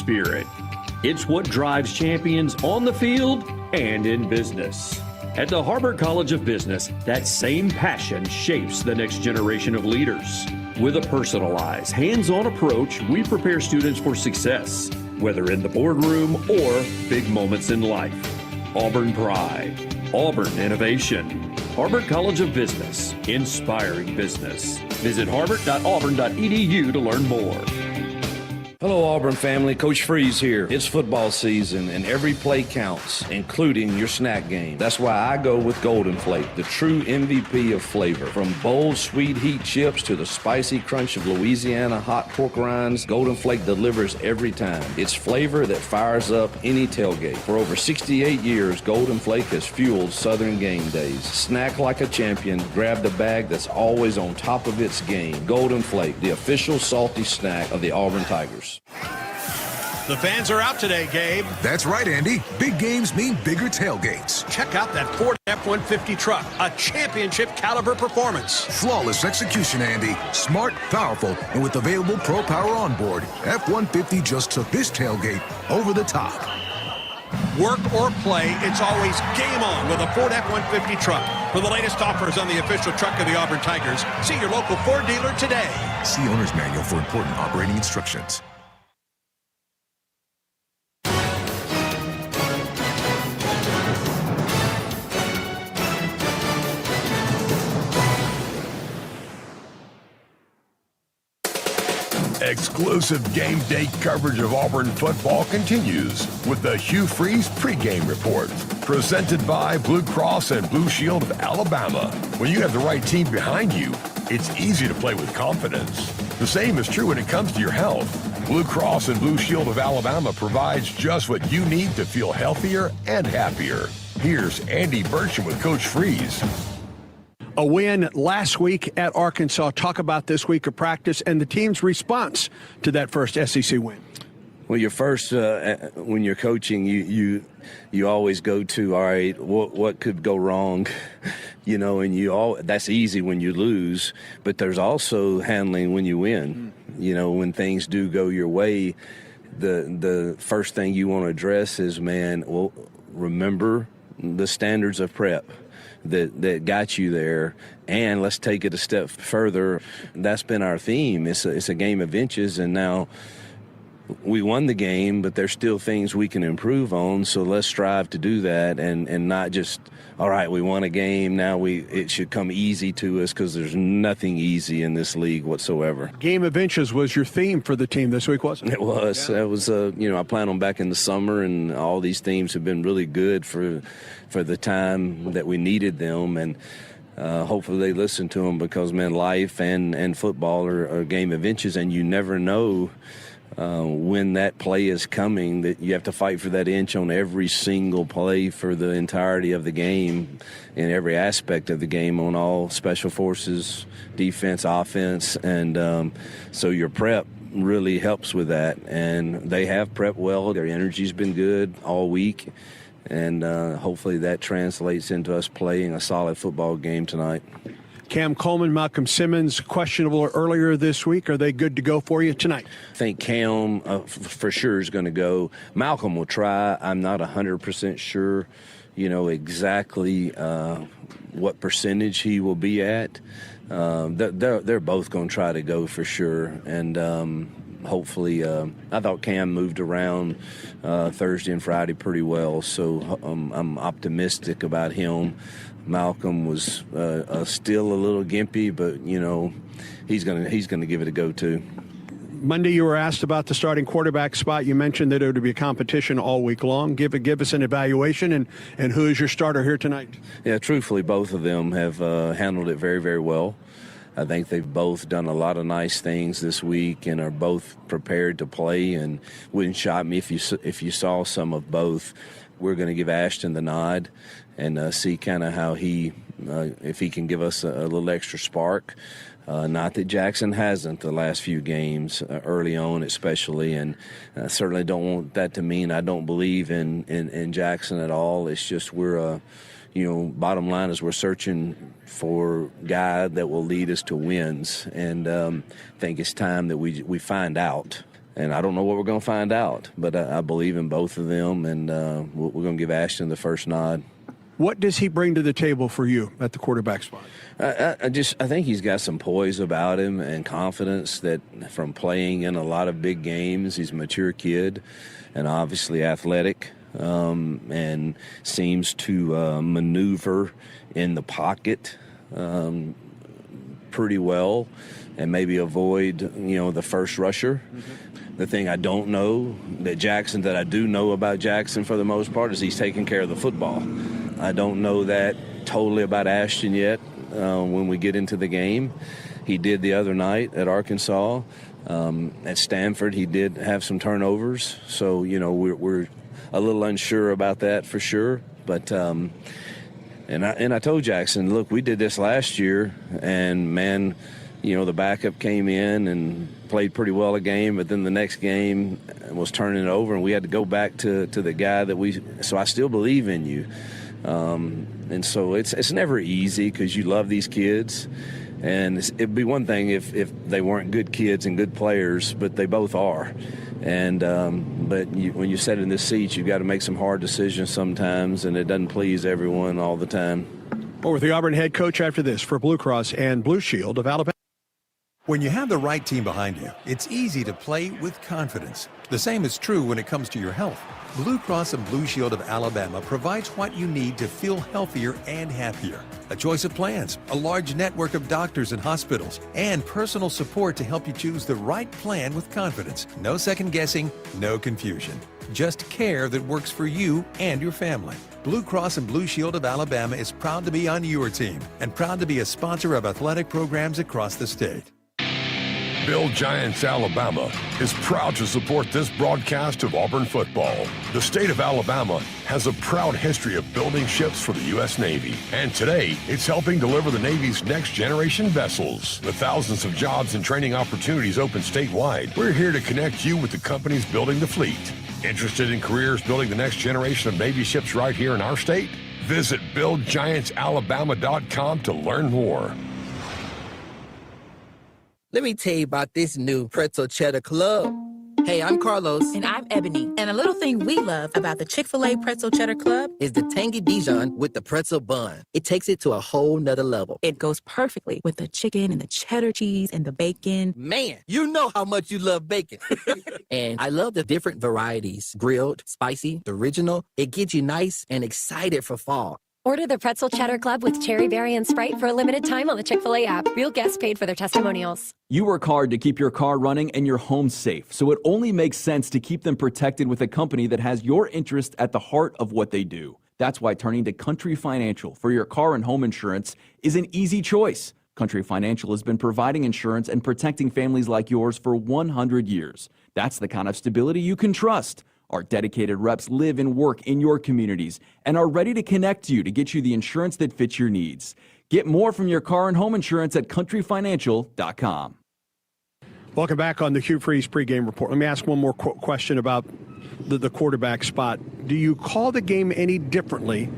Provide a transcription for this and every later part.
spirit. It's what drives champions on the field and in business. At the Harvard College of Business, that same passion shapes the next generation of leaders. With a personalized, hands-on approach, we prepare students for success, whether in the boardroom or big moments in life. Auburn Pride, Auburn Innovation, Harvard College of Business, inspiring business. Visit harvard.auburn.edu to learn more. Hello, Auburn family. Coach Freeze here. It's football season, and every play counts, including your snack game. That's why I go with Golden Flake, the true MVP of flavor. From bold, sweet heat chips to the spicy crunch of Louisiana hot pork rinds, Golden Flake delivers every time. It's flavor that fires up any tailgate. For over 68 years, Golden Flake has fueled Southern game days. Snack like a champion. Grab the bag that's always on top of its game. Golden Flake, the official salty snack of the Auburn Tigers. The fans are out today, Gabe. That's right, Andy. Big games mean bigger tailgates. Check out that Ford F-150 truck, a championship caliber performance. Flawless execution, Andy. Smart, powerful, and with available Pro Power on board, F-150 just took this tailgate over the top. Work or play, it's always game on with a Ford F-150 truck. For the latest offers on the official truck of the Auburn Tigers, see your local Ford dealer today. See owner's manual for important operating instructions. Exclusive game day coverage of Auburn football continues with the Hugh Freeze pregame report. Presented by Blue Cross and Blue Shield of Alabama. When you have the right team behind you, it's easy to play with confidence. The same is true when it comes to your health. Blue Cross and Blue Shield of Alabama provides just what you need to feel healthier and happier. Here's Andy Burcham with Coach Freeze. A win last week at Arkansas. Talk about this week of practice and the team's response to that first SEC win. Well, your first, when you're coaching, you always go to, all right, what could go wrong, and that's easy when you lose, but there's also handling when you win. When things do go your way, the first thing you want to address is, remember the standards of prep that got you there, and let's take it a step further. That's been our theme. It's a game of inches, and now we won the game, but there's still things we can improve on, so let's strive to do that and not just, all right, we won a game, now it should come easy to us, because there's nothing easy in this league whatsoever. Game of inches was your theme for the team this week, wasn't it? It was. Yeah. It was, I plan on back in the summer, and all these themes have been really good for the time that we needed them, and hopefully they listen to them, because, life and football are a game of inches, and you never know when that play is coming, that you have to fight for that inch on every single play for the entirety of the game, in every aspect of the game, on all special forces, defense, offense, and so your prep really helps with that, and they have prepped well. Their energy's been good all week, and hopefully that translates into us playing a solid football game tonight. Cam Coleman, Malcolm Simmons, questionable earlier this week. Are they good to go for you tonight? I think Cam for sure is going to go. Malcolm will try. I'm not 100% sure, exactly what percentage he will be at. They're both going to try to go for sure. And hopefully, I thought Cam moved around Thursday and Friday pretty well, so I'm optimistic about him. Malcolm was still a little gimpy, but he's gonna give it a go too. Monday, you were asked about the starting quarterback spot. You mentioned that it would be a competition all week long. Give us an evaluation, and who is your starter here tonight? Yeah, truthfully, both of them have handled it very, very well. I think they've both done a lot of nice things this week and are both prepared to play. And wouldn't shock me if you saw some of both. We're going to give Ashton the nod and see kind of how if he can give us a little extra spark. Not that Jackson hasn't the last few games, early on especially, and I certainly don't want that to mean I don't believe in Jackson at all. It's just we're bottom line is we're searching for a guy that will lead us to wins, and I think it's time that we find out. And I don't know what we're going to find out, but I believe in both of them, and we're going to give Ashton the first nod. What does he bring to the table for you at the quarterback spot? I think he's got some poise about him and confidence that from playing in a lot of big games. He's a mature kid and obviously athletic, and seems to maneuver in the pocket pretty well and maybe avoid, the first rusher. Mm-hmm. The thing I don't know that I do know about Jackson for the most part is he's taking care of the football. I don't know that totally about Ashton yet. When we get into the game, he did the other night at Arkansas. At Stanford, he did have some turnovers, so we're a little unsure about that for sure. But and I told Jackson, look, we did this last year, and man, the backup came in and played pretty well a game, but then the next game was turning it over, and we had to go back to the guy so I still believe in you. And so it's never easy because you love these kids, and it'd be one thing if they weren't good kids and good players, but they both are. And when you sit in this seat, you've got to make some hard decisions sometimes, and it doesn't please everyone all the time. More with the Auburn head coach after this for Blue Cross and Blue Shield of Alabama. When you have the right team behind you, it's easy to play with confidence. The same is true when it comes to your health. Blue Cross and Blue Shield of Alabama provides what you need to feel healthier and happier. A choice of plans, a large network of doctors and hospitals, and personal support to help you choose the right plan with confidence. No second guessing, no confusion. Just care that works for you and your family. Blue Cross and Blue Shield of Alabama is proud to be on your team and proud to be a sponsor of athletic programs across the state. Build Giants Alabama is proud to support this broadcast of Auburn football. The state of Alabama has a proud history of building ships for the U.S. Navy, and today it's helping deliver the Navy's next generation vessels. With thousands of jobs and training opportunities open statewide, we're here to connect you with the companies building the fleet. Interested in careers building the next generation of Navy ships right here in our state? Visit BuildGiantsAlabama.com to learn more. Let me tell you about this new pretzel cheddar club. Hey, I'm Carlos. And I'm Ebony. And a little thing we love about the Chick-fil-A Pretzel Cheddar Club is the tangy Dijon with the pretzel bun. It takes it to a whole nother level. It goes perfectly with the chicken and the cheddar cheese and the bacon. Man, you know how much you love bacon. And I love the different varieties. Grilled, spicy, original. It gets you nice and excited for fall. Order the Pretzel Cheddar Club with Cherry Berry and Sprite for a limited time on the Chick-fil-A app. Real guests paid for their testimonials. You work hard to keep your car running and your home safe, so it only makes sense to keep them protected with a company that has your interest at the heart of what they do. That's why turning to Country Financial for your car and home insurance is an easy choice. Country Financial has been providing insurance and protecting families like yours for 100 years. That's the kind of stability you can trust. Our dedicated reps live and work in your communities and are ready to connect you to get you the insurance that fits your needs. Get more from your car and home insurance at countryfinancial.com. Welcome back on the Hugh Freeze pregame report. Let me ask one more question about the quarterback spot. Do you call the game any differently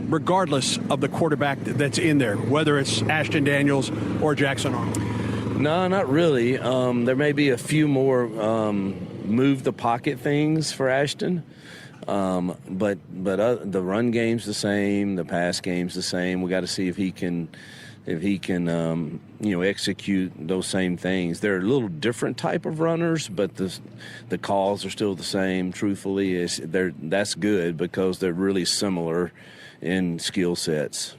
regardless of the quarterback that's in there, whether it's Ashton Daniels or Jackson Arnold? No, not really. There may be a few more move the pocket things for Ashton, but the run game's the same, the pass game's the same. We got to see if he can execute those same things. They're a little different type of runners, but the calls are still the same. Truthfully, that's good because they're really similar in skill sets.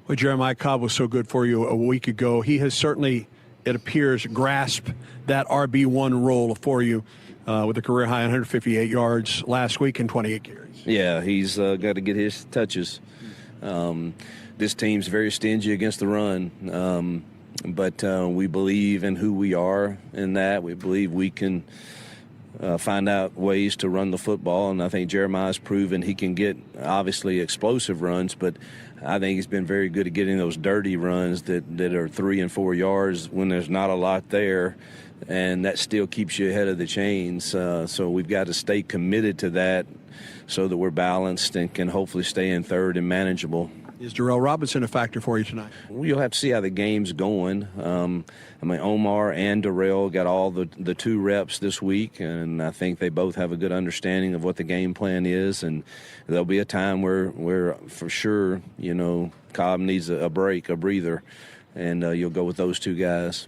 Well, Jeremiah Cobb was so good for you a week ago. He has certainly, it appears, grasped that RB1 role for you with a career high 158 yards last week and 28 carries. Yeah, he's got to get his touches. This team's very stingy against the run, but we believe in who we are in that. We believe we can find out ways to run the football, and I think Jeremiah's proven he can get, obviously, explosive runs, but I think he's been very good at getting those dirty runs that are 3 and 4 yards when there's not a lot there, and that still keeps you ahead of the chains. So we've got to stay committed to that so that we're balanced and can hopefully stay in third and manageable. Is Darrell Robinson a factor for you tonight? Well, you'll have to see how the game's going. Omar and Darrell got all the 2 reps this week, and I think they both have a good understanding of what the game plan is. And there'll be a time where for sure, Cobb needs a break, a breather, and you'll go with those 2 guys.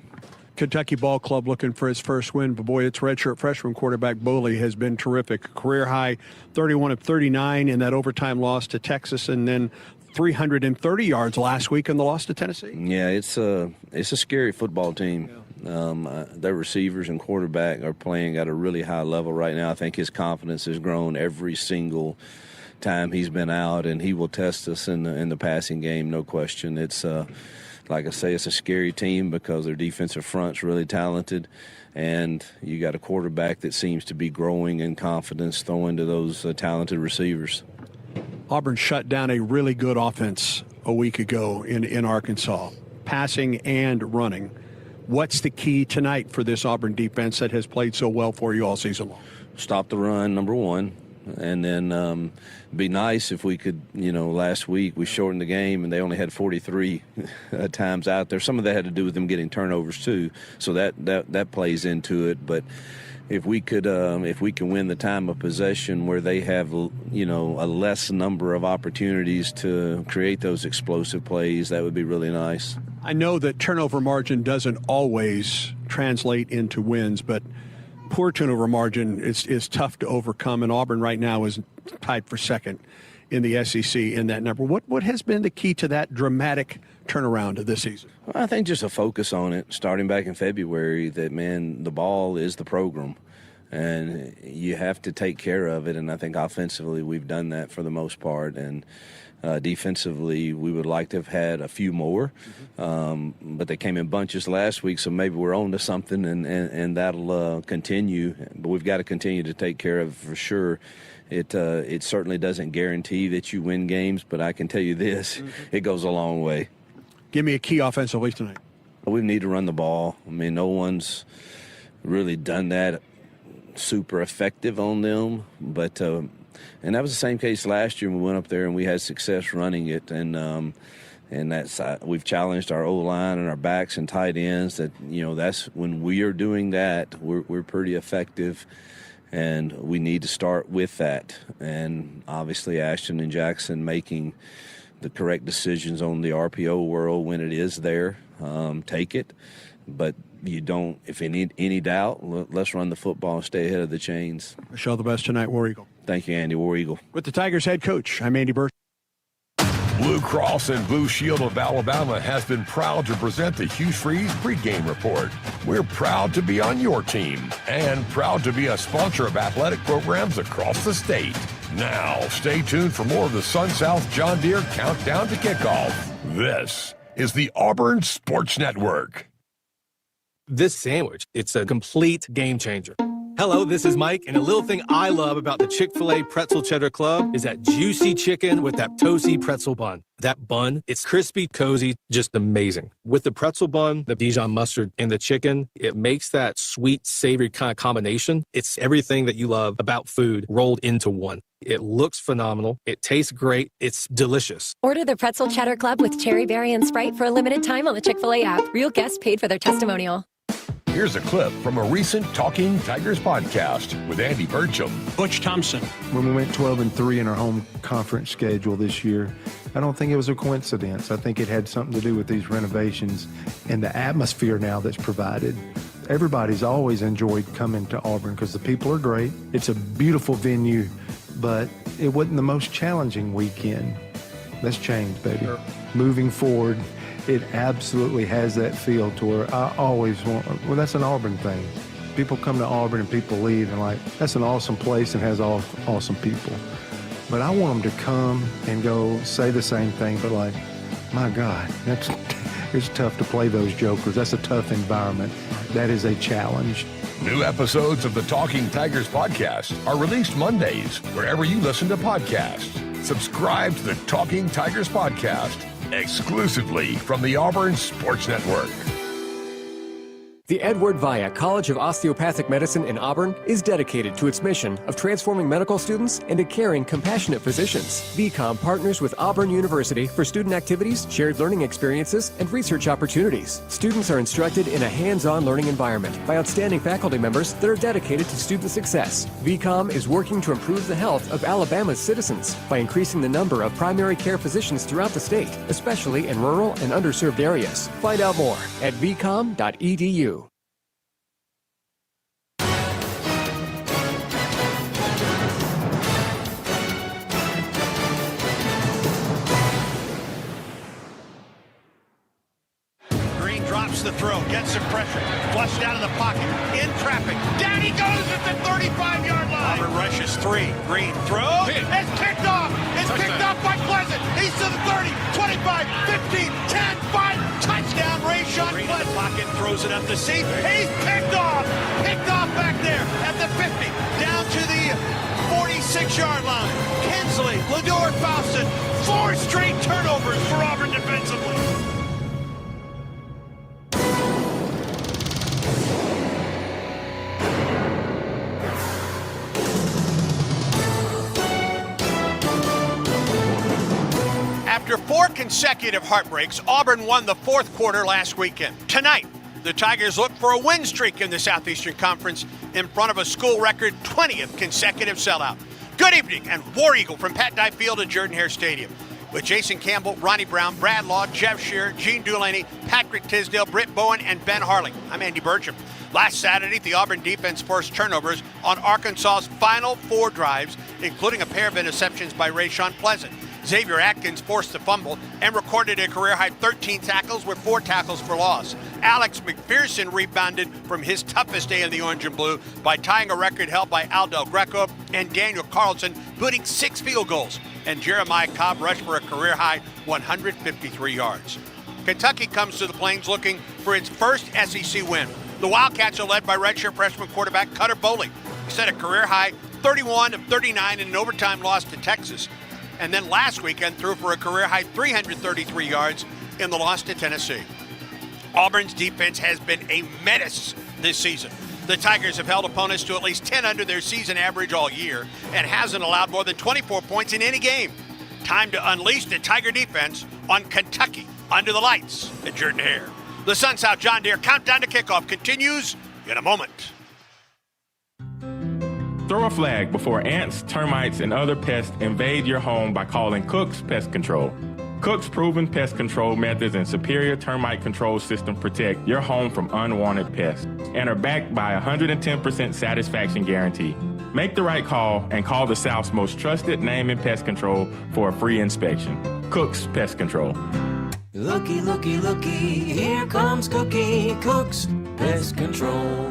Kentucky Ball Club looking for his first win, but boy, its redshirt freshman quarterback Boley has been terrific. Career high 31 of 39 in that overtime loss to Texas, and then 330 yards last week in the loss to Tennessee. Yeah, it's a scary football team. Yeah. Their receivers and quarterback are playing at a really high level right now. I think his confidence has grown every single time he's been out, and he will test us in the passing game, no question. It's like I say, it's a scary team because their defensive front's really talented, and you got a quarterback that seems to be growing in confidence throwing to those talented receivers. Auburn shut down a really good offense a week ago in Arkansas, passing and running. What's the key tonight for this Auburn defense that has played so well for you all season long? Stop the run, number one. And then it'd be nice if we could, last week we shortened the game and they only had 43 times out there. Some of that had to do with them getting turnovers too, so that plays into it. But if we can win the time of possession where they have, a less number of opportunities to create those explosive plays, that would be really nice. I know that turnover margin doesn't always translate into wins, but poor turnover margin is tough to overcome, and Auburn right now is tied for second in the SEC in that number. What has been the key to that dramatic turnaround of this season? I think just a focus on it, starting back in February, that, the ball is the program, and you have to take care of it, and I think offensively we've done that for the most part, and defensively, we would like to have had a few more, but they came in bunches last week, so maybe we're on to something, and that'll continue. But we've got to continue to take care of it for sure. It certainly doesn't guarantee that you win games, but I can tell you this, it goes a long way. Give me a key offensively tonight. We need to run the ball. No one's really done that super effective on them, but and that was the same case last year when we went up there and we had success running it. And that's we've challenged our O-line and our backs and tight ends that, that's when we are doing that, we're pretty effective. And we need to start with that. And obviously Ashton and Jackson making the correct decisions on the RPO world when it is there. Take it. But you don't, if any doubt, let's run the football and stay ahead of the chains. Wish all the best tonight, War Eagle. Thank you, Andy. War Eagle. With the Tigers head coach, I'm Andy Burch. Blue Cross and Blue Shield of Alabama has been proud to present the Hugh Freeze pregame report. We're proud to be on your team and proud to be a sponsor of athletic programs across the state. Now, stay tuned for more of the Sun South John Deere Countdown to Kickoff. This is the Auburn Sports Network. This sandwich, it's a complete game changer. Hello, this is Mike, and a little thing I love about the Chick-fil-A Pretzel Cheddar Club is that juicy chicken with that toasty pretzel bun. That bun, it's crispy, cozy, just amazing. With the pretzel bun, the Dijon mustard, and the chicken, it makes that sweet, savory kind of combination. It's everything that you love about food rolled into one. It looks phenomenal. It tastes great. It's delicious. Order the Pretzel Cheddar Club with cherry berry and Sprite for a limited time on the Chick-fil-A app. Real guests paid for their testimonial. Here's a clip from a recent Talking Tigers podcast with Andy Burcham. Butch Thompson. When we went 12-3 in our home conference schedule this year, I don't think it was a coincidence. I think it had something to do with these renovations and the atmosphere now that's provided. Everybody's always enjoyed coming to Auburn because the people are great. It's a beautiful venue, but it wasn't the most challenging weekend. That's changed, baby. Sure. Moving forward, it absolutely has that feel to where I always want, well, that's an Auburn thing. People come to Auburn and people leave and like, that's an awesome place and has awesome people. But I want them to come and go say the same thing, but like, my God, it's tough to play those jokers. That's a tough environment. That is a challenge. New episodes of the Talking Tigers podcast are released Mondays, wherever you listen to podcasts. Subscribe to the Talking Tigers podcast exclusively from the Auburn Sports Network. The Edward Via College of Osteopathic Medicine in Auburn is dedicated to its mission of transforming medical students into caring, compassionate physicians. VCOM partners with Auburn University for student activities, shared learning experiences, and research opportunities. Students are instructed in a hands-on learning environment by outstanding faculty members that are dedicated to student success. VCOM is working to improve the health of Alabama's citizens by increasing the number of primary care physicians throughout the state, especially in rural and underserved areas. Find out more at vcom.edu. The throw, gets some pressure, flushed out of the pocket, in traffic, down he goes at the 35-yard line. Auburn rushes 3, Green throws, it's kicked off, it's kicked off by Pleasant, he's to the 30, 25, 15, 10, 5, touchdown, Rayshawn Pleasant. In the pocket, throws it up the seam, he's picked off back there at the 50, down to the 46-yard line. Kinsley, Lador Faustin, 4 straight turnovers for Auburn defensively. After 4 consecutive heartbreaks, Auburn won the fourth quarter last weekend. Tonight, the Tigers look for a win streak in the Southeastern Conference in front of a school record 20th consecutive sellout. Good evening and War Eagle from Pat Dye Field at Jordan-Hare Stadium. With Jason Campbell, Ronnie Brown, Brad Law, Jeff Shearer, Gene Dulaney, Patrick Tisdale, Britt Bowen, and Ben Harley. I'm Andy Burcham. Last Saturday, the Auburn defense forced turnovers on Arkansas's final 4 drives, including a pair of interceptions by Rayshawn Pleasant. Xavier Atkins forced a fumble and recorded a career-high 13 tackles with 4 tackles for loss. Alex McPherson rebounded from his toughest day in the orange and blue by tying a record held by Aldel Greco and Daniel Carlson, putting 6 field goals. And Jeremiah Cobb rushed for a career-high 153 yards. Kentucky comes to the Plains looking for its first SEC win. The Wildcats are led by redshirt freshman quarterback Cutter Bowling. He set a career-high 31 of 39 in an overtime loss to Texas. And then last weekend threw for a career-high 333 yards in the loss to Tennessee. Auburn's defense has been a menace this season. The Tigers have held opponents to at least 10 under their season average all year and hasn't allowed more than 24 points in any game. Time to unleash the Tiger defense on Kentucky under the lights at Jordan-Hare. The Sun South John Deere countdown to kickoff continues in a moment. Throw a flag before ants, termites, and other pests invade your home by calling Cook's Pest Control. Cook's proven pest control methods and superior termite control system protect your home from unwanted pests and are backed by a 110% satisfaction guarantee. Make the right call and call the South's most trusted name in pest control for a free inspection. Cook's Pest Control. Looky, looky, looky, here comes Cookie, Cook's Pest Control.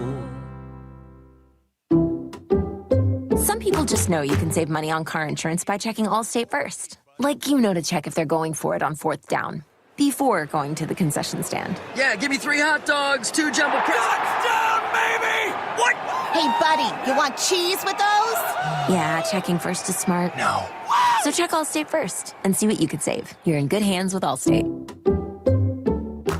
Some people just know you can save money on car insurance by checking Allstate first. Like you know to check if they're going for it on 4th down, before going to the concession stand. Yeah, give me 3 hot dogs, 2 jumbo Touchdown, baby! What? Hey, buddy, you want cheese with those? Yeah, checking first is smart. No. So check Allstate first and see what you could save. You're in good hands with Allstate.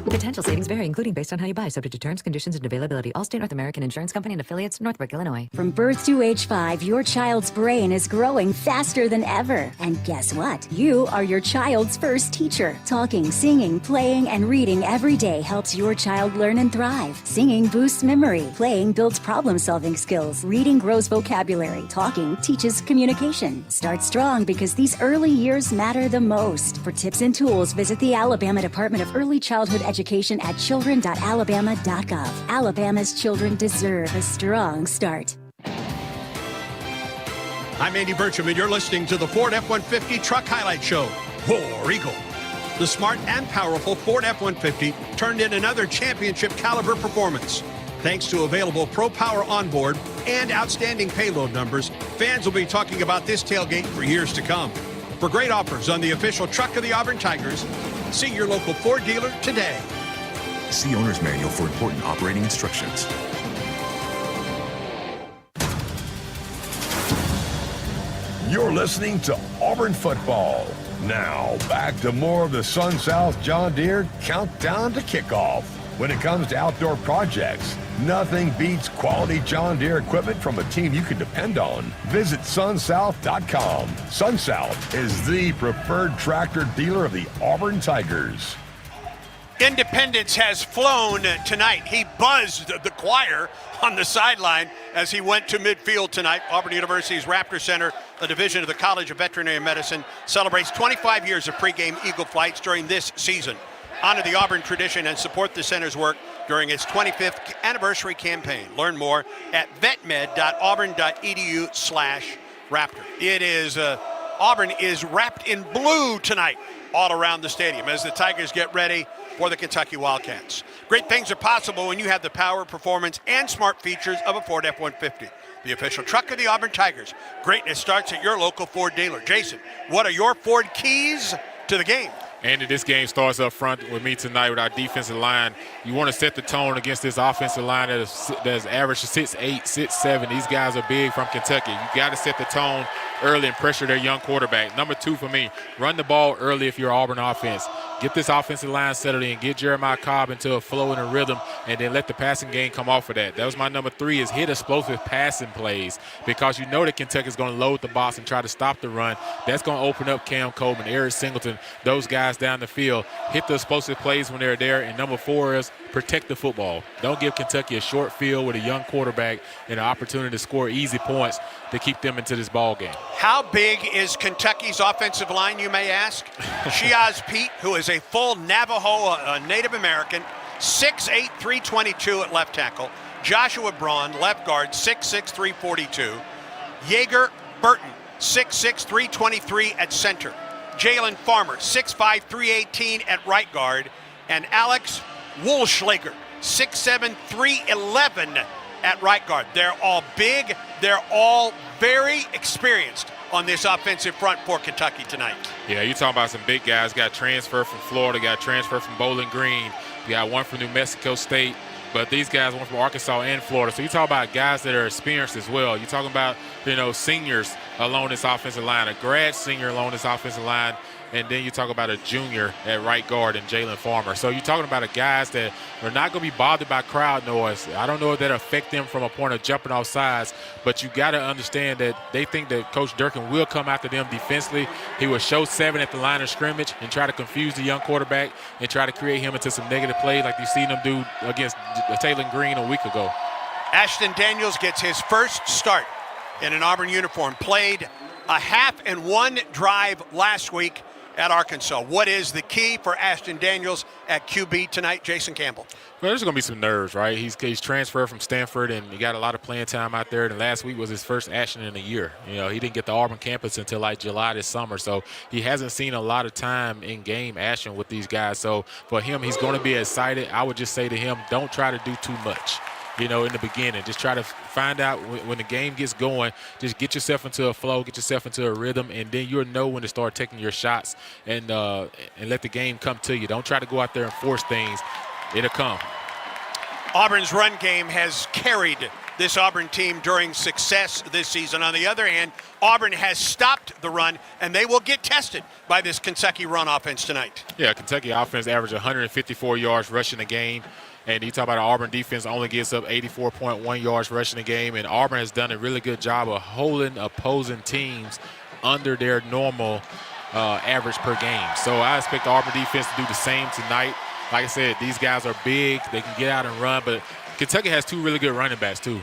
Potential savings vary, including based on how you buy, subject to terms, conditions, and availability. Allstate North American Insurance Company and affiliates, Northbrook, Illinois. From birth to age 5, your child's brain is growing faster than ever. And guess what? You are your child's first teacher. Talking, singing, playing, and reading every day helps your child learn and thrive. Singing boosts memory. Playing builds problem-solving skills. Reading grows vocabulary. Talking teaches communication. Start strong because these early years matter the most. For tips and tools, visit the Alabama Department of Early Childhood Education at children.alabama.gov. Alabama's children deserve a strong start. I'm Andy Burcham, and you're listening to the Ford F-150 Truck Highlight Show. War Eagle. The smart and powerful Ford F-150 turned in another championship caliber performance. Thanks to available Pro Power onboard and outstanding payload numbers, fans will be talking about this tailgate for years to come. For great offers on the official truck of the Auburn Tigers, see your local Ford dealer today. See owner's manual for important operating instructions. You're listening to Auburn football. Now, back to more of the Sun South John Deere countdown to kickoff. When it comes to outdoor projects, nothing beats quality John Deere equipment from a team you can depend on. Visit sunsouth.com. SunSouth is the preferred tractor dealer of the Auburn Tigers. Independence has flown tonight. He buzzed the choir on the sideline as he went to midfield tonight. Auburn University's Raptor Center, a division of the College of Veterinary Medicine, celebrates 25 years of pregame Eagle flights during this season. Honor the Auburn tradition and support the center's work during its 25th anniversary campaign. Learn more at vetmed.auburn.edu/Raptor. It is Auburn is wrapped in blue tonight all around the stadium as the Tigers get ready for the Kentucky Wildcats. Great things are possible when you have the power, performance, and smart features of a Ford F-150, the official truck of the Auburn Tigers. Greatness starts at your local Ford dealer. Jason, what are your Ford keys to the game? Andy, this game starts up front with me tonight with our defensive line. You want to set the tone against this offensive line that's average 6'8", 6'7". These guys are big from Kentucky. You got to set the tone early and pressure their young quarterback. Number 2 for me, run the ball early if you're Auburn offense. Get this offensive line settled in, get Jeremiah Cobb into a flow and a rhythm, and then let the passing game come off of that. That was my number 3, is hit explosive passing plays, because you know that Kentucky's going to load the box and try to stop the run. That's going to open up Cam Coleman, Eric Singleton, those guys down the field. Hit the explosive plays when they're there. And number 4 is protect the football. Don't give Kentucky a short field with a young quarterback and an opportunity to score easy points to keep them into this ball game. How big is Kentucky's offensive line, you may ask? Shiaz Pete, who is a full Navajo Native American, 6'8", 322 at left tackle. Joshua Braun, left guard, 6'6", 342. Yeager Burton, 6'6", 323 at center. Jalen Farmer, 6'5", 318 at right guard. And Alex Woolschlager, 6'7", 311 at right guard. They're all big. They're all very experienced on this offensive front for Kentucky tonight. Yeah, you're talking about some big guys. Got transfer from Florida, got transfer from Bowling Green. You got one from New Mexico State. But these guys went from Arkansas and Florida. So you talk about guys that are experienced as well. You're talking about, seniors along this offensive line, a grad senior along this offensive line, and then you talk about a junior at right guard and Jalen Farmer. So you're talking about guys that are not going to be bothered by crowd noise. I don't know if that affect them from a point of jumping off sides, but you got to understand that they think that Coach Durkin will come after them defensively. He will show 7 at the line of scrimmage and try to confuse the young quarterback and try to create him into some negative plays like you've seen him do against Taylor Green a week ago. Ashton Daniels gets his first start in an Auburn uniform. Played a half and 1 drive last week at Arkansas. What is the key for Ashton Daniels at QB tonight, Jason Campbell? Well, there's going to be some nerves, right? He's transferred from Stanford, and he got a lot of playing time out there. And last week was his first action in a year. He didn't get the Auburn campus until like July this summer, so he hasn't seen a lot of time in game action with these guys. So for him, he's going to be excited. I would just say to him, don't try to do too much. In the beginning, just try to find out when the game gets going, just get yourself into a flow, get yourself into a rhythm, and then you'll know when to start taking your shots and let the game come to you. Don't try to go out there and force things. It'll come. Auburn's run game has carried this Auburn team during success this season. On the other hand, Auburn has stopped the run, and they will get tested by this Kentucky run offense tonight. Yeah, Kentucky offense averaged 154 yards rushing the game. And you talk about an Auburn defense only gets up 84.1 yards rushing the game. And Auburn has done a really good job of holding opposing teams under their normal average per game. So I expect the Auburn defense to do the same tonight. Like I said, these guys are big. They can get out and run. But Kentucky has 2 really good running backs, too.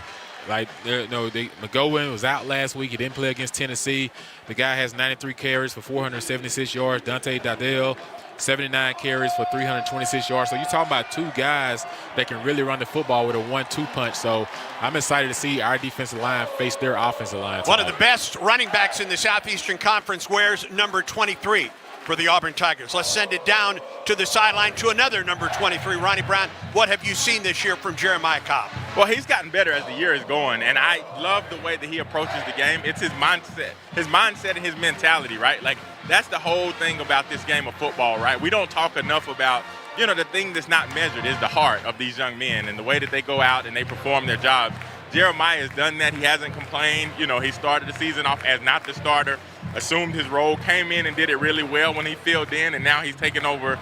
McGowan was out last week. He didn't play against Tennessee. The guy has 93 carries for 476 yards. Dante Dardell, 79 carries for 326 yards. So you're talking about 2 guys that can really run the football with a 1-2 punch. So I'm excited to see our defensive line face their offensive line tonight. One of the best running backs in the Southeastern Conference wears number 23 for the Auburn Tigers. Let's send it down to the sideline to another number 23, Ronnie Brown. What have you seen this year from Jeremiah Cobb? Well, he's gotten better as the year is going, and I love the way that he approaches the game. It's his mindset and his mentality, right? Like, that's the whole thing about this game of football, right? We don't talk enough about, the thing that's not measured is the heart of these young men and the way that they go out and they perform their jobs. Jeremiah has done that. He hasn't complained. You know, he started the season off as not the starter, assumed his role, came in and did it really well when he filled in, and now he's taken over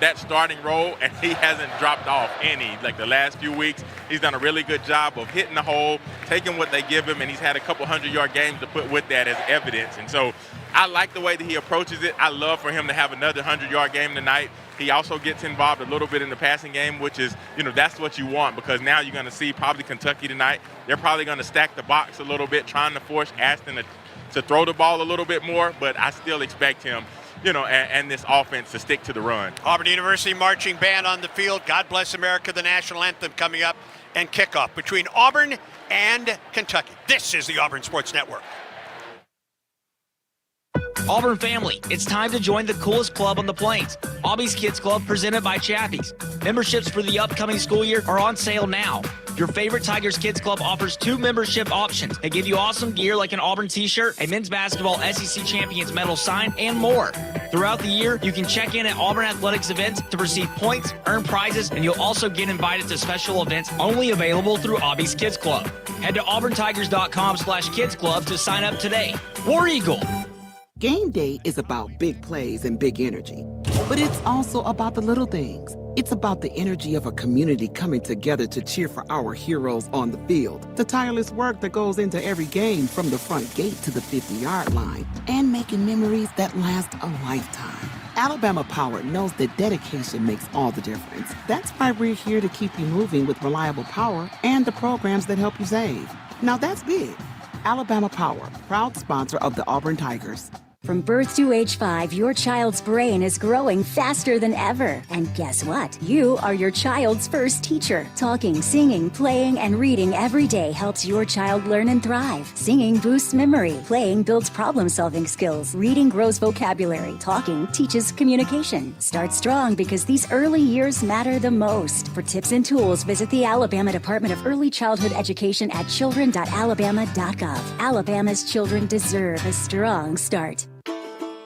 that starting role, and he hasn't dropped off any. Like the last few weeks, he's done a really good job of hitting the hole, taking what they give him, and he's had a couple 100-yard games to put with that as evidence. And so I like the way that he approaches it. I love for him to have another 100-yard game tonight. He also gets involved a little bit in the passing game, which is, you know, that's what you want, because now you're going to see probably Kentucky tonight. They're probably going to stack the box a little bit, trying to force Ashton to throw the ball a little bit more, but I still expect him, you know, and this offense to stick to the run. Auburn University marching band on the field. God Bless America, the national anthem coming up, and kickoff between Auburn and Kentucky. This is the Auburn Sports Network. Auburn family, it's time to join the coolest club on the plains, Aubie's Kids Club, presented by Chappie's. Memberships for the upcoming school year are on sale now. Your favorite Tigers Kids Club offers 2 membership options. They give you awesome gear like an Auburn t-shirt, a men's basketball SEC Champions medal sign, and more. Throughout the year, you can check in at Auburn Athletics events to receive points, earn prizes, and you'll also get invited to special events only available through Aubie's Kids Club. Head to auburntigers.com/kids club to sign up today. War Eagle. Game day is about big plays and big energy, but it's also about the little things. It's about the energy of a community coming together to cheer for our heroes on the field, the tireless work that goes into every game from the front gate to the 50-yard line, and making memories that last a lifetime. Alabama Power knows that dedication makes all the difference. That's why we're here to keep you moving with reliable power and the programs that help you save. Now that's big. Alabama Power, proud sponsor of the Auburn Tigers. From birth to age 5, your child's brain is growing faster than ever. And guess what? You are your child's first teacher. Talking, singing, playing, and reading every day helps your child learn and thrive. Singing boosts memory. Playing builds problem-solving skills. Reading grows vocabulary. Talking teaches communication. Start strong because these early years matter the most. For tips and tools, visit the Alabama Department of Early Childhood Education at children.alabama.gov. Alabama's children deserve a strong start.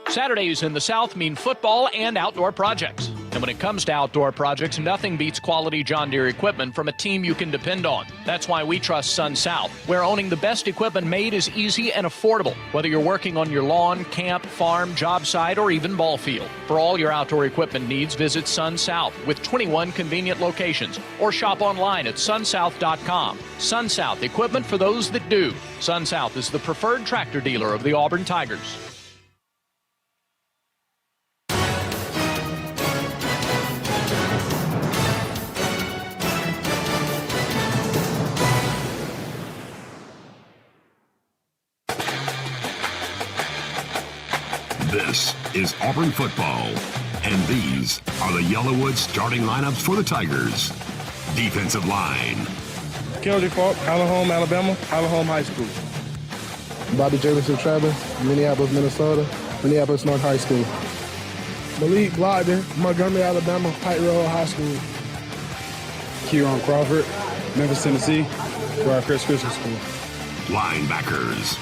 Saturdays in the South mean football and outdoor projects. And when it comes to outdoor projects, nothing beats quality John Deere equipment from a team you can depend on. That's why we trust Sun South, where owning the best equipment made is easy and affordable, whether you're working on your lawn, camp, farm, job site, or even ball field. For all your outdoor equipment needs, visit Sun South with 21 convenient locations, or shop online at sunsouth.com. Sun South, equipment for those that do. Sun South is the preferred tractor dealer of the Auburn Tigers. This is Auburn football, and these are the Yellowwood starting lineups for the Tigers. Defensive line. Kennedy Falk, Highland Home, Alabama, Highland Home High School. Bobby Jefferson Travis, Minneapolis, Minnesota, Minneapolis North High School. Malik Blogden, Montgomery, Alabama, Pike Road High School. Kieron Crawford, Memphis, Tennessee, Briar Crest Christian School. Linebackers.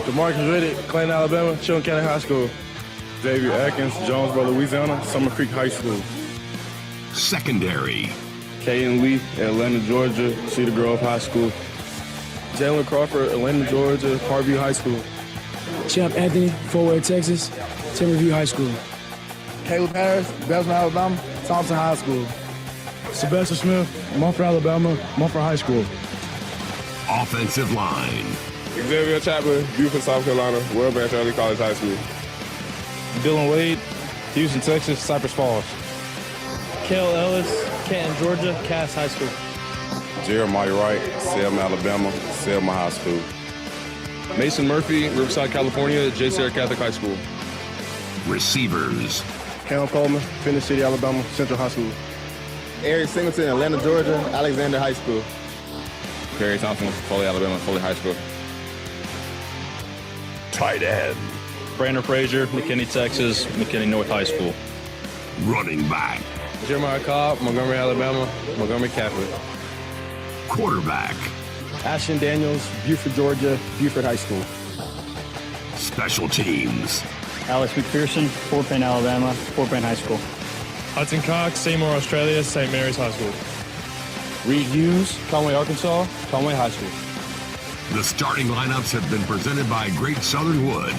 DeMarcus Riddick, Clayton, Alabama, Chilton County High School. Xavier Atkins, Jonesboro, Louisiana, Summer Creek High School. Secondary. Caden Lee, Atlanta, Georgia, Cedar Grove High School. Jalen Crawford, Atlanta, Georgia, Parkview High School. Champ Anthony, Fort Worth, Texas, Timberview High School. Caleb Harris, Belgium, Alabama, Thompson High School. Sebastian Smith, Mumford, Alabama, Mumford High School. Offensive line. Xavier Chapman, Beaufort, South Carolina, World Branch Early College High School. Dylan Wade, Houston, Texas, Cypress Falls. Kel Ellis, Canton, Georgia, Cass High School. Jeremiah Wright, Selma, Alabama, Selma High School. Mason Murphy, Riverside, California, J. Sarah Catholic High School. Receivers. Cam Coleman, Phoenix City, Alabama, Central High School. Eric Singleton, Atlanta, Georgia, Alexander High School. Perry Thompson, Foley, Alabama, Foley High School. Tight end. Brandon Frazier, McKinney, Texas, McKinney North High School. Running back. Jeremiah Cobb, Montgomery, Alabama, Montgomery Catholic. Quarterback. Ashton Daniels, Buford, Georgia, Buford High School. Special teams. Alex McPherson, Fort Payne, Alabama, Fort Payne High School. Hudson Cox, Seymour, Australia, St. Mary's High School. Reed Hughes, Conway, Arkansas, Conway High School. The starting lineups have been presented by Great Southern Wood,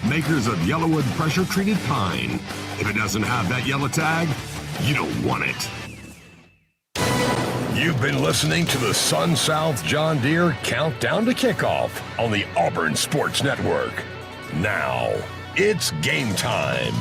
makers of Yellowwood pressure-treated pine. If it doesn't have that yellow tag, you don't want it. You've been listening to the Sun South John Deere Countdown to Kickoff on the Auburn Sports Network. Now, it's game time.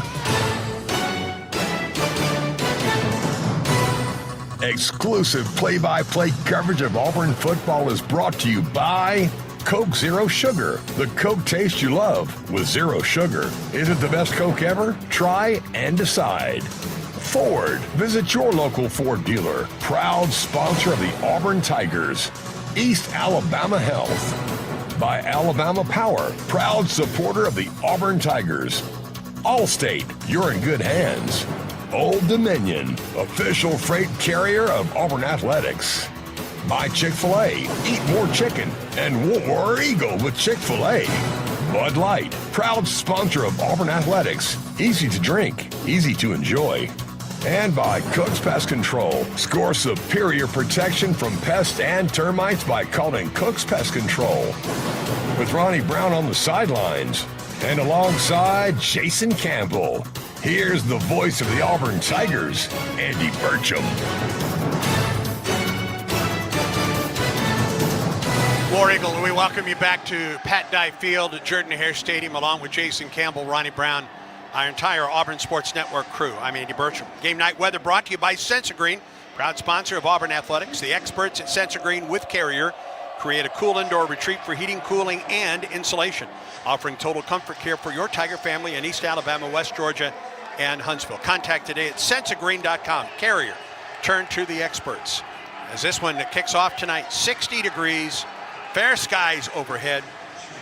Exclusive play-by-play coverage of Auburn football is brought to you by Coke Zero Sugar, the Coke taste you love with zero sugar. Is it the best Coke ever? Try and decide. Ford. Visit your local Ford dealer. Proud sponsor of the Auburn Tigers. East Alabama Health. By Alabama Power. Proud supporter of the Auburn Tigers. Allstate. You're in good hands. Old Dominion. Official freight carrier of Auburn Athletics. By Chick-fil-A. Eat more chicken and War Eagle with Chick-fil-A. Bud Light. Proud sponsor of Auburn Athletics. Easy to drink. Easy to enjoy. And by Cook's Pest Control. Score superior protection from pests and termites by calling Cook's Pest Control. With Ronnie Brown on the sidelines and alongside Jason Campbell, here's the voice of the Auburn Tigers, Andy Burcham. War Eagle, we welcome you back to Pat Dye Field at Jordan-Hare Stadium along with Jason Campbell, Ronnie Brown, our entire Auburn Sports Network crew. I'm Andy Burcham. Game night weather brought to you by Sensagreen, proud sponsor of Auburn Athletics. The experts at Sensagreen with Carrier create a cool indoor retreat for heating, cooling, and insulation, offering total comfort care for your Tiger family in East Alabama, West Georgia, and Huntsville. Contact today at sensagreen.com. Carrier, turn to the experts. As this one kicks off tonight, 60 degrees, fair skies overhead,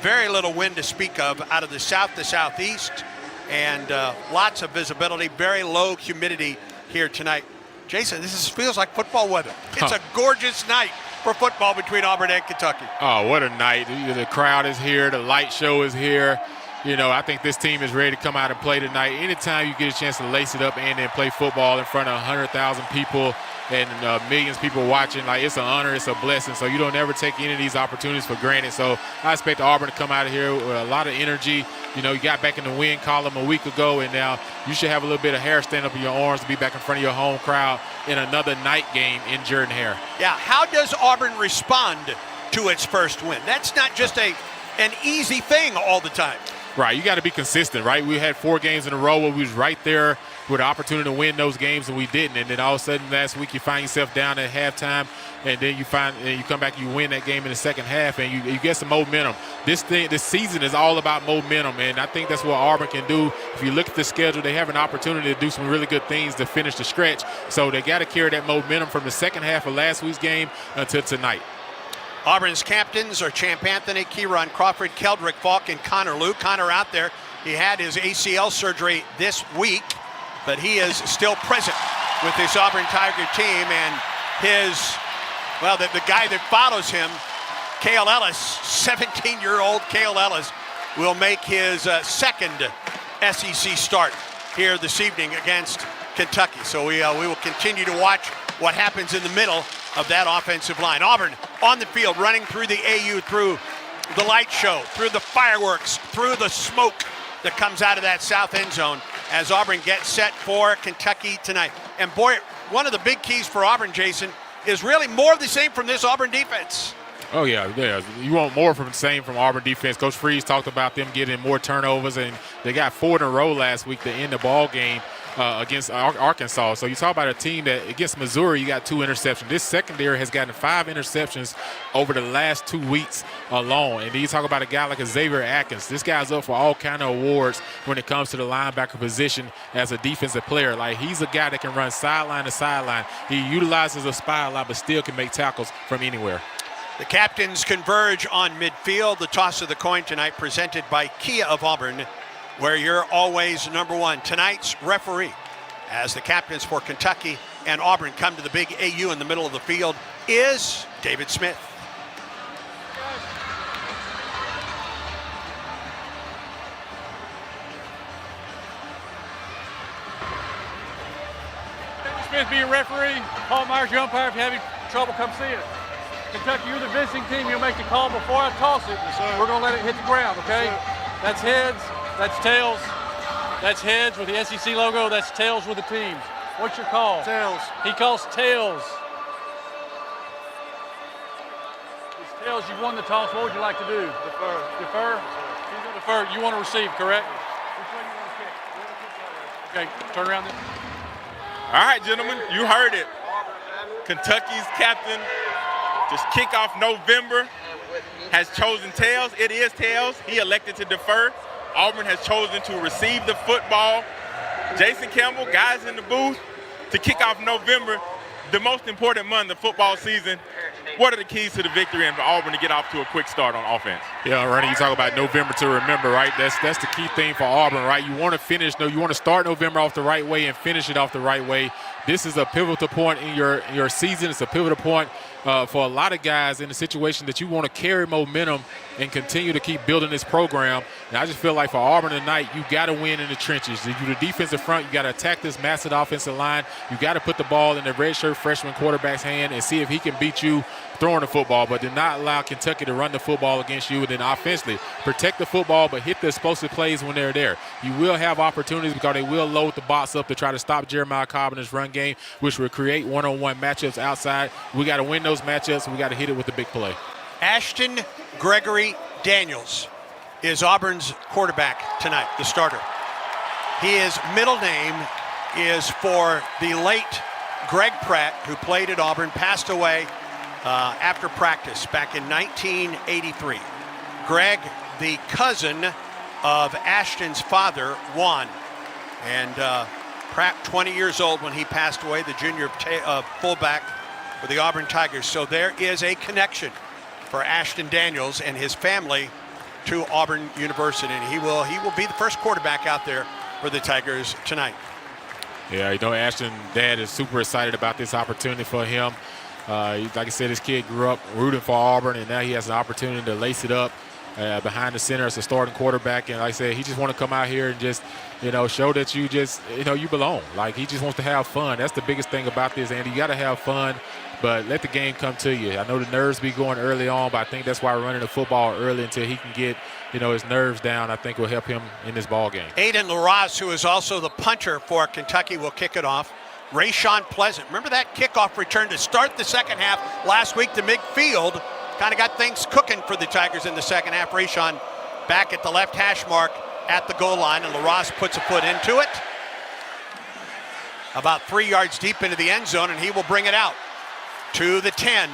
very little wind to speak of out of the south to southeast, and lots of visibility, very low humidity here tonight. Jason, feels like football weather. It's a gorgeous night for football between Auburn and Kentucky. Oh, what a night. The crowd is here. The light show is here. You know, I think this team is ready to come out and play tonight. Anytime you get a chance to lace it up and then play football in front of 100,000 people and millions of people watching, like, it's an honor, it's a blessing. So you don't ever take any of these opportunities for granted. So I expect Auburn to come out of here with a lot of energy. You know, you got back in the win column a week ago, and now you should have a little bit of hair stand up in your arms to be back in front of your home crowd in another night game in Jordan-Hare. Yeah, how does Auburn respond to its first win? That's not just an easy thing all the time. Right, you got to be consistent, right? We had 4 games in a row where we was right there with the opportunity to win those games, and we didn't. And then all of a sudden last week you find yourself down at halftime, and then you come back and you win that game in the second half, and you get some momentum. This season is all about momentum, and I think that's what Auburn can do. If you look at the schedule, they have an opportunity to do some really good things to finish the stretch. So they got to carry that momentum from the second half of last week's game until tonight. Auburn's captains are Champ Anthony, Kieron Crawford, Keldrick Falk, and Connor Liu. Connor out there. He had his ACL surgery this week, but he is still present with this Auburn Tiger team. And the guy that follows him, Cale Ellis, 17-year-old Cale Ellis, will make his second SEC start here this evening against Kentucky. So we will continue to watch what happens in the middle of that offensive line. Auburn on the field, running through the AU, through the light show, through the fireworks, through the smoke that comes out of that south end zone as Auburn gets set for Kentucky tonight. And boy, one of the big keys for Auburn, Jason, is really more of the same from this Auburn defense. Oh, yeah. You want more from the same from Auburn defense. Coach Freeze talked about them getting more turnovers, and they got 4 in a row last week to end the ball game against Arkansas. So you talk about a team that against Missouri, you got 2 interceptions. This secondary has gotten 5 interceptions over the last 2 weeks alone. And then you talk about a guy like Xavier Atkins. This guy's up for all kind of awards when it comes to the linebacker position as a defensive player. Like, he's a guy that can run sideline to sideline. He utilizes a spy a lot, but still can make tackles from anywhere. The captains converge on midfield. The toss of the coin tonight presented by Kia of Auburn, where you're always number one. Tonight's referee, as the captains for Kentucky and Auburn come to the big AU in the middle of the field, is David Smith. David Smith being referee, Paul Myers, your umpire. If you have any trouble, come see us. Kentucky, you're the visiting team. You'll make the call before I toss it. Yes, we're going to let it hit the ground, okay? Yes, that's heads, that's tails. That's heads with the SEC logo. That's tails with the teams. What's your call? Tails. He calls tails. It's tails. You won the toss. What would you like to do? Defer. Defer? He's going to defer. You want to receive, correct? Which way you want to kick? Okay, turn around then. All right, gentlemen, you heard it. Kentucky's captain, just kickoff November, has chosen tails. It is tails. He elected to defer. Auburn has chosen to receive the football. Jason Campbell, guys in the booth, to kick off November, the most important month of football season. What are the keys to the victory and for Auburn to get off to a quick start on offense? Yeah, Ronnie, you talk about November to remember, right? That's the key thing for Auburn, right? You want to start November off the right way and finish it off the right way. This is a pivotal point in your season. It's a pivotal point for a lot of guys in a situation that you want to carry momentum and continue to keep building this program. And I just feel like for Auburn tonight, you got to win in the trenches. If you're the defensive front, you got to attack this massive offensive line. You got to put the ball in the redshirt freshman quarterback's hand and see if he can beat you throwing the football, but do not allow Kentucky to run the football against you. And then offensively, protect the football, but hit the explosive plays when they're there. You will have opportunities because they will load the box up to try to stop Jeremiah Cobb in his run game, which will create one-on-one matchups outside. We got to win those matchups. We got to hit it with the big play. Ashton Gregory Daniels is Auburn's quarterback tonight, the starter. His middle name is for the late Greg Pratt, who played at Auburn, passed away after practice back in 1983. Greg, the cousin of Ashton's father, Juan. And Pratt, 20 years old when he passed away, the junior fullback for the Auburn Tigers. So there is a connection for Ashton Daniels and his family to Auburn University. And he will be the first quarterback out there for the Tigers tonight. Yeah, Ashton's dad is super excited about this opportunity for him. Like I said, this kid grew up rooting for Auburn, and now he has an opportunity to lace it up behind the center as a starting quarterback. And like I said, he just want to come out here and just, show that you just, you belong. Like, he just wants to have fun. That's the biggest thing about this, Andy. You got to have fun, but let the game come to you. I know the nerves be going early on, but I think that's why running the football early until he can get, his nerves down, I think will help him in this ball game. Aiden LaRosse, who is also the punter for Kentucky, will kick it off. Rayshawn Pleasant. Remember that kickoff return to start the second half last week to midfield? Kind of got things cooking for the Tigers in the second half. Rayshawn back at the left hash mark at the goal line, and LaRosse puts a foot into it. About 3 yards deep into the end zone, and he will bring it out to the 10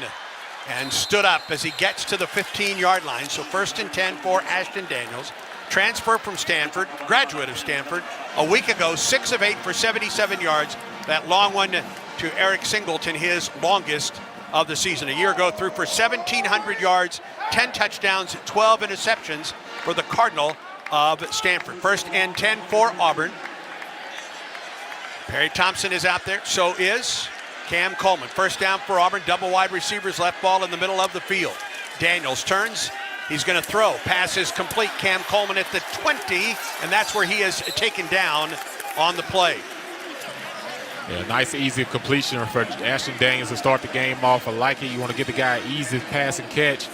and stood up as he gets to the 15-yard line. So 1st and 10 for Ashton Daniels. Transfer from Stanford, graduate of Stanford. A week ago, 6 of 8 for 77 yards. That long one to Eric Singleton, his longest of the season. A year ago, threw for 1,700 yards, 10 touchdowns, 12 interceptions for the Cardinal of Stanford. 1st and 10 for Auburn. Perry Thompson is out there, so is Cam Coleman. 1st down for Auburn, double wide receivers, left ball in the middle of the field. Daniels turns, he's going to throw. Pass is complete. Cam Coleman at the 20, and that's where he is taken down on the play. Yeah, nice, easy completion for Ashton Daniels to start the game off. I like it. You want to get the guy easy pass and catch,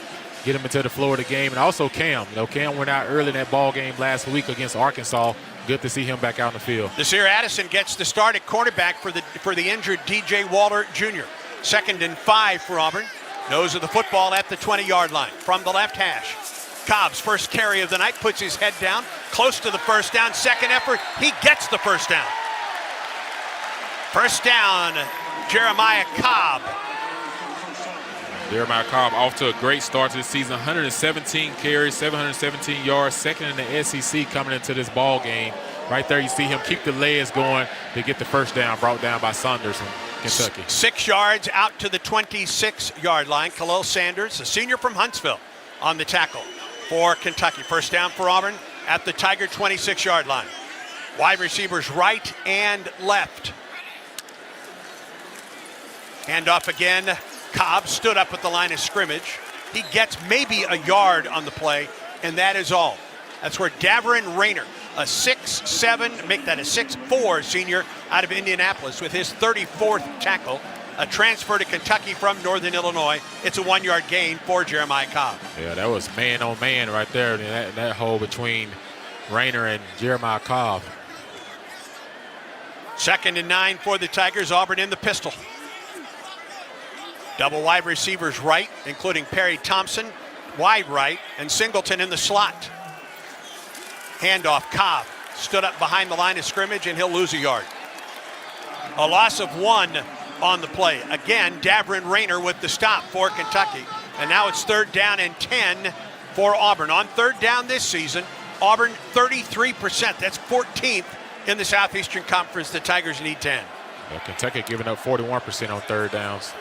get him into the flow of the game. And also Cam. Cam went out early in that ball game last week against Arkansas. Good to see him back out in the field. Desir Addison gets the start at cornerback for the injured DJ Waller Jr. 2nd and 5 for Auburn. Nose of the football at the 20-yard line from the left hash. Cobb's first carry of the night, puts his head down, close to the first down. Second effort, he gets the first down. First down, Jeremiah Cobb. Jeremiah Cobb off to a great start to the season. 117 carries, 717 yards, second in the SEC coming into this ball game. Right there you see him keep the legs going to get the first down, brought down by Saunders from Kentucky. 6 yards out to the 26-yard line. Khalil Sanders, a senior from Huntsville, on the tackle for Kentucky. First down for Auburn at the Tiger 26-yard line. Wide receivers right and left. Handoff again. Cobb stood up at the line of scrimmage. He gets maybe a yard on the play, and that is all. That's where Daverin Rayner, a 6'7", make that a 6'4" senior out of Indianapolis with his 34th tackle. a transfer to Kentucky from Northern Illinois. It's a 1-yard gain for Jeremiah Cobb. Yeah, that was man on man right there. That hole between Rayner and Jeremiah Cobb. 2nd and 9 for the Tigers. Auburn in the pistol. Double wide receivers right, including Perry Thompson, wide right, and Singleton in the slot. Handoff, Cobb stood up behind the line of scrimmage, and he'll lose a yard. A loss of 1 on the play. Again, Davrin Rayner with the stop for Kentucky. And now it's 3rd down and 10 for Auburn. On 3rd down this season, Auburn 33%. That's 14th in the Southeastern Conference. The Tigers need 10. Yeah, Kentucky giving up 41% on 3rd downs.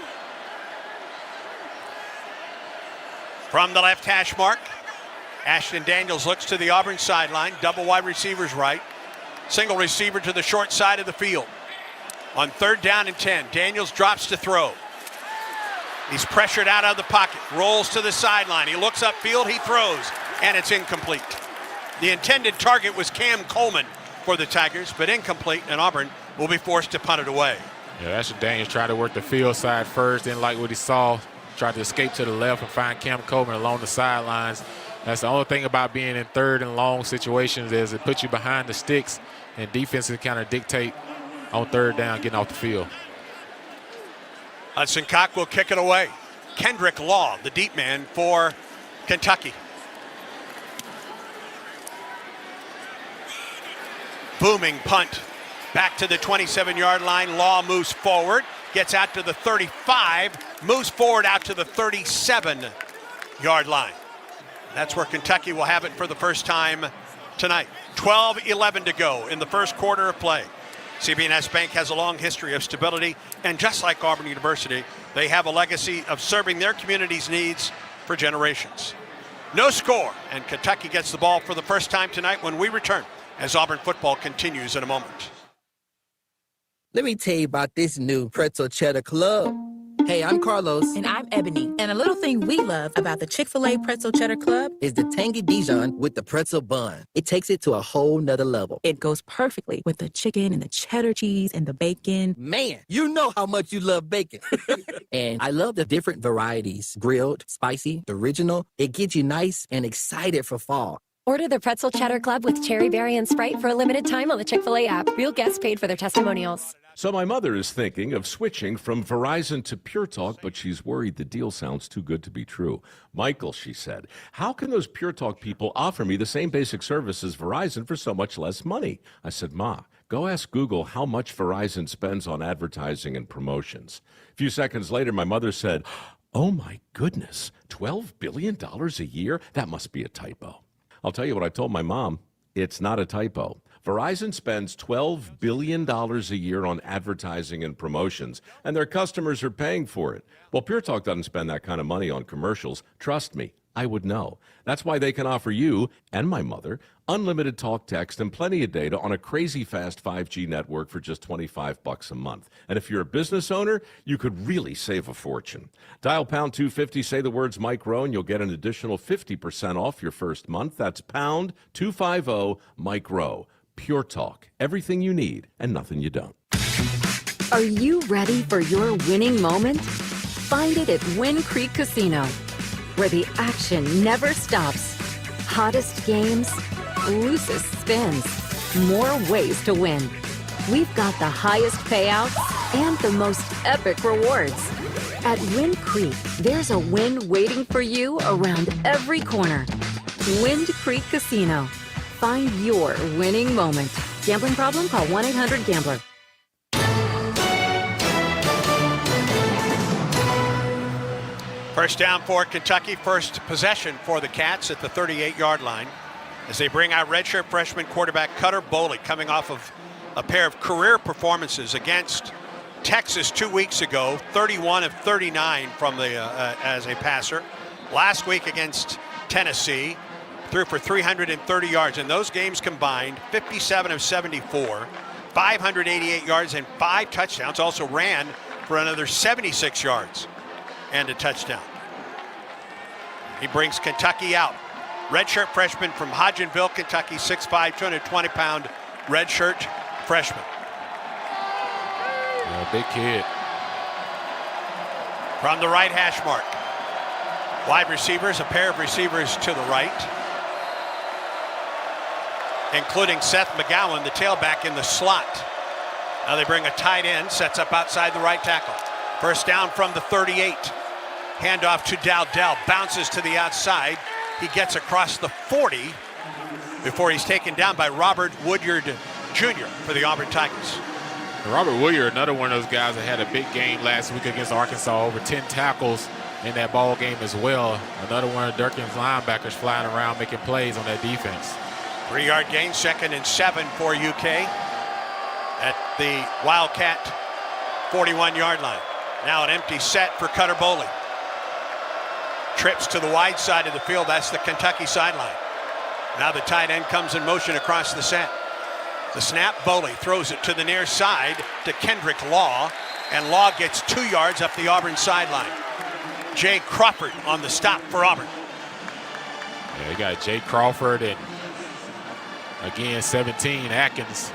From the left hash mark, Ashton Daniels looks to the Auburn sideline. Double wide receivers right. Single receiver to the short side of the field. On 3rd down and 10, Daniels drops to throw. He's pressured out of the pocket, rolls to the sideline. He looks upfield, he throws, and it's incomplete. The intended target was Cam Coleman for the Tigers, but incomplete, and Auburn will be forced to punt it away. Yeah, Ashton Daniels tried to work the field side first, didn't like what he saw. Tried to escape to the left and find Cam Coleman along the sidelines. That's the only thing about being in 3rd and long situations is it puts you behind the sticks, and defenses kind of dictate on 3rd down getting off the field. Hudson Cock will kick it away. Kendrick Law, the deep man for Kentucky. Booming punt. Back to the 27-yard line. Law moves forward. Gets out to the 35, moves forward out to the 37-yard line. That's where Kentucky will have it for the first time tonight. 12-11 to go in the first quarter of play. CB&S Bank has a long history of stability, and just like Auburn University, they have a legacy of serving their community's needs for generations. No score, and Kentucky gets the ball for the first time tonight when we return as Auburn football continues in a moment. Let me tell you about this new Pretzel Cheddar Club. Hey, I'm Carlos. And I'm Ebony. And a little thing we love about the Chick-fil-A Pretzel Cheddar Club is the tangy Dijon with the pretzel bun. It takes it to a whole nother level. It goes perfectly with the chicken and the cheddar cheese and the bacon. Man, you know how much you love bacon. And I love the different varieties. Grilled, spicy, the original. It gets you nice and excited for fall. Order the Pretzel Cheddar Club with Cherry Berry and Sprite for a limited time on the Chick-fil-A app. Real guests paid for their testimonials. So my mother is thinking of switching from Verizon to Pure Talk, but she's worried the deal sounds too good to be true. Michael, she said, how can those Pure Talk people offer me the same basic service as Verizon for so much less money? I said, Ma, go ask Google how much Verizon spends on advertising and promotions. A few seconds later, my mother said, oh my goodness, $12 billion a year? That must be a typo. I'll tell you what I told my mom. It's not a typo. Verizon spends $12 billion a year on advertising and promotions, and their customers are paying for it. Well, Pure Talk doesn't spend that kind of money on commercials. Trust me, I would know. That's why they can offer you and my mother unlimited talk, text, and plenty of data on a crazy fast 5G network for just $25 a month. And if you're a business owner, you could really save a fortune. Dial pound 250, say the words Mike Rowe, and you'll get an additional 50% off your first month. That's pound 250 Mike Rowe. Pure Talk. Everything you need and nothing you don't. Are you ready for your winning moment? Find it at Wind Creek Casino, where the action never stops. Hottest games, loosest spins, more ways to win. We've got the highest payouts and the most epic rewards. At Wind Creek, there's a win waiting for you around every corner. Wind Creek Casino. Find your winning moment. Gambling problem? Call 1-800-GAMBLER. First down for Kentucky, first possession for the Cats at the 38-yard line as they bring out redshirt freshman quarterback Cutter Boley, coming off of a pair of career performances against Texas 2 weeks ago, 31 of 39 from the as a passer. Last week against Tennessee, threw for 330 yards. In those games combined, 57 of 74, 588 yards and 5 touchdowns. Also ran for another 76 yards and a touchdown. He brings Kentucky out. Redshirt freshman from Hodgenville, Kentucky, 6'5", 220-pound redshirt freshman. Big kid. From the right hash mark. Wide receivers, a pair of receivers to the right, including Seth McGowan, the tailback in the slot. Now they bring a tight end, sets up outside the right tackle. First down from the 38. Handoff to Dowdell, bounces to the outside. He gets across the 40 before he's taken down by Robert Woodyard Jr. for the Auburn Tigers. Robert Woodyard, another one of those guys that had a big game last week against Arkansas, over 10 tackles in that ball game as well. Another one of Durkin's linebackers flying around making plays on that defense. 3-yard gain, 2nd and 7 for UK at the Wildcat 41-yard line. Now an empty set for Cutter Boley. Trips to the wide side of the field. That's the Kentucky sideline. Now the tight end comes in motion across the set. The snap, Boley throws it to the near side to Kendrick Law, and Law gets 2 yards up the Auburn sideline. Jay Crawford on the stop for Auburn. Yeah, you got Jay Crawford and again 17 Atkins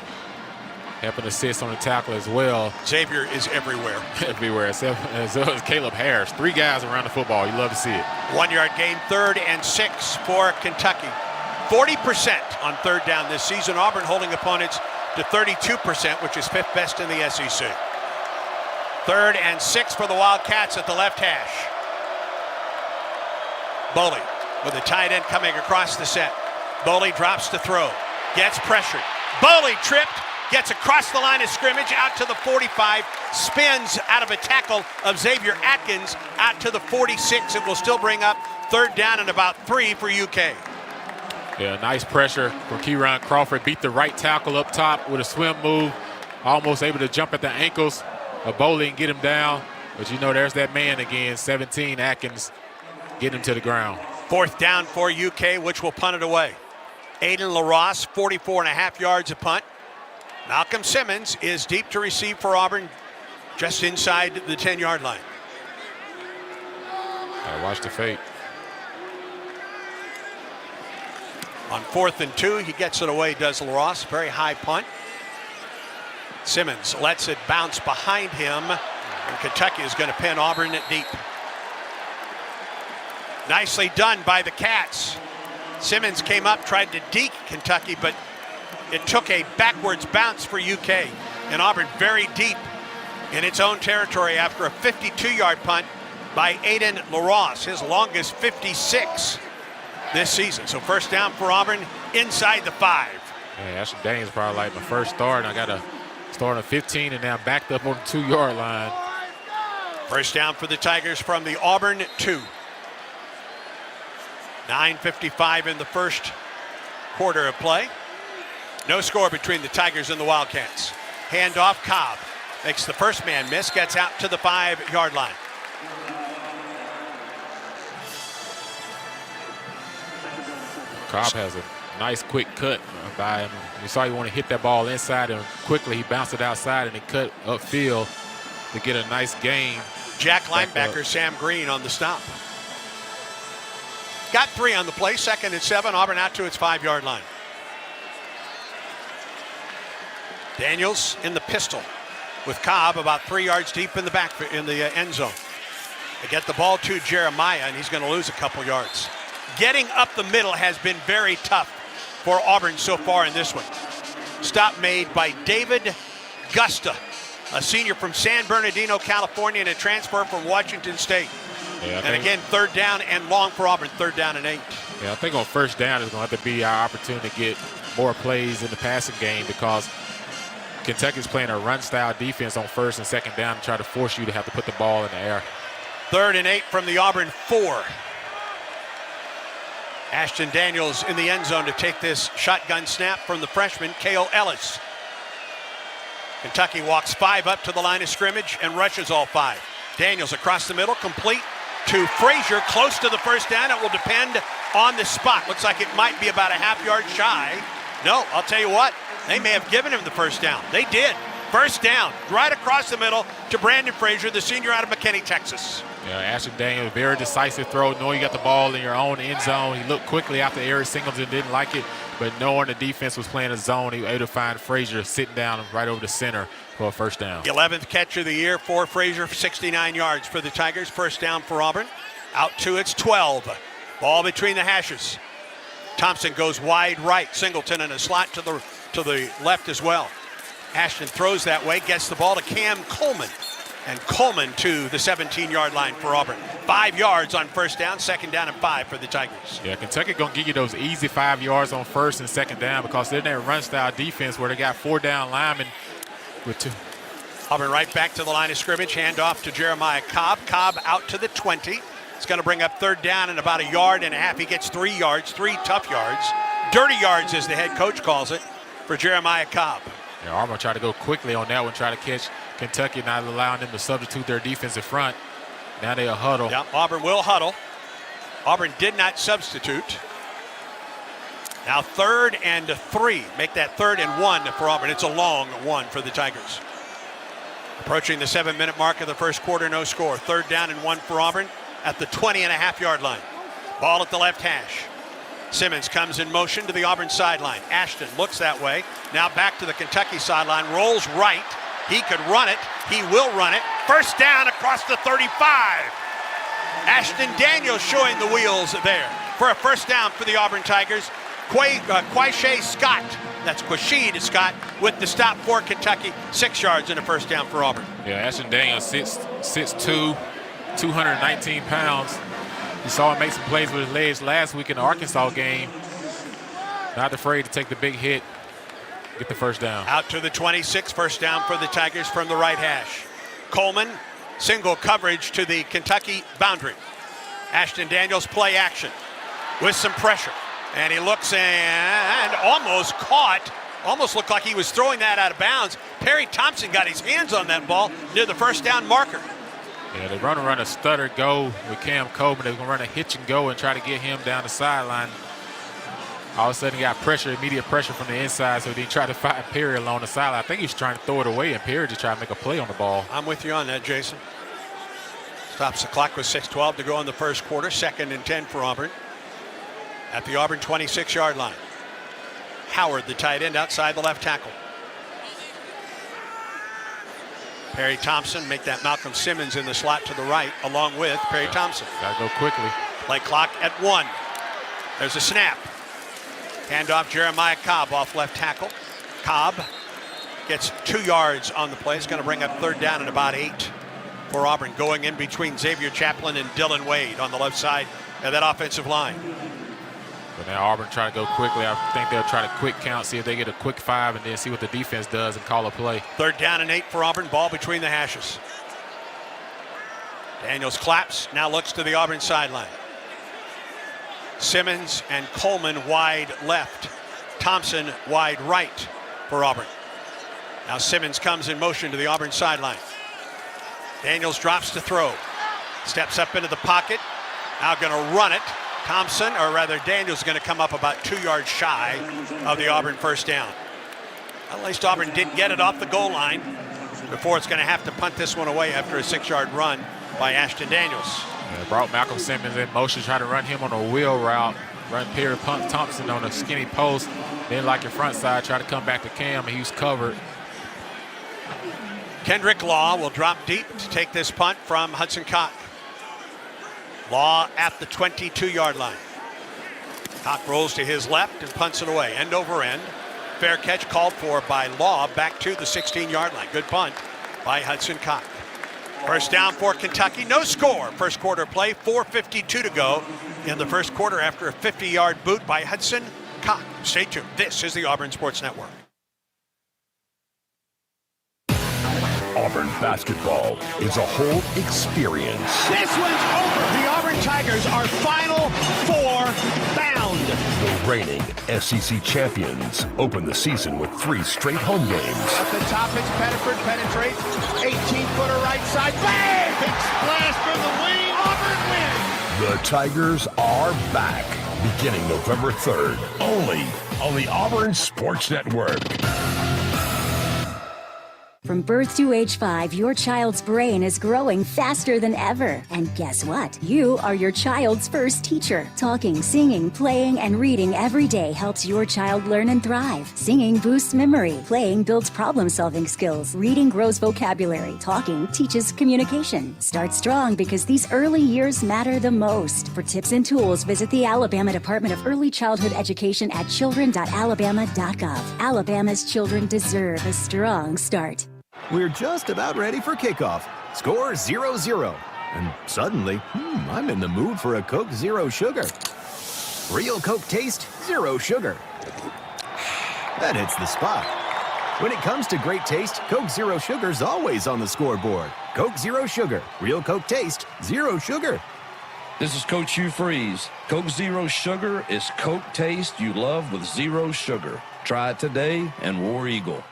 helping assist on the tackle as well. Xavier is everywhere. Everywhere, as well as Caleb Harris. 3 guys around the football. You love to see it. 1-yard gain, 3rd and 6 for Kentucky. 40% on 3rd down this season. Auburn holding opponents to 32%, which is 5th best in the SEC. 3rd and 6 for the Wildcats at the left hash. Boley with a tight end coming across the set. Boley drops to throw, gets pressured. Boley tripped, gets across the line of scrimmage, out to the 45, spins out of a tackle of Xavier Atkins, out to the 46. It will still bring up 3rd down and about 3 for UK. Yeah, nice pressure from Kieran Crawford. Beat the right tackle up top with a swim move. Almost able to jump at the ankles of Boley and get him down. But you know, there's that man again, 17 Atkins, get him to the ground. 4th down for UK, which will punt it away. Aiden LaRosse, 44.5 yards a punt. Malcolm Simmons is deep to receive for Auburn, just inside the 10-yard line. Watch the fake. On 4th and 2, he gets it away, does LaRosse. Very high punt. Simmons lets it bounce behind him, and Kentucky is going to pin Auburn at deep. Nicely done by the Cats. Simmons came up, tried to deke Kentucky, but it took a backwards bounce for UK. And Auburn very deep in its own territory after a 52-yard punt by Aiden LaRosse, his longest 56 this season. So 1st down for Auburn inside the 5. Yeah, Ashley Daniels probably like my first start, and I got to start on 15 and now backed up on the 2-yard line. 1st down for the Tigers from the Auburn 2. 9:55 in the first quarter of play. No score between the Tigers and the Wildcats. Handoff, Cobb makes the first man miss, gets out to the 5-yard line. Cobb has a nice quick cut by him. You saw he wanted to hit that ball inside, and quickly he bounced it outside and he cut upfield to get a nice gain. Jack linebacker Sam Green on the stop. Got 3 on the play, 2nd and 7. Auburn out to its 5-yard line. Daniels in the pistol with Cobb about 3 yards deep in the end zone. They get the ball to Jeremiah, and he's going to lose a couple yards. Getting up the middle has been very tough for Auburn so far in this one. Stop made by David Gusta, a senior from San Bernardino, California, and a transfer from Washington State. Yeah, and again, 3rd down and long for Auburn, 3rd down and 8. Yeah, I think on 1st down is going to have to be our opportunity to get more plays in the passing game, because Kentucky's playing a run-style defense on 1st and 2nd down to try to force you to have to put the ball in the air. 3rd and 8 from the Auburn 4. Ashton Daniels in the end zone to take this shotgun snap from the freshman, Cale Ellis. Kentucky walks 5 up to the line of scrimmage and rushes all 5. Daniels across the middle, complete to Frazier, close to the 1st down. It will depend on the spot. Looks like it might be about a half yard shy. No, I'll tell you what, they may have given him the 1st down. They did. First down, right across the middle to Brandon Frazier, the senior out of McKinney, Texas. Yeah, Ashton Daniels, very decisive throw, knowing you got the ball in your own end zone. He looked quickly after Eric Singleton didn't like it, but knowing the defense was playing a zone, he was able to find Frazier sitting down right over the center for a first down. 11th catch of the year for Frazier, 69 yards for the Tigers. First down for Auburn. Out to its 12. Ball between the hashes. Thompson goes wide right. Singleton in a slot to the left as well. Ashton throws that way, gets the ball to Cam Coleman. And Coleman to the 17-yard line for Auburn. 5 yards on first down, second down and 5 for the Tigers. Yeah, Kentucky going to give you those easy 5 yards on first and second down because they're in that run-style defense where they got 4 down linemen with 2. Auburn right back to the line of scrimmage. Hand off to Jeremiah Cobb. Cobb out to the 20. It's going to bring up third down and about 1.5 yards. He gets 3 yards, 3 tough yards. Dirty yards, as the head coach calls it, for Jeremiah Cobb. Yeah, Auburn try to go quickly on that one, try to catch Kentucky, not allowing them to substitute their defensive front. Now they'll huddle. Yeah, Auburn will huddle. Auburn did not substitute. Now 3rd and 3. Make that 3rd and 1 for Auburn. It's a long one for the Tigers. Approaching the 7-minute mark of the first quarter, no score. 3rd down and 1 for Auburn at the 20.5-yard line. Ball at the left hash. Simmons comes in motion to the Auburn sideline. Ashton looks that way. Now back to the Kentucky sideline. Rolls right. He could run it. He will run it. First down across the 35. Ashton Daniels showing the wheels there for a first down for the Auburn Tigers. Quayshay Scott. That's Quashid Scott with the stop for Kentucky. 6 yards and a first down for Auburn. Yeah, Ashton Daniels 6'2", 219 pounds. You saw him make some plays with his legs last week in the Arkansas game. Not afraid to take the big hit, get the first down. Out to the 26, first down for the Tigers from the right hash. Coleman, single coverage to the Kentucky boundary. Ashton Daniels play action with some pressure. And he looks and almost caught. Almost looked like he was throwing that out of bounds. Perry Thompson got his hands on that ball near the first down marker. Yeah, they're going to run a stutter go with Cam Coleman. They're going to run a hitch and go and try to get him down the sideline. All of a sudden, he got pressure, immediate pressure from the inside, so he tried to find Perry along the sideline. I think he was trying to throw it away, and Perry just tried to make a play on the ball. I'm with you on that, Jason. Stops the clock with 6:12 to go in the first quarter. 2nd and 10 for Auburn. At the Auburn 26-yard line. Howard, the tight end, outside the left tackle. Perry Thompson, make that Malcolm Simmons in the slot to the right, along with Perry Thompson. Got to go quickly. Play clock at 1. There's a snap. Handoff Jeremiah Cobb off left tackle. Cobb gets 2 yards on the play. It's going to bring up third down and about 8 for Auburn, going in between Xavier Chaplin and Dylan Wade on the left side of that offensive line. But now Auburn try to go quickly. I think they'll try to quick count, see if they get a quick 5, and then see what the defense does and call a play. Third down and 8 for Auburn. Ball between the hashes. Daniels claps, now looks to the Auburn sideline. Simmons and Coleman wide left. Thompson wide right for Auburn. Now Simmons comes in motion to the Auburn sideline. Daniels drops to throw. Steps up into the pocket. Now going to run it. Thompson, or rather Daniels, going to come up about 2 yards shy of the Auburn first down. At least Auburn didn't get it off the goal line before it's going to have to punt this one away after a 6-yard run by Ashton Daniels. Yeah, brought Malcolm Simmons in motion, try to run him on a wheel route. Run Perry Thompson on a skinny post. Then like your front side, try to come back to Cam, and he was covered. Kendrick Law will drop deep to take this punt from Hudson Cock. Law at the 22-yard line. Cock rolls to his left and punts it away, end over end. Fair catch called for by Law back to the 16-yard line. Good punt by Hudson Cock. First down for Kentucky, no score. First quarter play, 4:52 to go in the first quarter after a 50-yard boot by Hudson Cock. Stay tuned. This is the Auburn Sports Network. Auburn basketball is a whole experience. This one's over. The Auburn Tigers are Final Four bound. The reigning SEC champions open the season with 3 straight home games. At the top, it's Pettiford, penetrates, 18-footer right side, bang! Big splash from the wing, Auburn wins! The Tigers are back, beginning November 3rd, only on the Auburn Sports Network. From birth to age 5, your child's brain is growing faster than ever. And guess what? You are your child's first teacher. Talking, singing, playing, and reading every day helps your child learn and thrive. Singing boosts memory. Playing builds problem-solving skills. Reading grows vocabulary. Talking teaches communication. Start strong because these early years matter the most. For tips and tools, visit the Alabama Department of Early Childhood Education at children.alabama.gov. Alabama's children deserve a strong start. We're just about ready for kickoff. Score 0-0. And suddenly, I'm in the mood for a Coke Zero Sugar. Real Coke taste, zero sugar. That hits the spot. When it comes to great taste, Coke Zero Sugar's always on the scoreboard. Coke Zero Sugar. Real Coke taste, zero sugar. This is Coach Hugh Freeze. Coke Zero Sugar is Coke taste you love with zero sugar. Try it today and War Eagle.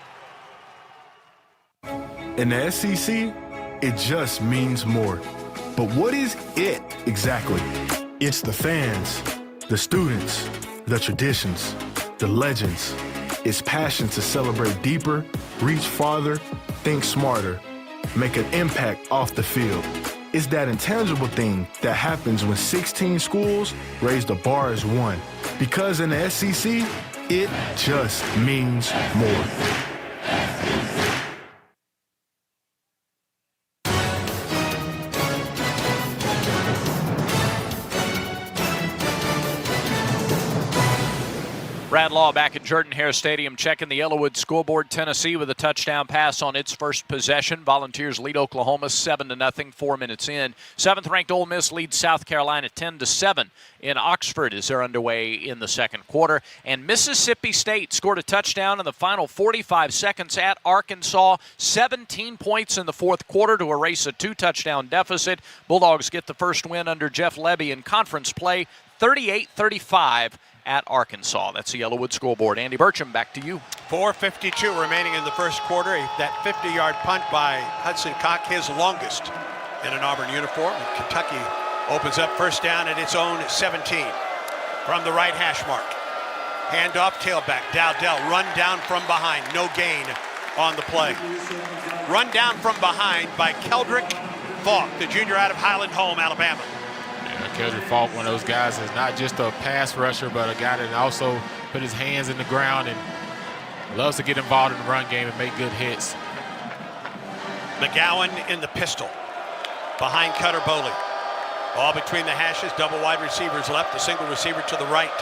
In the SEC, it just means more. But what is it exactly? It's the fans, the students, the traditions, the legends. It's passion to celebrate deeper, reach farther, think smarter, make an impact off the field. It's that intangible thing that happens when 16 schools raise the bar as one. Because in the SEC, it just means more. Brad Law back at Jordan-Hare Stadium checking the Yellowwood scoreboard. Tennessee with a touchdown pass on its first possession. Volunteers lead Oklahoma 7-0, 4 minutes in. 7th-ranked Ole Miss leads South Carolina 10-7 in Oxford as they're underway in the second quarter. And Mississippi State scored a touchdown in the final 45 seconds at Arkansas. 17 points in the fourth quarter to erase a 2-touchdown deficit. Bulldogs get the first win under Jeff Lebby in conference play, 38-35. At Arkansas. That's the Yellowwood scoreboard. Andy Burcham, back to you. 4:52 remaining in the first quarter. That 50-yard punt by Hudson Cock, his longest in an Auburn uniform. And Kentucky opens up first down at its own 17 from the right hash mark. Handoff, tailback, Dowdell, run down from behind. No gain on the play. Run down from behind by Keldrick Falk, the junior out of Highland Home, Alabama. Keldrick Falk, one of those guys is not just a pass rusher, but a guy that also put his hands in the ground and loves to get involved in the run game and make good hits. McGowan in the pistol behind Cutter Boley. Ball between the hashes, double wide receivers left, a single receiver to the right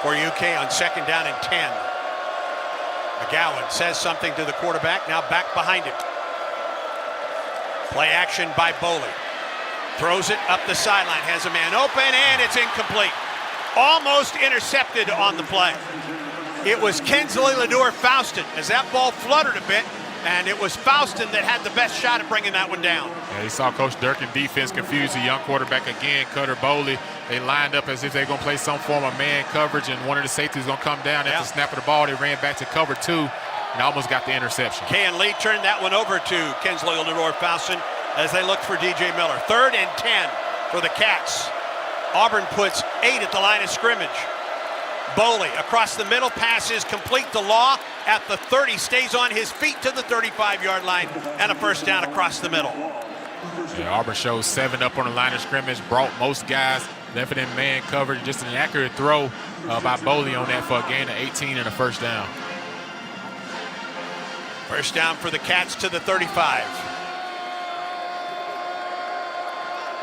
for UK on second down and 10. McGowan says something to the quarterback, now back behind him. Play action by Boley. Throws it up the sideline, has a man open, and it's incomplete. Almost intercepted on the play. It was Kinsley Ledore-Faustin as that ball fluttered a bit, and it was Faustin that had the best shot at bringing that one down. Yeah, he saw Coach Durkin defense confuse the young quarterback again, Cutter Boley. They lined up as if they're going to play some form of man coverage, and one of the safeties going to come down at the snap of the ball. They ran back to cover 2 and almost got the interception. Ken Lee turned that one over to Kinsley Ledore-Faustin as they look for DJ Miller. 3rd and 10 for the Cats. Auburn puts 8 at the line of scrimmage. Boley across the middle, passes complete. The Law at the 30, stays on his feet to the 35-yard line, and a first down across the middle. Yeah, Auburn shows 7 up on the line of scrimmage, brought most guys, left it in man coverage. Just an accurate throw by Boley on that for a gain of 18 and a first down. First down for the Cats to the 35.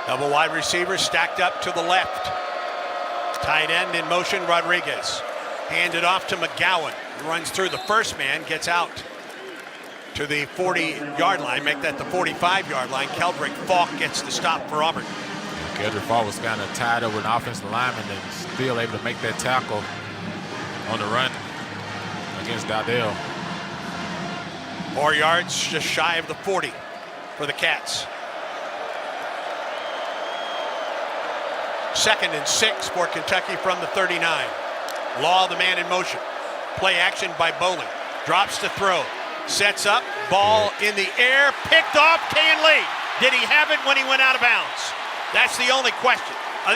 Double wide receivers stacked up to the left. Tight end in motion, Rodriguez. Handed off to McGowan. Runs through the first man, gets out to the 40-yard line. Make that the 45-yard line. Keldrick Falk gets the stop for Auburn. Keldrick Falk was kind of tied up with an offensive lineman and still able to make that tackle on the run against Dowdell. 4 yards, just shy of the 40 for the Cats. 2nd and 6 for Kentucky from the 39. Law, the man in motion. Play action by Boley. Drops to throw. Sets up. Ball in the air. Picked off. Ken Lee. Did he have it when he went out of bounds? That's the only question. I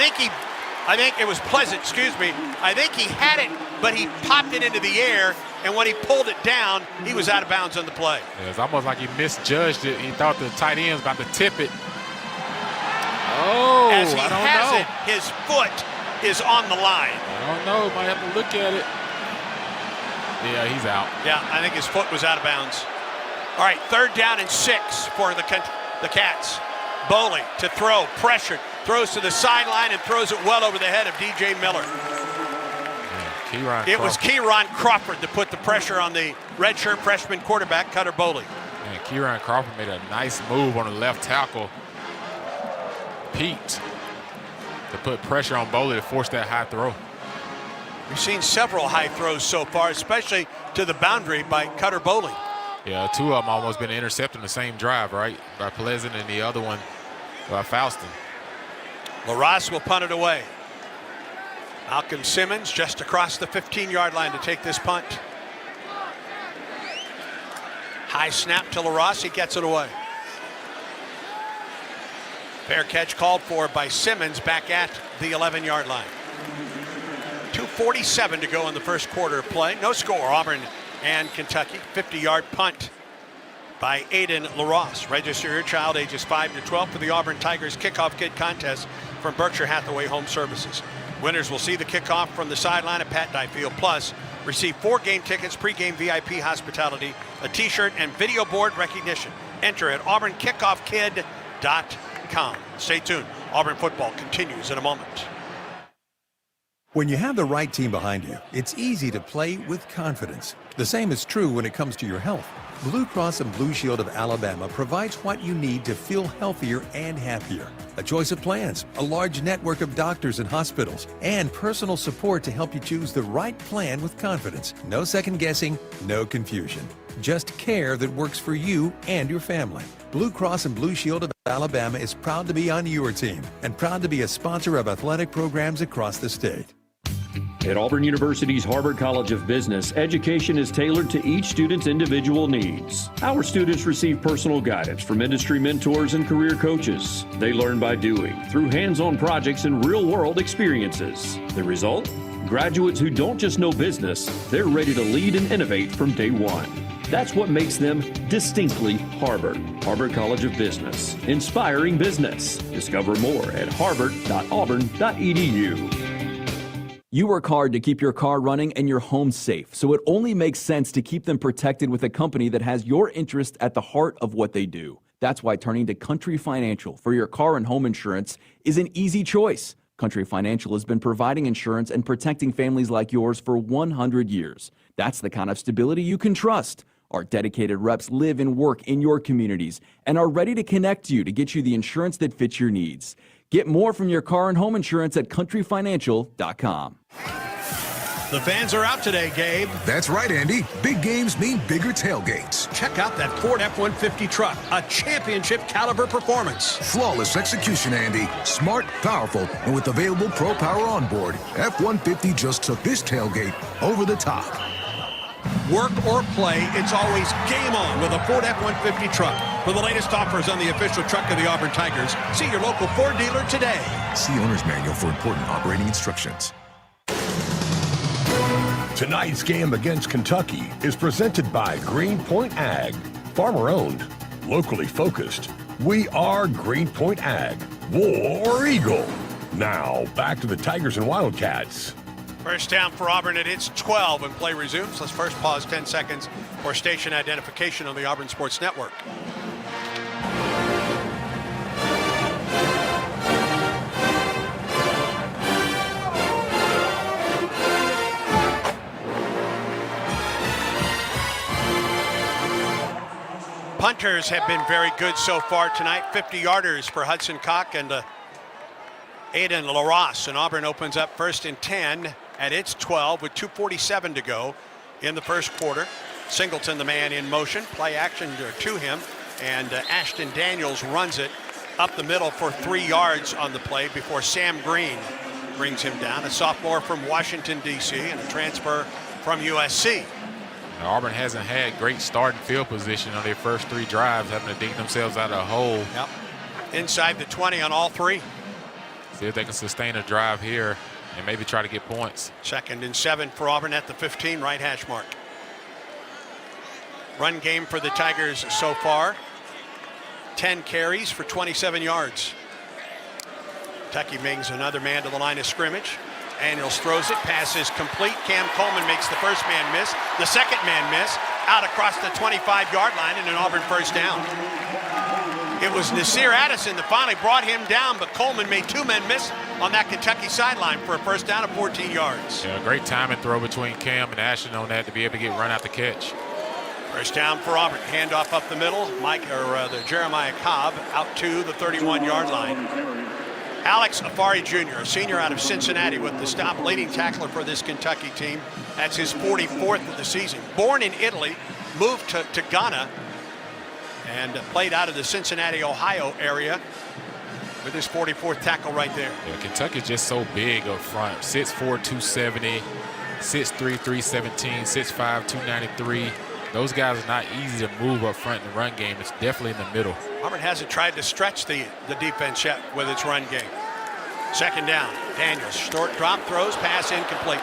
think it was Pleasant, excuse me. I think he had it, but he popped it into the air and when he pulled it down, he was out of bounds on the play. Yeah, it's almost like he misjudged it. He thought the tight end was about to tip it. Oh, As he I don't has know. it, his foot is on the line. I don't know. Might have to look at it. Yeah, he's out. Yeah, I think his foot was out of bounds. All right, 3rd down and 6 for the Cats. Boley to throw, pressured, throws to the sideline and throws it well over the head of DJ Miller. It was Kieron Crawford that put the pressure on the redshirt freshman quarterback, Cutter Boley. And Kieron Crawford made a nice move on the left tackle. Peaked to put pressure on Boley to force that high throw. We've seen several high throws so far, especially to the boundary by Cutter Boley. Yeah, 2 of them almost been intercepted in the same drive, right? By Pleasant and the other one by Faustin. LaRosse will punt it away. Malcolm Simmons just across the 15-yard line to take this punt. High snap to LaRosse, he gets it away. Fair catch called for by Simmons back at the 11-yard line. 2:47 to go in the first quarter of play. No score, Auburn and Kentucky. 50-yard punt by Aiden LaRosse. Register your child ages 5 to 12 for the Auburn Tigers Kickoff Kid Contest from Berkshire Hathaway Home Services. Winners will see the kickoff from the sideline at Pat Dye Field. Plus, receive 4 game tickets, pregame VIP hospitality, a t-shirt, and video board recognition. Enter at auburnkickofkid.com. Stay tuned. Auburn football continues in a moment. When you have the right team behind you, it's easy to play with confidence. The same is true when it comes to your health. Blue Cross and Blue Shield of Alabama provides what you need to feel healthier and happier. A choice of plans, a large network of doctors and hospitals, and personal support to help you choose the right plan with confidence. No second guessing, no confusion. Just care that works for you and your family. Blue Cross and Blue Shield of Alabama is proud to be on your team and proud to be a sponsor of athletic programs across the state. At Auburn University's Harvard College of Business, education is tailored to each student's individual needs. Our students receive personal guidance from industry mentors and career coaches. They learn by doing, through hands-on projects and real-world experiences. The result? Graduates who don't just know business, they're ready to lead and innovate from day one. That's what makes them distinctly Harvard. Harvard College of Business, inspiring business. Discover more at harvard.auburn.edu. You work hard to keep your car running and your home safe, so it only makes sense to keep them protected with a company that has your interest at the heart of what they do. That's why turning to Country Financial for your car and home insurance is an easy choice. Country Financial has been providing insurance and protecting families like yours for 100 years. That's the kind of stability you can trust. Our dedicated reps live and work in your communities and are ready to connect you to get you the insurance that fits your needs. Get more from your car and home insurance at countryfinancial.com. The fans are out today, Gabe. That's right, Andy. Big games mean bigger tailgates. Check out that Ford F-150 truck, a championship caliber performance. Flawless execution, Andy. Smart, powerful, and with available Pro Power on board, F-150 just took this tailgate over the top. Work or play, it's always game on with a Ford F-150 truck. For the latest offers on the official truck of the Auburn Tigers, see your local Ford dealer today. See owner's manual for important operating instructions. Tonight's game against Kentucky is presented by Greenpoint Ag. Farmer-owned, locally focused. We are Greenpoint Ag. War Eagle. Now, back to the Tigers and Wildcats. First down for Auburn at its 12 and play resumes. Let's first pause 10 seconds for station identification on the Auburn Sports Network. Punters have been very good so far tonight. 50-yarders for Hudson Cock and Aiden LaRosse. And Auburn opens up first and 10 at its 12 with 2:47 to go in the first quarter. Singleton, the man in motion, play action to him, and Ashton Daniels runs it up the middle for 3 yards on the play before Sam Green brings him down. A sophomore from Washington, D.C., and a transfer from USC. Now, Auburn hasn't had great starting field position on their first 3 drives, having to dig themselves out of a hole. Yep. Inside the 20 on all 3. See if they can sustain a drive here and maybe try to get points. 2nd and 7 for Auburn at the 15, right hash mark. Run game for the Tigers so far. 10 carries for 27 yards. Kentucky brings another man to the line of scrimmage. Daniels throws it, pass is complete. Cam Coleman makes the first man miss, the second man miss, out across the 25-yard line, and an Auburn first down. It was Nasir Addison that finally brought him down, but Coleman made two men miss on that Kentucky sideline for a first down of 14 yards. Yeah, great timing throw between Cam and Ashton on that to be able to get run out the catch. First down for Auburn. Handoff up the middle. Jeremiah Cobb out to the 31-yard line. Alex Afari Jr., a senior out of Cincinnati, with the stop, leading tackler for this Kentucky team. That's his 44th of the season. Born in Italy, moved to Ghana, and played out of the Cincinnati, Ohio area with his 44th tackle right there. Yeah, Kentucky's just so big up front. 6'4", 270, 6'3", 317, 6'5", 293. Those guys are not easy to move up front in the run game. It's definitely in the middle. Auburn hasn't tried to stretch the defense yet with its run game. Second down. Daniels, short drop throws, pass incomplete.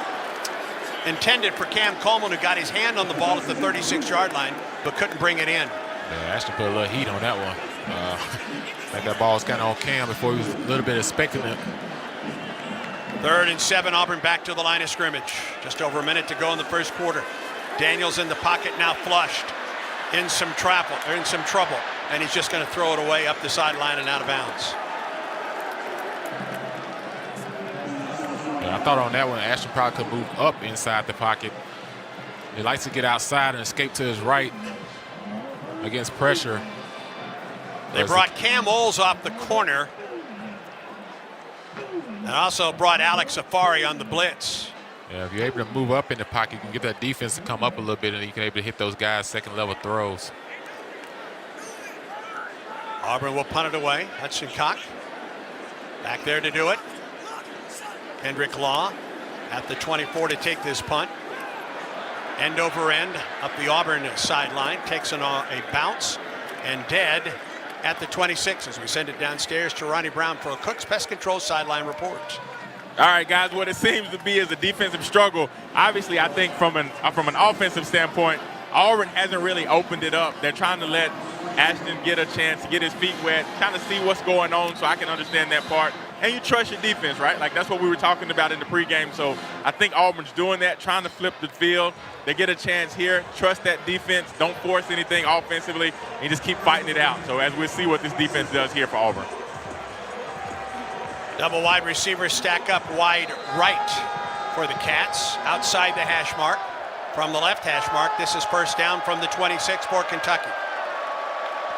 Intended for Cam Coleman, who got his hand on the ball at the 36-yard line, but couldn't bring it in. Yeah, Ashton put a little heat on that one. I think that ball was kind of on Cam before he was a little bit expecting it. 3rd and 7, Auburn back to the line of scrimmage. Just over a minute to go in the first quarter. Daniels in the pocket, now flushed, in some trouble, and he's just going to throw it away up the sideline and out of bounds. Yeah, I thought on that one, Ashton probably could move up inside the pocket. He likes to get outside and escape to his right against pressure. They brought Cam Oles off the corner, and also brought Alex Afari on the blitz. Yeah, if you're able to move up in the pocket, you can get that defense to come up a little bit, and you can able to hit those guys' second-level throws. Auburn will punt it away. Hudson Cock back there to do it. Kendrick Law at the 24 to take this punt. End over end up the Auburn sideline. Takes a bounce and dead at the 26 as we send it downstairs to Ronnie Brown for a Cook's Pest Control sideline report. All right, guys, what it seems to be is a defensive struggle. Obviously, I think from an offensive standpoint, Auburn hasn't really opened it up. They're trying to let Ashton get a chance to get his feet wet, kind of see what's going on, so I can understand that part. And you trust your defense, right? Like, that's what we were talking about in the pregame. So I think Auburn's doing that, trying to flip the field. They get a chance here. Trust that defense. Don't force anything offensively, and just keep fighting it out. So as we'll see what this defense does here for Auburn. Double wide receivers stack up wide right for the Cats, outside the hash mark. From the left hash mark, this is first down from the 26 for Kentucky.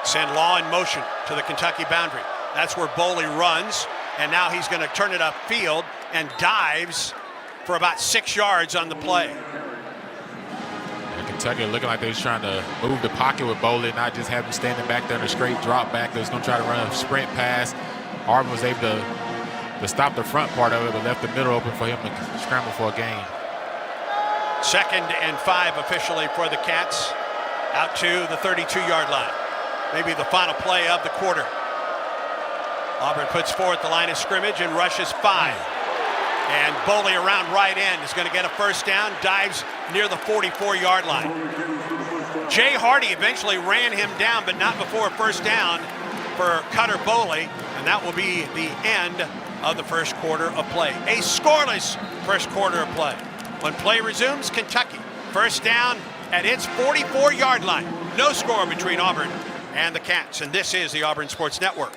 Send Law in motion to the Kentucky boundary. That's where Boley runs, and now he's going to turn it upfield and dives for about 6 yards on the play. And Kentucky looking like they're just trying to move the pocket with Boley, not just have him standing back there in a straight drop back. They're just going to try to run a sprint pass. Auburn was able to stop the front part of it, but left the middle open for him to scramble for a gain. 2nd and 5 officially for the Cats, out to the 32-yard line. Maybe the final play of the quarter. Auburn puts forth the line of scrimmage and rushes 5. And Boley around right end is going to get a first down, dives near the 44-yard line. Jay Hardy eventually ran him down, but not before a first down for Cutter Boley, and that will be the end of the first quarter of play. A scoreless first quarter of play. When play resumes, Kentucky first down at its 44-yard line. No score between Auburn and the Cats, and this is the Auburn Sports Network.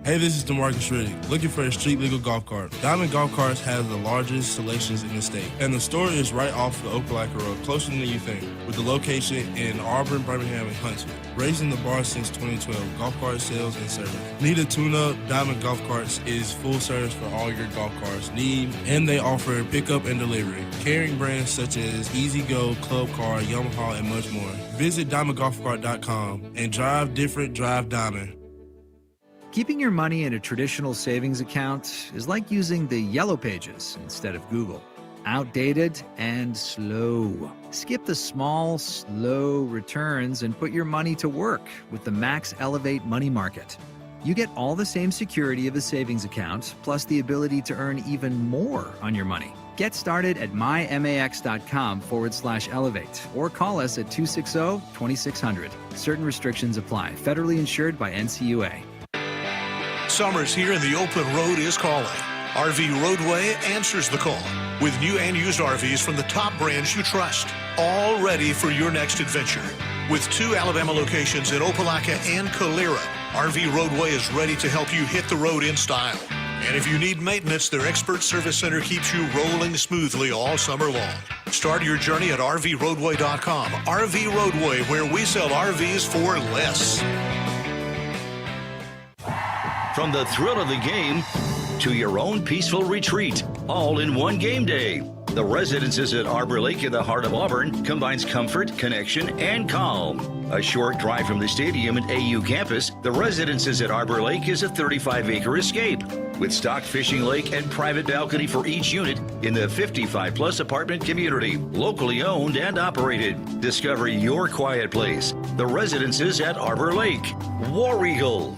Hey, this is DeMarcus Riddick, looking for a street legal golf cart. Diamond Golf Carts has the largest selections in the state, and the store is right off the Opelika Road, closer than you think, with the location in Auburn, Birmingham, and Huntsville. Raising the bar since 2012, golf cart sales and service. Need a tune-up? Diamond Golf Carts is full service for all your golf carts need, and they offer pickup and delivery. Carrying brands such as Easy Go, Club Car, Yamaha, and much more. Visit DiamondGolfCart.com and drive different, drive Diamond. Keeping your money in a traditional savings account is like using the Yellow Pages instead of Google. Outdated and slow. Skip the small, slow returns and put your money to work with the Max Elevate Money Market. You get all the same security of a savings account, plus the ability to earn even more on your money. Get started at mymax.com/elevate or call us at 260-2600. Certain restrictions apply. Federally insured by NCUA. Summer's here and the open road is calling. RV Roadway answers the call with new and used RVs from the top brands you trust, all ready for your next adventure. With 2 Alabama locations in Opelika and Calera, RV Roadway is ready to help you hit the road in style. And if you need maintenance, their expert service center keeps you rolling smoothly all summer long. Start your journey at RVRoadway.com. RV Roadway, where we sell RVs for less. From the thrill of the game to your own peaceful retreat, all in one game day. The Residences at Arbor Lake in the heart of Auburn combines comfort, connection, and calm. A short drive from the stadium and AU campus, the Residences at Arbor Lake is a 35-acre escape with stock fishing lake and private balcony for each unit in the 55-plus apartment community, locally owned and operated. Discover your quiet place. The Residences at Arbor Lake. War Eagle.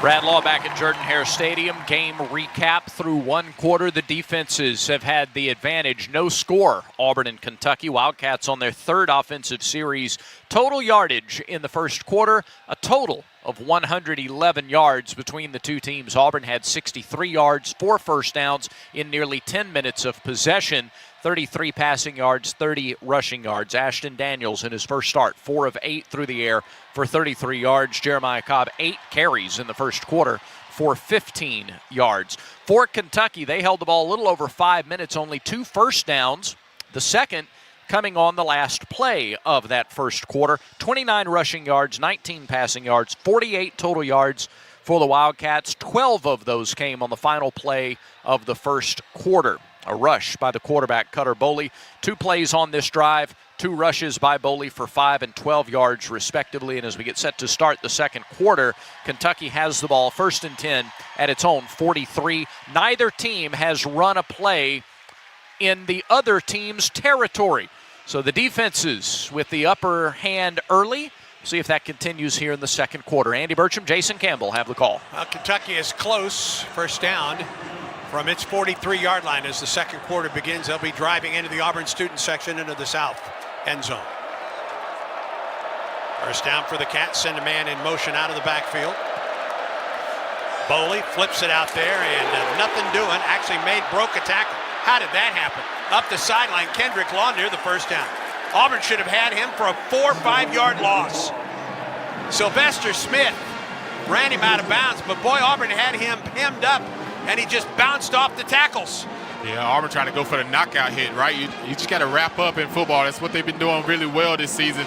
Brad Law back at Jordan-Hare Stadium. Game recap through one quarter. The defenses have had the advantage. No score, Auburn and Kentucky. Wildcats on their third offensive series. Total yardage in the first quarter, a total of 111 yards between the two teams. Auburn had 63 yards, 4 first downs in nearly 10 minutes of possession. 33 passing yards, 30 rushing yards. Ashton Daniels in his first start, 4 of 8 through the air for 33 yards. Jeremiah Cobb, 8 carries in the first quarter for 15 yards. For Kentucky, they held the ball a little over 5 minutes, only 2 first downs. The second coming on the last play of that first quarter. 29 rushing yards, 19 passing yards, 48 total yards for the Wildcats. 12 of those came on the final play of the first quarter. A rush by the quarterback, Cutter Boley. 2 plays on this drive, 2 rushes by Boley for 5 and 12 yards respectively. And as we get set to start the second quarter, Kentucky has the ball first and 10 at its own 43. Neither team has run a play in the other team's territory. So the defenses with the upper hand early. See if that continues here in the second quarter. Andy Burcham, Jason Campbell have the call. Kentucky is close. First down from its 43-yard line as the second quarter begins. They'll be driving into the Auburn student section into the south end zone. First down for the Cats. Send a man in motion out of the backfield. Boley flips it out there and nothing doing. Actually broke a tackle. How did that happen? Up the sideline, Kendrick Law near the first down. Auburn should have had him for a 4 or 5-yard loss. Sylvester Smith ran him out of bounds, but boy, Auburn had him hemmed up, and he just bounced off the tackles. Yeah, Auburn trying to go for the knockout hit, right? You just got to wrap up in football. That's what they've been doing really well this season.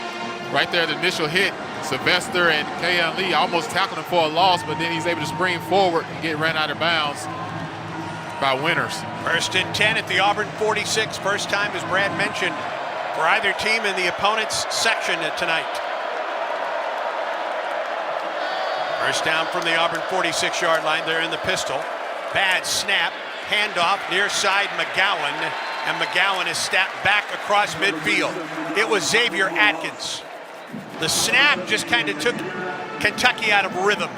Right there, the initial hit, Sylvester and Kayon Lee almost tackled him for a loss, but then he's able to spring forward and get ran out of bounds by Winters. First and 10 at the Auburn 46. First time, as Brad mentioned, for either team in the opponent's section tonight. First down from the Auburn 46-yard line. They're in the pistol. Bad snap. Handoff near side McGowan. And McGowan is snapped back across midfield. It was Xavier Atkins. The snap just kind of took Kentucky out of rhythm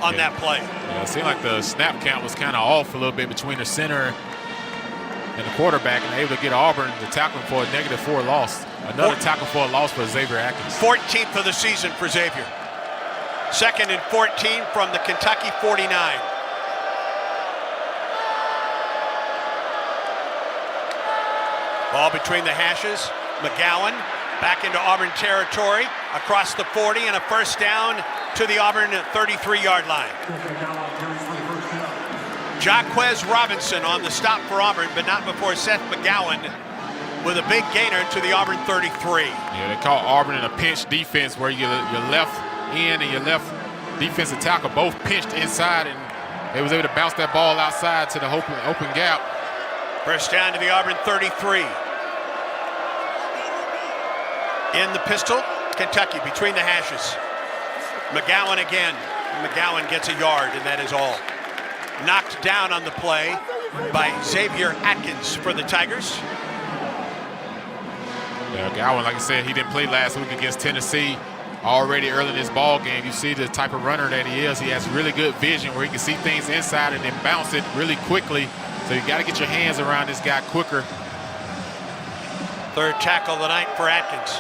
on that play. Yeah, it seemed like the snap count was kind of off a little bit between the center and the quarterback, and able to get Auburn to tackle him for a -4 loss. Another tackle for a loss for Xavier Atkins. 14th of the season for Xavier. Second and 14 from the Kentucky 49. Ball between the hashes. McGowan back into Auburn territory across the 40, and a first down to the Auburn 33-yard line. Jaquez Robinson on the stop for Auburn, but not before Seth McGowan with a big gainer to the Auburn 33. Yeah, they call Auburn in a pinch defense where your left end and your left defensive tackle both pinched inside, and they was able to bounce that ball outside to the open gap. First down to the Auburn 33. In the pistol, Kentucky between the hashes. McGowan again. McGowan gets a yard, and that is all. Knocked down on the play by Xavier Atkins for the Tigers. Yeah, Gowan, like I said, he didn't play last week against Tennessee. Already early in this ball game, you see the type of runner that he is. He has really good vision where he can see things inside and then bounce it really quickly. So you got to get your hands around this guy quicker. Third tackle of the night for Atkins.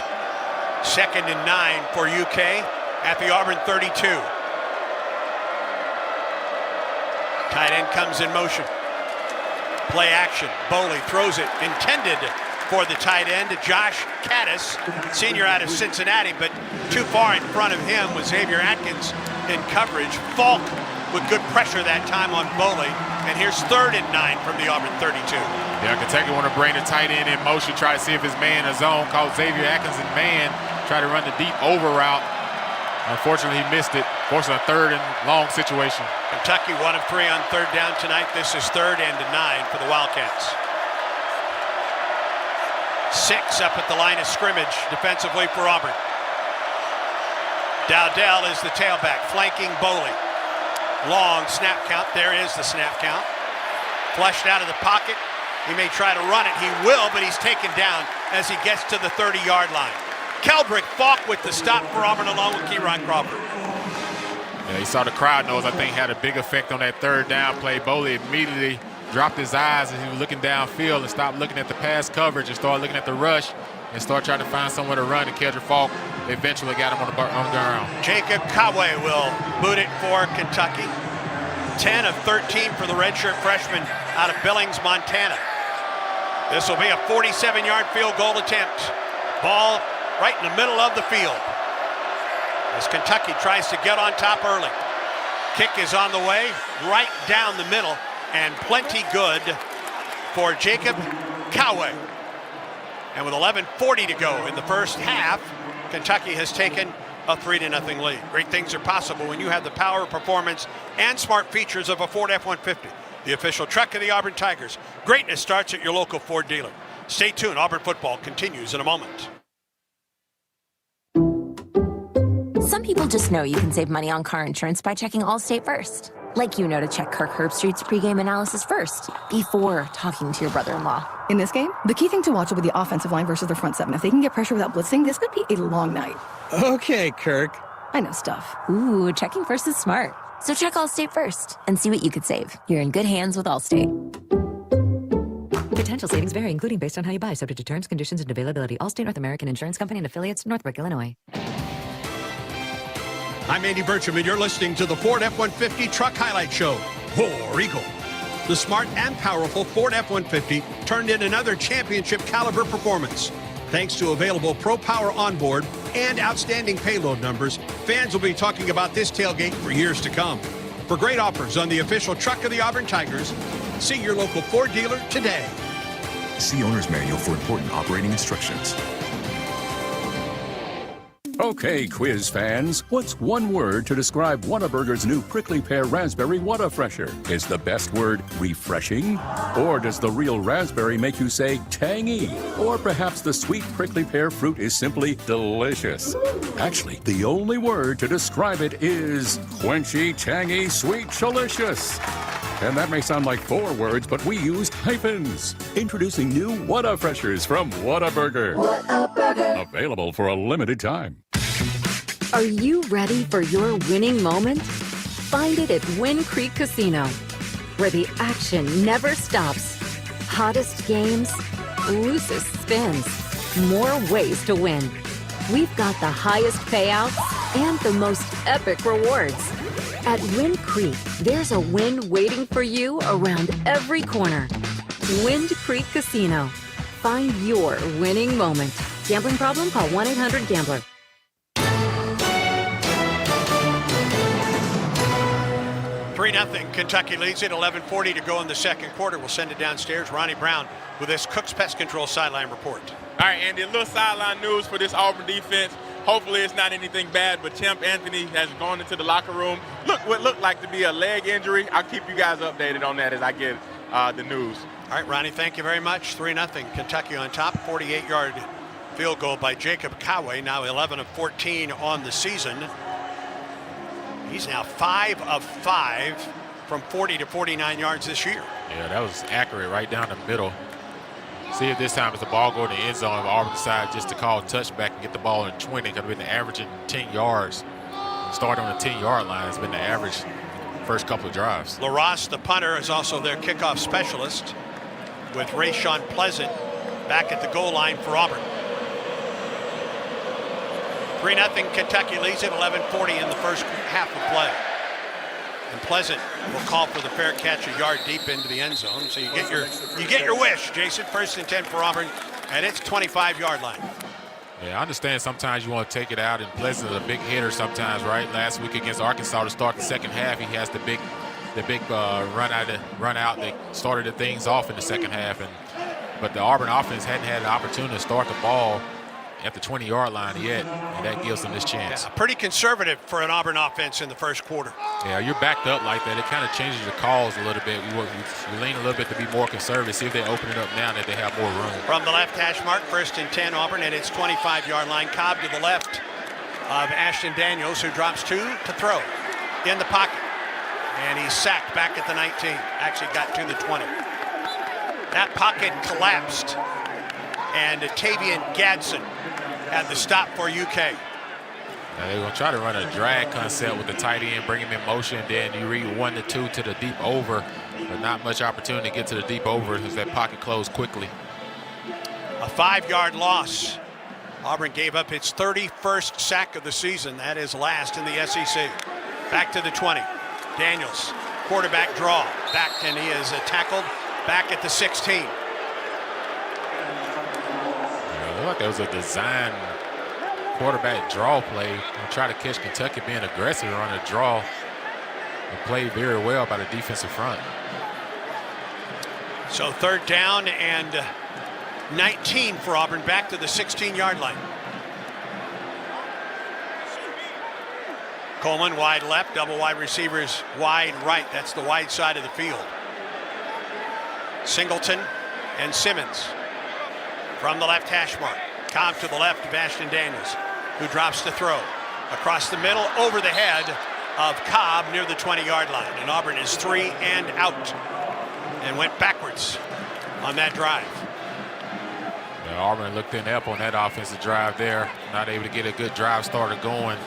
2nd and 9 for UK at the Auburn 32. Tight end comes in motion. Play action. Boley throws it. Intended for the tight end, Josh Caddis, senior out of Cincinnati, but too far in front of him was Xavier Atkins in coverage. Falk with good pressure that time on Boley. And here's 3rd and 9 from the Auburn 32. Yeah, Kentucky want to bring the tight end in motion, try to see if his man is zone, called Xavier Atkins in man, try to run the deep over route. Unfortunately, he missed it. Fortunately, a 3rd and long situation. Kentucky 1 of 3 on 3rd down tonight. This is 3rd and 9 for the Wildcats. 6 up at the line of scrimmage defensively for Auburn. Dowdell is the tailback, flanking Boley. Long snap count. There is the snap count. Flushed out of the pocket. He may try to run it. He will, but he's taken down as he gets to the 30-yard line. Keldrick Falk with the stop for Auburn along with Keyron Crawford. Yeah, he saw the crowd noise, I think, had a big effect on that 3rd down play. Boley immediately dropped his eyes as he was looking downfield and stopped looking at the pass coverage and started looking at the rush and started trying to find somewhere to run. And Keldrick Falk eventually got him on the ground. Jacob Kawe will boot it for Kentucky. 10 of 13 for the redshirt freshman out of Billings, Montana. This will be a 47-yard field goal attempt. Ball right in the middle of the field as Kentucky tries to get on top early. Kick is on the way, right down the middle, and plenty good for Jacob Kawe. And with 11:40 to go in the first half, Kentucky has taken a 3-0 lead. Great things are possible when you have the power, performance, and smart features of a Ford F-150, the official truck of the Auburn Tigers. Greatness starts at your local Ford dealer. Stay tuned. Auburn football continues in a moment. Some people just know you can save money on car insurance by checking Allstate first. Like you know to check Kirk Herbstreit's pregame analysis first, before talking to your brother-in-law. In this game, the key thing to watch will be the offensive line versus their front seven. If they can get pressure without blitzing, this could be a long night. Okay, Kirk. I know stuff. Ooh, checking first is smart. So check Allstate first and see what you could save. You're in good hands with Allstate. Potential savings vary, including based on how you buy, subject to terms, conditions, and availability. Allstate North American Insurance Company and affiliates, Northbrook, Illinois. I'm Andy Burcham, and you're listening to the Ford F-150 Truck Highlight Show. War Eagle. The smart and powerful Ford F-150 turned in another championship caliber performance. Thanks to available Pro Power onboard and outstanding payload numbers, fans will be talking about this tailgate for years to come. For great offers on the official truck of the Auburn Tigers, see your local Ford dealer today. See owner's manual for important operating instructions. Okay, quiz fans, what's one word to describe Whataburger's new Prickly Pear Raspberry Whata-Fresher? Is the best word refreshing? Or does the real raspberry make you say tangy? Or perhaps the sweet prickly pear fruit is simply delicious? Actually, the only word to describe it is quenchy, tangy, sweet, delicious. And that may sound like 4 words, but we used hyphens. Introducing new Whata-Freshers from Whataburger. Whataburger. Available for a limited time. Are you ready for your winning moment? Find it at Wind Creek Casino, where the action never stops. Hottest games, loosest spins, more ways to win. We've got the highest payouts and the most epic rewards. At Wind Creek, there's a win waiting for you around every corner. Wind Creek Casino. Find your winning moment. Gambling problem? Call 1-800-GAMBLER. 3-0. Kentucky leads it. 11:40 to go in the second quarter. We'll send it downstairs. Ronnie Brown with this Cook's Pest Control sideline report. All right, Andy, a little sideline news for this Auburn defense. Hopefully it's not anything bad, but Champ Anthony has gone into the locker room. What looked like to be a leg injury. I'll keep you guys updated on that as I get the news. All right, Ronnie, thank you very much. 3-0. Kentucky on top. 48-yard field goal by Jacob Kawe. Now 11 of 14 on the season. He's now 5 of 5 from 40 to 49 yards this year. Yeah, that was accurate right down the middle. See if this time it's the ball go in the end zone. If Auburn decides just to call a touchback and get the ball in 20, because we've been averaging 10 yards. Starting on the 10-yard line has been the average first couple of drives. LaRosse, the punter, is also their kickoff specialist, with Rayshawn Pleasant back at the goal line for Auburn. 3-0 Kentucky leads it, 11:40 in the first half of play. And Pleasant will call for the fair catch a yard deep into the end zone. So you get your wish, Jason. 1st and 10 for Auburn, and it's 25-yard line. Yeah, I understand sometimes you want to take it out, and Pleasant is a big hitter sometimes, right? Last week against Arkansas to start the second half, he has the big run out that started the things off in the second half. But the Auburn offense hadn't had an opportunity to start the ball at the 20-yard line yet, and that gives them this chance. Yeah, pretty conservative for an Auburn offense in the first quarter. Yeah, you're backed up like that. It kind of changes your calls a little bit. We lean a little bit to be more conservative, see if they open it up now that they have more room. From the left hash mark, 1st and 10 Auburn, and it's 25-yard line. Cobb to the left of Ashton Daniels, who drops 2 to throw in the pocket. And he's sacked back at the 19. Actually got to the 20. That pocket collapsed, and Tavian Gadsden had the stop for UK. Now they're going to try to run a drag concept with the tight end, bring him in motion, then you read 1 to 2 to the deep over, but not much opportunity to get to the deep over because that pocket closed quickly. A 5-yard loss. Auburn gave up its 31st sack of the season. That is last in the SEC. Back to the 20. Daniels, quarterback draw. Back, and he is tackled back at the 16. Looked like that was a design quarterback draw play. We'll try to catch Kentucky being aggressive on a draw, and played very well by the defensive front. So 3rd down and 19 for Auburn, back to the 16-yard line. Coleman wide left, double wide receivers wide right. That's the wide side of the field. Singleton and Simmons from the left hash mark. Cobb to the left of Ashton Daniels, who drops the throw across the middle over the head of Cobb near the 20-yard line. And Auburn is 3 and out and went backwards on that drive. Yeah, Auburn looked inept on that offensive drive there. Not able to get a good drive starter going.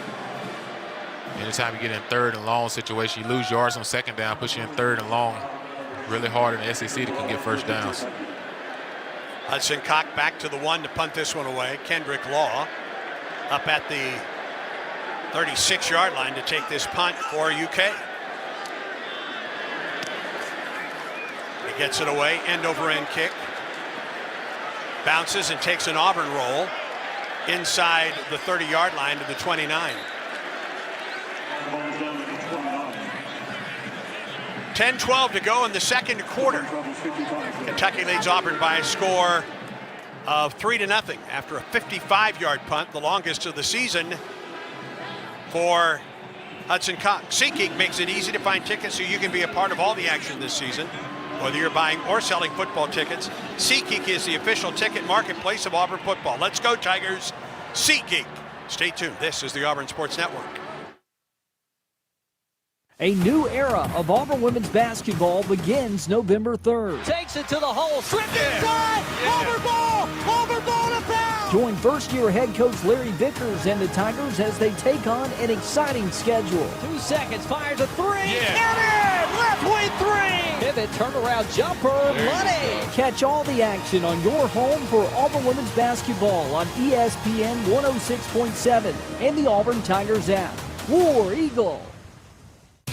Anytime you get in 3rd and long situation, you lose yards on 2nd down, push you in 3rd and long. Really hard in the SEC to can get first downs. Hudson Cock back to the 1 to punt this one away. Kendrick Law up at the 36-yard line to take this punt for UK. He gets it away, end over end kick. Bounces and takes an Auburn roll inside the 30-yard line to the 29. 10-12 to go in the second quarter. Kentucky leads Auburn by a score of 3-0 after a 55-yard punt, the longest of the season for Hudson Cox. SeatGeek makes it easy to find tickets so you can be a part of all the action this season. Whether you're buying or selling football tickets, SeatGeek is the official ticket marketplace of Auburn football. Let's go Tigers, SeatGeek. Stay tuned. This is the Auburn Sports Network. A new era of Auburn women's basketball begins November 3rd. Takes it to the hole, slipped inside, Auburn ball to foul! Join first-year head coach Larry Vickers and the Tigers as they take on an exciting schedule. 2 seconds, fires a 3, and in! Left wing 3! Pivot, turnaround jumper, money! Catch all the action on your home for Auburn women's basketball on ESPN 106.7 and the Auburn Tigers app. War Eagle!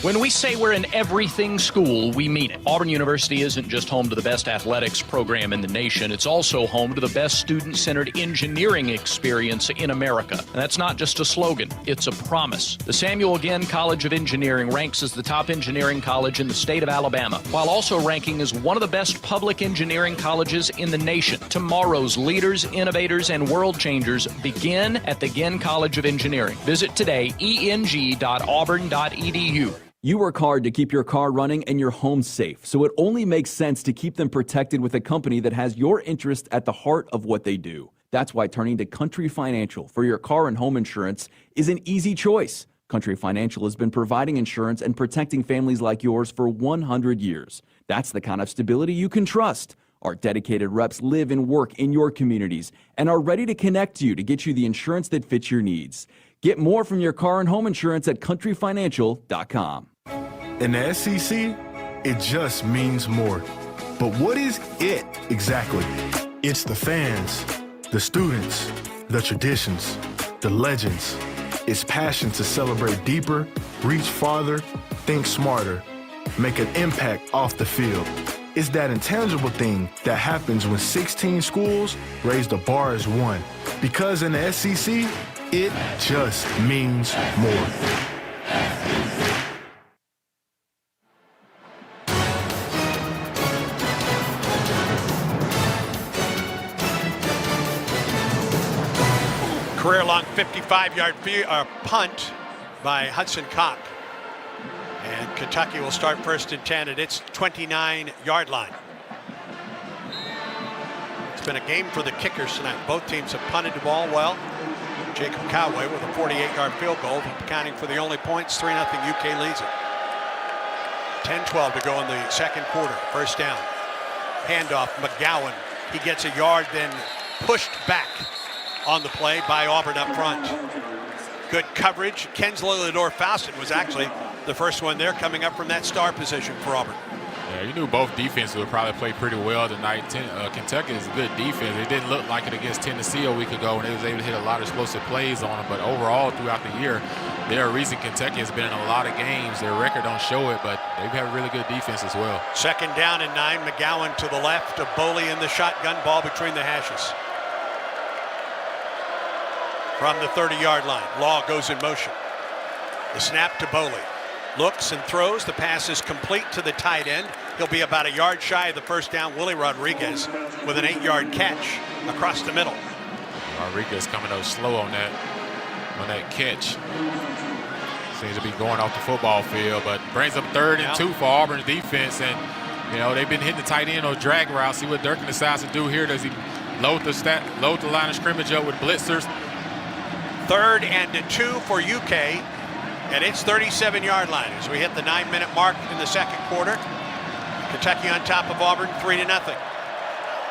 When we say we're an everything school, we mean it. Auburn University isn't just home to the best athletics program in the nation, it's also home to the best student-centered engineering experience in America. And that's not just a slogan, it's a promise. The Samuel Ginn College of Engineering ranks as the top engineering college in the state of Alabama, while also ranking as one of the best public engineering colleges in the nation. Tomorrow's leaders, innovators, and world changers begin at the Ginn College of Engineering. Visit today, eng.auburn.edu. You work hard to keep your car running and your home safe, so it only makes sense to keep them protected with a company that has your interest at the heart of what they do. That's why turning to Country Financial for your car and home insurance is an easy choice. Country Financial has been providing insurance and protecting families like yours for 100 years. That's the kind of stability you can trust. Our dedicated reps live and work in your communities and are ready to connect you to get you the insurance that fits your needs. Get more from your car and home insurance at countryfinancial.com. In the SEC, it just means more. But what is it exactly? It's the fans, the students, the traditions, the legends. It's passion to celebrate deeper, reach farther, think smarter, make an impact off the field. It's that intangible thing that happens when 16 schools raise the bar as one. Because in the SEC, it just means more. Career-long 55-yard punt by Hudson Cock. And Kentucky will start first and 10 at its 29-yard line. It's been a game for the kickers tonight. Both teams have punted the ball well. Jacob Cowaway with a 48-yard field goal, accounting for the only points. 3-0 UK leads it. 10-12 to go in the second quarter. First down. Handoff, McGowan. He gets a yard, then pushed back on the play by Auburn up front. Good coverage. Kensler Faustin was actually the first one there, coming up from that star position for Auburn. Yeah, you knew both defenses would probably play pretty well tonight. Kentucky is a good defense. It didn't look like it against Tennessee a week ago, and they was able to hit a lot of explosive plays on them. But overall, throughout the year, they're a reason Kentucky has been in a lot of games. Their record don't show it, but they've had a really good defense as well. Second down and 9. McGowan to the left of Boley in the shotgun, ball between the hashes. From the 30-yard line, Law goes in motion. The snap to Boley. Looks and throws. The pass is complete to the tight end. He'll be about a yard shy of the first down. Willie Rodriguez with an 8-yard catch across the middle. Rodriguez coming up slow on that catch. Seems to be going off the football field, but brings up 3rd and 2 for Auburn's defense. And, you know, they've been hitting the tight end or drag route. See what Durkin decides to do here. Does he load the line of scrimmage up with blitzers? 3rd and 2 for UK at its 37-yard line as we hit the 9-minute mark in the second quarter. Kentucky on top of Auburn, 3-0.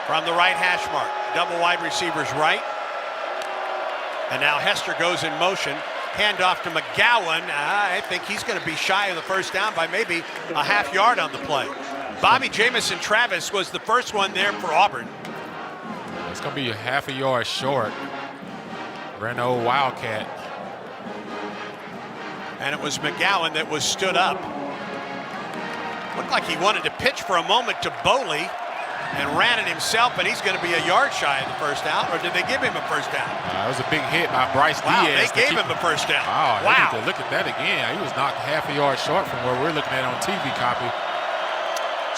From the right hash mark, double wide receivers right. And now Hester goes in motion. Handoff to McGowan. I think he's going to be shy of the first down by maybe a half yard on the play. Bobby Jamison Travis was the first one there for Auburn. It's going to be a half a yard short. Ran the old Wildcat. And it was McGowan that was stood up. Looked like he wanted to pitch for a moment to Boley and ran it himself, but he's going to be a yard shy of the first down. Or did they give him a first down? That was a big hit by Bryce Wow, Diaz. they gave him a first down. Wow. Wow. Need to look at that again. He was knocked half a yard short from where we're looking at on TV copy.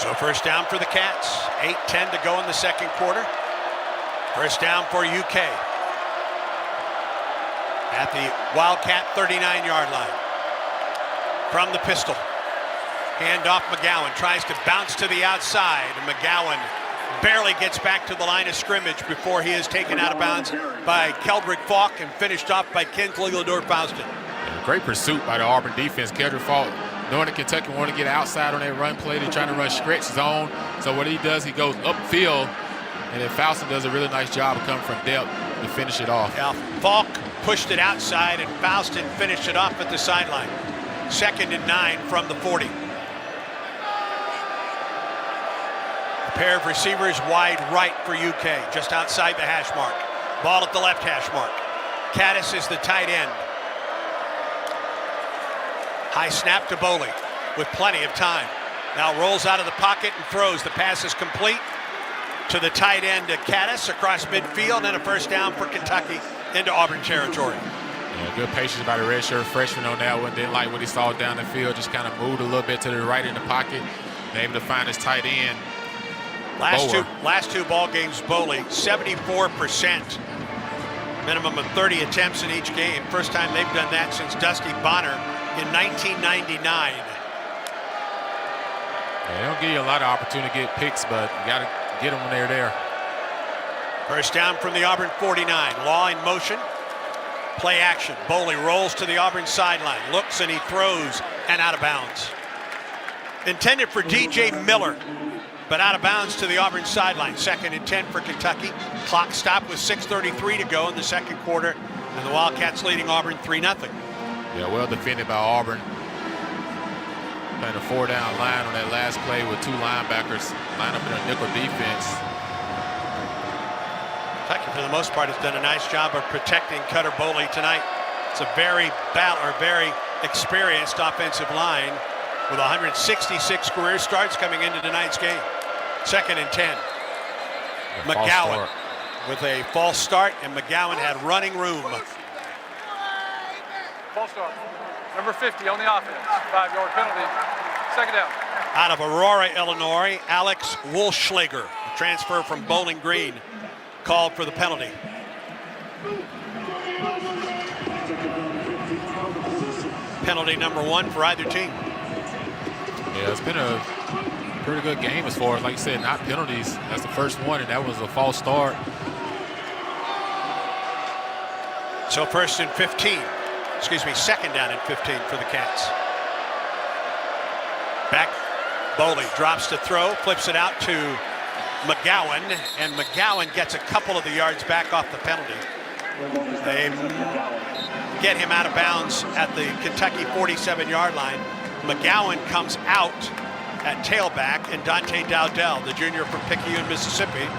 So first down for the Cats. 8:10 to go in the second quarter. First down for UK. At the Wildcat 39-yard line. From the pistol. Handoff McGowan. Tries to bounce to the outside. McGowan barely gets back to the line of scrimmage before he is taken out of bounds by Keldrick Falk and finished off by Kinsley Lador-Faustin. Great pursuit by the Auburn defense. Keldrick Falk, knowing that Kentucky want to get outside on that run play. They're trying to run stretch zone. So what he does, he goes upfield, and then Faustin does a really nice job of coming from depth to finish it off. Yeah, Falk pushed it outside, and Faustin finished it off at the sideline. 2nd and 9 from the 40. A pair of receivers wide right for UK, just outside the hash mark. Ball at the left hash mark. Caddis is the tight end. High snap to Boley with plenty of time. Now rolls out of the pocket and throws. The pass is complete to the tight end to Caddis across midfield, and a first down for Kentucky into Auburn territory. Yeah, good patience by the redshirt freshman on that one. Didn't like what he saw down the field. Just kind of moved a little bit to the right in the pocket. Able to find his tight end. Last two ball games, Boley, 74%. Minimum of 30 attempts in each game. First time they've done that since Dusty Bonner in 1999. Yeah, they don't give you a lot of opportunity to get picks, but you got to get them when they're there. First down from the Auburn 49. Law in motion. Play action. Boley rolls to the Auburn sideline. Looks and he throws and out of bounds. Intended for DJ Miller. but out of bounds to the Auburn sideline. 2nd and 10 for Kentucky. Clock stopped with 6:33 to go in the second quarter, and the Wildcats leading Auburn 3-0. Yeah, well defended by Auburn. Playing a 4-down line on that last play with 2 linebackers line up in a nickel defense. Kentucky, for the most part, has done a nice job of protecting Cutter Boley tonight. It's a very experienced offensive line with 166 career starts coming into tonight's game. 2nd and 10. McGowan with a false start, and McGowan had running room. False start. Number 50 on the offense. 5-yard penalty. 2nd down. Out of Aurora, Illinois, Alex Wolschlager, a transfer from Bowling Green, called for the penalty. Penalty number 1 for either team. Yeah, it's been a pretty good game as far as, like you said, not penalties. That's the first one, and that was a false start. So 2nd down and 15 for the Cats. Back, Boley drops to throw, flips it out to McGowan, and McGowan gets a couple of the yards back off the penalty. They get him out of bounds at the Kentucky 47-yard line. McGowan comes out at tailback, and Dante Dowdell, the junior from Picayune, Mississippi,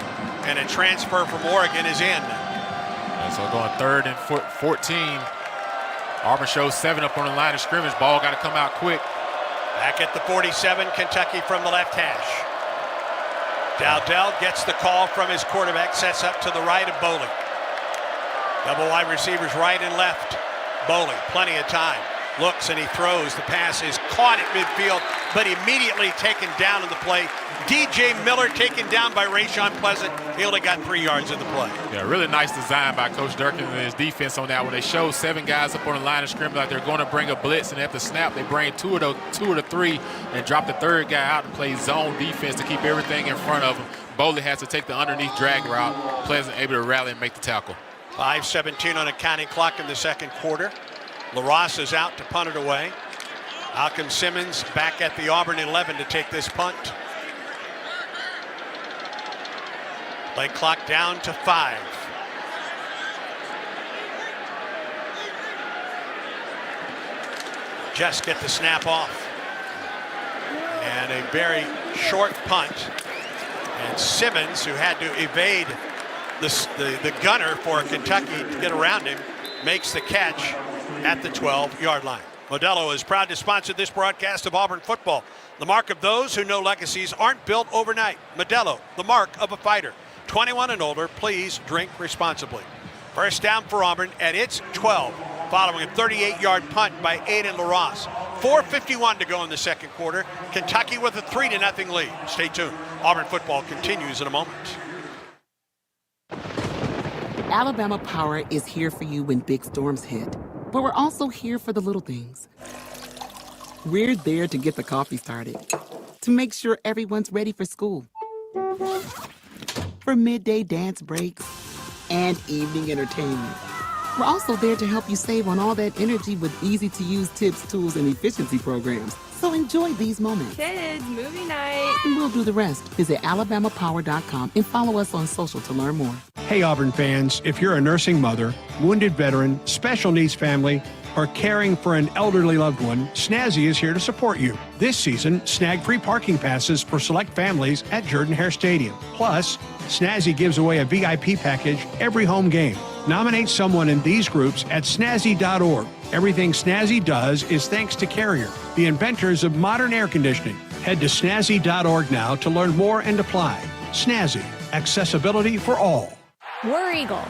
and a transfer from Oregon is in. And so going 3rd and 14. Auburn shows 7 up on the line of scrimmage. Ball got to come out quick. Back at the 47, Kentucky from the left hash. Dowdell gets the call from his quarterback, sets up to the right of Boley. Double wide receivers right and left. Boley, plenty of time. Looks and he throws. The pass is caught at midfield, but immediately taken down in the play. DJ Miller taken down by Rayshon Pleasant. He only got 3 yards in the play. Yeah, really nice design by Coach Durkin and his defense on that. When they show 7 guys up on the line of scrimmage, like they're going to bring a blitz, and at the snap, they bring two of the 3 and drop the 3rd guy out and play zone defense to keep everything in front of him. Boley has to take the underneath drag route. Pleasant able to rally and make the tackle. 5:17 on a counting clock in the second quarter. LaRosse is out to punt it away. Malcolm Simmons back at the Auburn 11 to take this punt. Play clock down to 5. Just get the snap off. And a very short punt. And Simmons, who had to evade the gunner for Kentucky to get around him, makes the catch at the 12-yard line. Modelo is proud to sponsor this broadcast of Auburn football. The mark of those who know legacies aren't built overnight. Modelo, the mark of a fighter. 21 and older, please drink responsibly. First down for Auburn at its 12, following a 38-yard punt by Aiden LaRosse. 4:51 to go in the second quarter. Kentucky with a 3-0 lead. Stay tuned. Auburn football continues in a moment. Alabama Power is here for you when big storms hit. But we're also here for the little things. We're there to get the coffee started, to make sure everyone's ready for school, for midday dance breaks, and evening entertainment. We're also there to help you save on all that energy with easy-to-use tips, tools, and efficiency programs. So enjoy these moments. Kids, movie night. And we'll do the rest. Visit alabamapower.com and follow us on social to learn more. Hey, Auburn fans, if you're a nursing mother, wounded veteran, special needs family, or caring for an elderly loved one, Snazzy is here to support you. This season, snag free parking passes for select families at Jordan-Hare Stadium. Plus, Snazzy gives away a VIP package every home game. Nominate someone in these groups at snazzy.org. Everything Snazzy does is thanks to Carrier, the inventors of modern air conditioning. Head to snazzy.org now to learn more and apply. Snazzy, accessibility for all. War Eagle.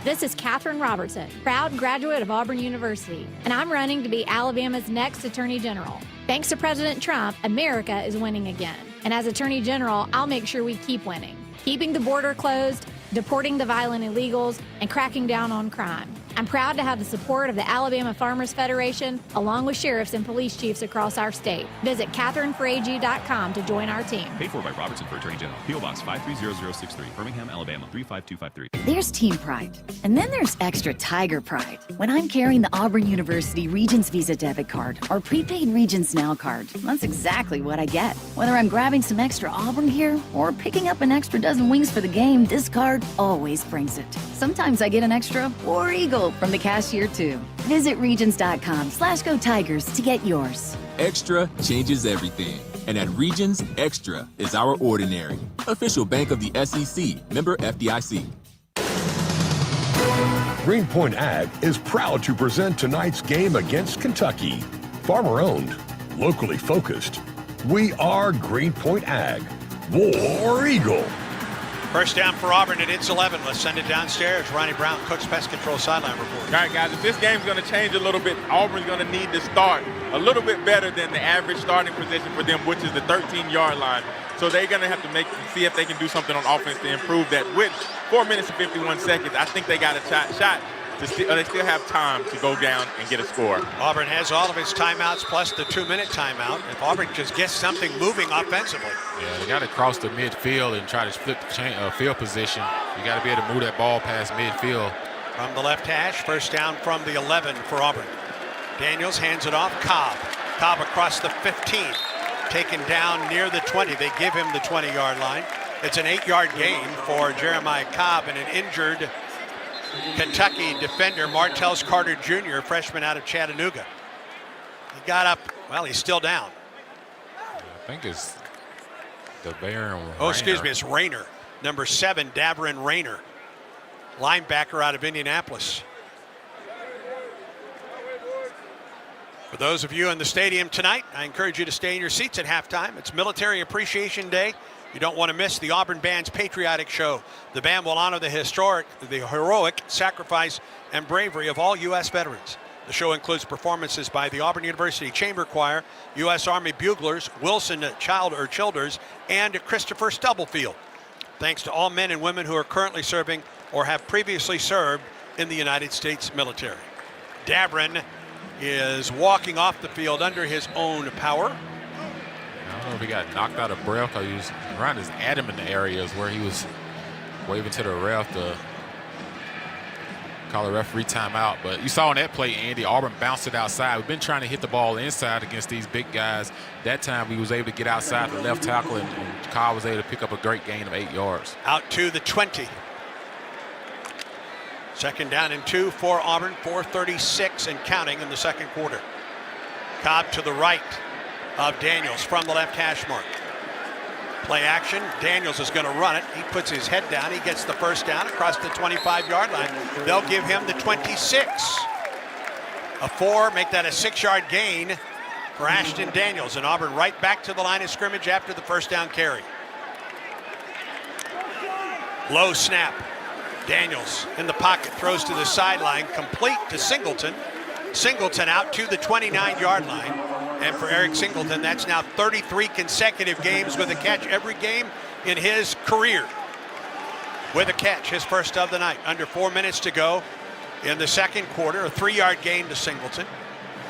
This is Katherine Robertson, proud graduate of Auburn University, and I'm running to be Alabama's next Attorney General. Thanks to President Trump, America is winning again. And as Attorney General, I'll make sure we keep winning. Keeping the border closed, deporting the violent illegals, and cracking down on crime. I'm proud to have the support of the Alabama Farmers Federation, along with sheriffs and police chiefs across our state. Visit KatherineFrage.com to join our team. Paid for by Robertson for Attorney General. P.O. Box 530063, Birmingham, Alabama 35253. There's team pride, and then there's extra Tiger pride. When I'm carrying the Auburn University Regents Visa debit card or prepaid Regents Now card, that's exactly what I get. Whether I'm grabbing some extra Auburn gear or picking up an extra dozen wings for the game, this card always brings it. Sometimes I get an extra War Eagle from the cashier too. Visit Regions.com/Go Tigers to get yours. Extra changes everything. And at Regions, Extra is our ordinary. Official bank of the SEC, member FDIC. Greenpoint Ag is proud to present tonight's game against Kentucky. Farmer-owned, locally focused. We are Greenpoint Ag. War Eagle. First down for Auburn, and it's 11. Let's send it downstairs. Ronnie Brown, Cook's Pest Control sideline report. All right, guys, if this game's going to change a little bit, Auburn's going to need to start a little bit better than the average starting position for them, which is the 13-yard line. So they're going to have to see if they can do something on offense to improve that. With 4 minutes and 51 seconds, I think they got a shot. They still have time to go down and get a score. Auburn has all of its timeouts plus the 2-minute timeout. If Auburn just gets something moving offensively. Yeah, they got to cross the midfield and try to flip the field position. You got to be able to move that ball past midfield. From the left hash, first down from the 11 for Auburn. Daniels hands it off. Cobb across the 15. Taken down near the 20. They give him the 20-yard line. It's an 8-yard gain for Jeremiah Cobb and an injured Kentucky defender, Martellus Carter Jr., freshman out of Chattanooga. He got up. Well, he's still down. I think it's DeVaron. Oh, excuse me. It's Rayner. Number 7, Davron Rayner, linebacker out of Indianapolis. For those of you in the stadium tonight, I encourage you to stay in your seats at halftime. It's Military Appreciation Day. You don't want to miss the Auburn Band's patriotic show. The band will honor the heroic sacrifice and bravery of all U.S. veterans. The show includes performances by the Auburn University Chamber Choir, U.S. Army Buglers, Wilson Childers, and Christopher Stubblefield. Thanks to all men and women who are currently serving or have previously served in the United States military. Davron is walking off the field under his own power. I don't know if he got knocked out of breath or he was around his abdomen areas where he was waving to the ref to call a referee timeout. But you saw in that play, Andy, Auburn bounced it outside. We've been trying to hit the ball inside against these big guys. That time we was able to get outside the left tackle, and Kyle was able to pick up a great gain of 8 yards. Out to the 20. Second down and 2 for Auburn, 4:36 and counting in the second quarter. Cobb to the right of Daniels from the left hash mark. Play action. Daniels is going to run it. He puts his head down. He gets the first down across the 25-yard line. They'll give him the 26. A 4, make that a 6-yard gain for Ashton Daniels. And Auburn right back to the line of scrimmage after the first down carry. Low snap. Daniels in the pocket, throws to the sideline, complete to Singleton. Singleton out to the 29-yard line. And for Eric Singleton, that's now 33 consecutive games with a catch, every game in his career with a catch, his first of the night. Under 4 minutes to go in the second quarter, a 3-yard gain to Singleton.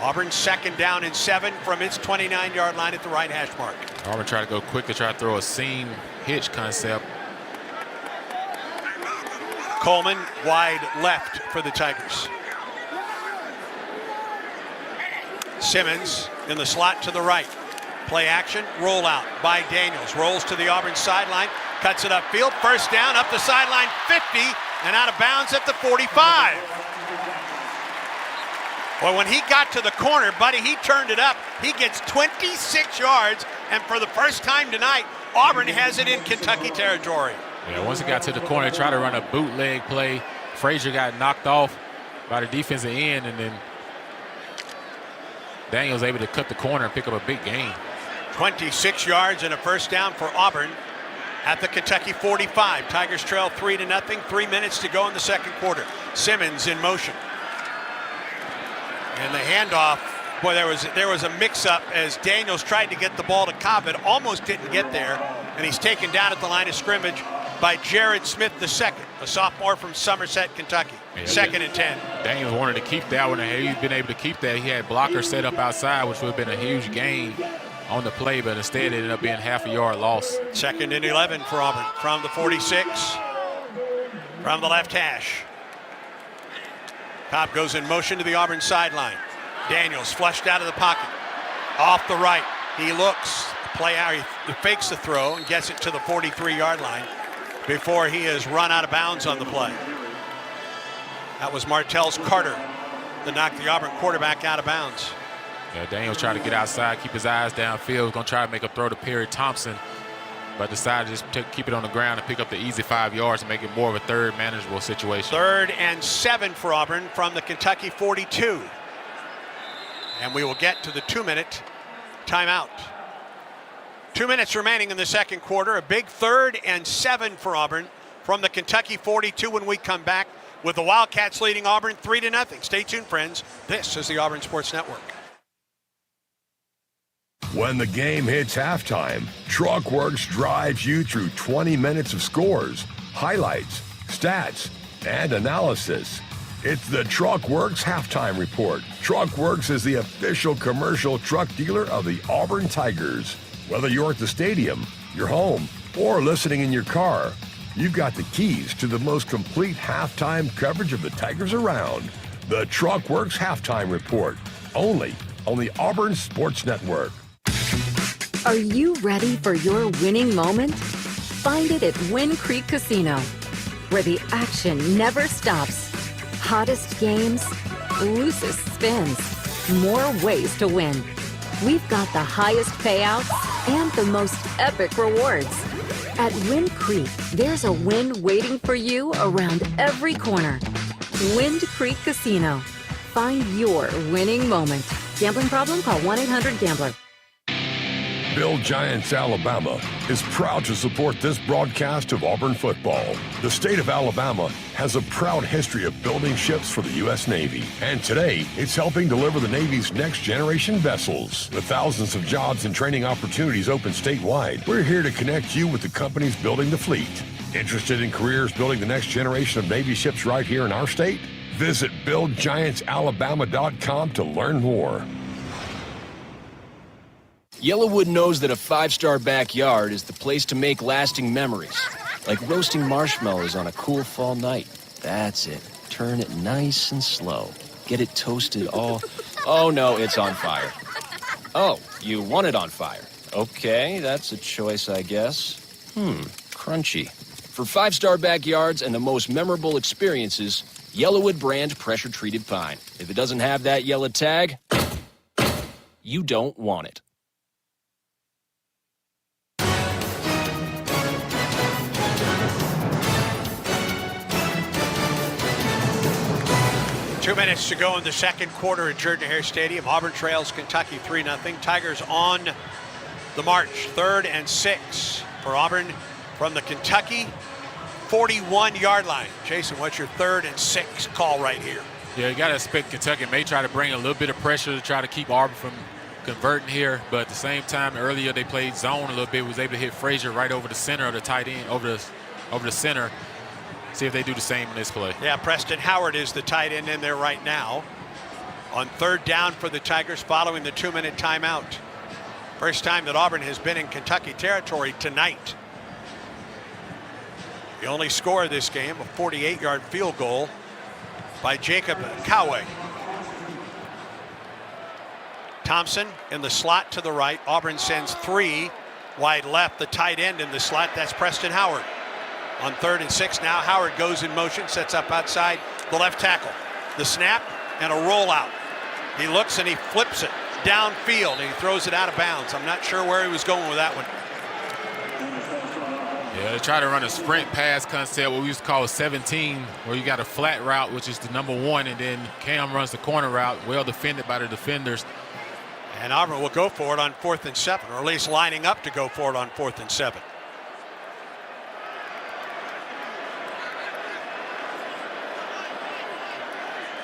Auburn second down and 7 from its 29-yard line at the right hash mark. Auburn try to go quick to try to throw a seam hitch concept. Coleman wide left for the Tigers. Simmons in the slot to the right. Play action, rollout by Daniels. Rolls to the Auburn sideline, cuts it upfield. First down, up the sideline, 50, and out of bounds at the 45. Well, when he got to the corner, buddy, he turned it up. He gets 26 yards, and for the first time tonight, Auburn has it in Kentucky territory. Yeah, once he got to the corner, tried to run a bootleg play. Frazier got knocked off by the defensive end, and then Daniels able to cut the corner and pick up a big gain. 26 yards and a first down for Auburn at the Kentucky 45. Tigers trail 3-0. 3 minutes to go in the second quarter. Simmons in motion. And the handoff, boy, there was a mix-up as Daniels tried to get the ball to Cobb. It almost didn't get there, and he's taken down at the line of scrimmage by Jared Smith II, a sophomore from Somerset, Kentucky. Yeah, 2nd and 10. Daniels wanted to keep that one, and he's been able to keep that. He had blockers set up outside, which would have been a huge gain on the play, but instead it ended up being half a yard loss. 2nd and 11 for Auburn from the 46, from the left hash. Cobb goes in motion to the Auburn sideline. Daniels flushed out of the pocket, off the right. He looks, play out, he fakes the throw and gets it to the 43-yard line before he is run out of bounds on the play. That was Martell's Carter that knocked the Auburn quarterback out of bounds. Yeah, Daniels tried to get outside, keep his eyes downfield, going to try to make a throw to Perry Thompson, but decided to just keep it on the ground and pick up the easy 5 yards and make it more of a third manageable situation. 3rd and 7 for Auburn from the Kentucky 42. And we will get to the 2-minute timeout. 2 minutes remaining in the second quarter. A big 3rd and 7 for Auburn from the Kentucky 42 when we come back with the Wildcats leading Auburn 3-0. Stay tuned, friends. This is the Auburn Sports Network. When the game hits halftime, TruckWorks drives you through 20 minutes of scores, highlights, stats, and analysis. It's the TruckWorks Halftime Report. TruckWorks is the official commercial truck dealer of the Auburn Tigers. Whether you're at the stadium, your home, or listening in your car, you've got the keys to the most complete halftime coverage of the Tigers around. The TruckWorks Halftime Report, only on the Auburn Sports Network. Are you ready for your winning moment? Find it at Wind Creek Casino, where the action never stops. Hottest games, loosest spins, more ways to win. We've got the highest payouts and the most epic rewards. At Wind Creek, there's a win waiting for you around every corner. Wind Creek Casino. Find your winning moment. Gambling problem? Call 1-800-GAMBLER. Bill Giants, Alabama is proud to support this broadcast of Auburn football. The state of Alabama has a proud history of building ships for the U.S. Navy. And today, it's helping deliver the Navy's next generation vessels. With thousands of jobs and training opportunities open statewide, we're here to connect you with the companies building the fleet. Interested in careers building the next generation of Navy ships right here in our state? Visit BuildGiantsAlabama.com to learn more. Yellowwood knows that a 5-star backyard is the place to make lasting memories. Like roasting marshmallows on a cool fall night. That's it. Turn it nice and slow. Get it toasted all... Oh, no, it's on fire. Oh, you want it on fire. Okay, that's a choice, I guess. Crunchy. For 5-star backyards and the most memorable experiences, Yellowwood brand pressure-treated pine. If it doesn't have that yellow tag, you don't want it. Two minutes to go in the second quarter at Jordan-Hare Stadium. Auburn trails Kentucky 3-0. Tigers on the march. 3rd and 6 for Auburn from the Kentucky 41-yard line. Jason, what's your 3rd and 6 call right here? Yeah, you got to expect Kentucky may try to bring a little bit of pressure to try to keep Auburn from converting here, but at the same time, earlier they played zone a little bit, was able to hit Frazier right over the center of the tight end, over the center. See if they do the same in this play. Yeah, Preston Howard is the tight end in there right now. On 3rd down for the Tigers following the 2-minute timeout. First time that Auburn has been in Kentucky territory tonight. The only score of this game, a 48-yard field goal by Jacob Coway. Thompson in the slot to the right. Auburn sends 3 wide left, the tight end in the slot. That's Preston Howard. On 3rd and 6 now, Howard goes in motion, sets up outside the left tackle. The snap and a rollout. He looks and he flips it downfield and he throws it out of bounds. I'm not sure where he was going with that one. Yeah, they try to run a sprint pass concept, what we used to call a 17, where you got a flat route, which is the number 1, and then Cam runs the corner route, well defended by the defenders. And Auburn will go for it on 4th and 7, or at least lining up to go for it on 4th and 7.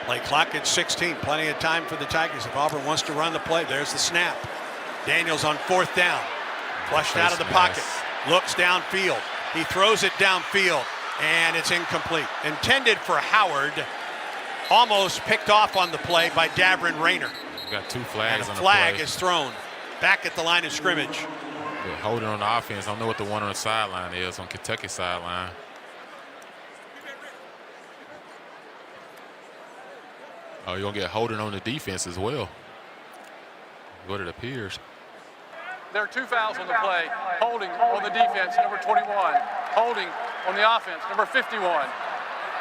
Play clock at 16. Plenty of time for the Tigers if Auburn wants to run the play. There's the snap. Daniels on 4th down. Flushed out of the pocket. Looks downfield. He throws it downfield, and it's incomplete. Intended for Howard, almost picked off on the play by Davrin Rayner. We got 2 flags on the play. Flag is thrown back at the line of scrimmage. They're holding on the offense. I don't know what the one on the sideline is, on Kentucky's sideline. Oh, you're going to get holding on the defense as well. What it appears. There are 2 fouls on the play. Holding on the defense, number 21. Holding on the offense, number 51.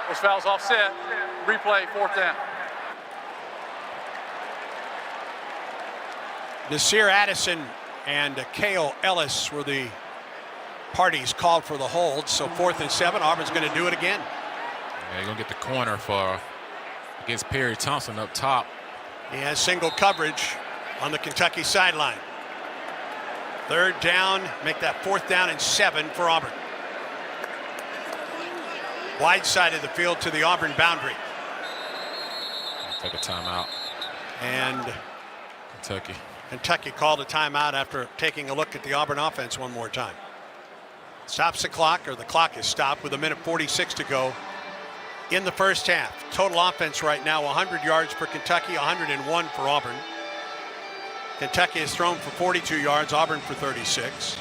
Those fouls offset. Replay, 4th down. Nasir Addison and Cale Ellis were the parties called for the hold. So 4th and 7, Auburn's going to do it again. Yeah, you're going to get the corner against Perry Thompson up top. He has single coverage on the Kentucky sideline. 3rd down, make that 4th down and 7 for Auburn. Wide side of the field to the Auburn boundary. Take a timeout. And Kentucky called a timeout after taking a look at the Auburn offense one more time. Stops the clock, or the clock is stopped with 1:46 to go in the first half. Total offense right now, 100 yards for Kentucky, 101 for Auburn. Kentucky has thrown for 42 yards, Auburn for 36.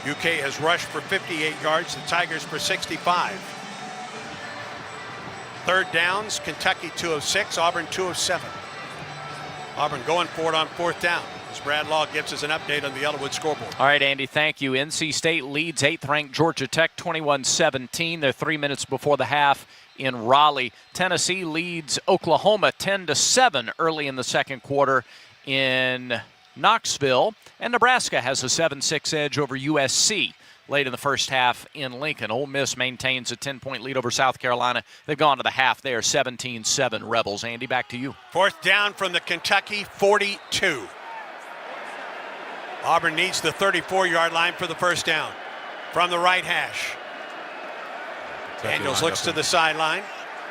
UK has rushed for 58 yards, the Tigers for 65. 3rd downs, Kentucky 2 of 6, Auburn 2 of 7. Auburn going for it on 4th down, as Brad Law gives us an update on the Yellowwood scoreboard. All right, Andy, thank you. NC State leads 8th-ranked Georgia Tech 21-17. They're 3 minutes before the half in Raleigh. Tennessee leads Oklahoma 10-7 early in the second quarter in Knoxville. And Nebraska has a 7-6 edge over USC late in the first half in Lincoln. Ole Miss maintains a 10-point lead over South Carolina. They've gone to the half there, 17-7 Rebels. Andy, back to you. 4th down from the Kentucky 42. Auburn needs the 34-yard line for the first down. From the right hash. Daniels looks to the sideline.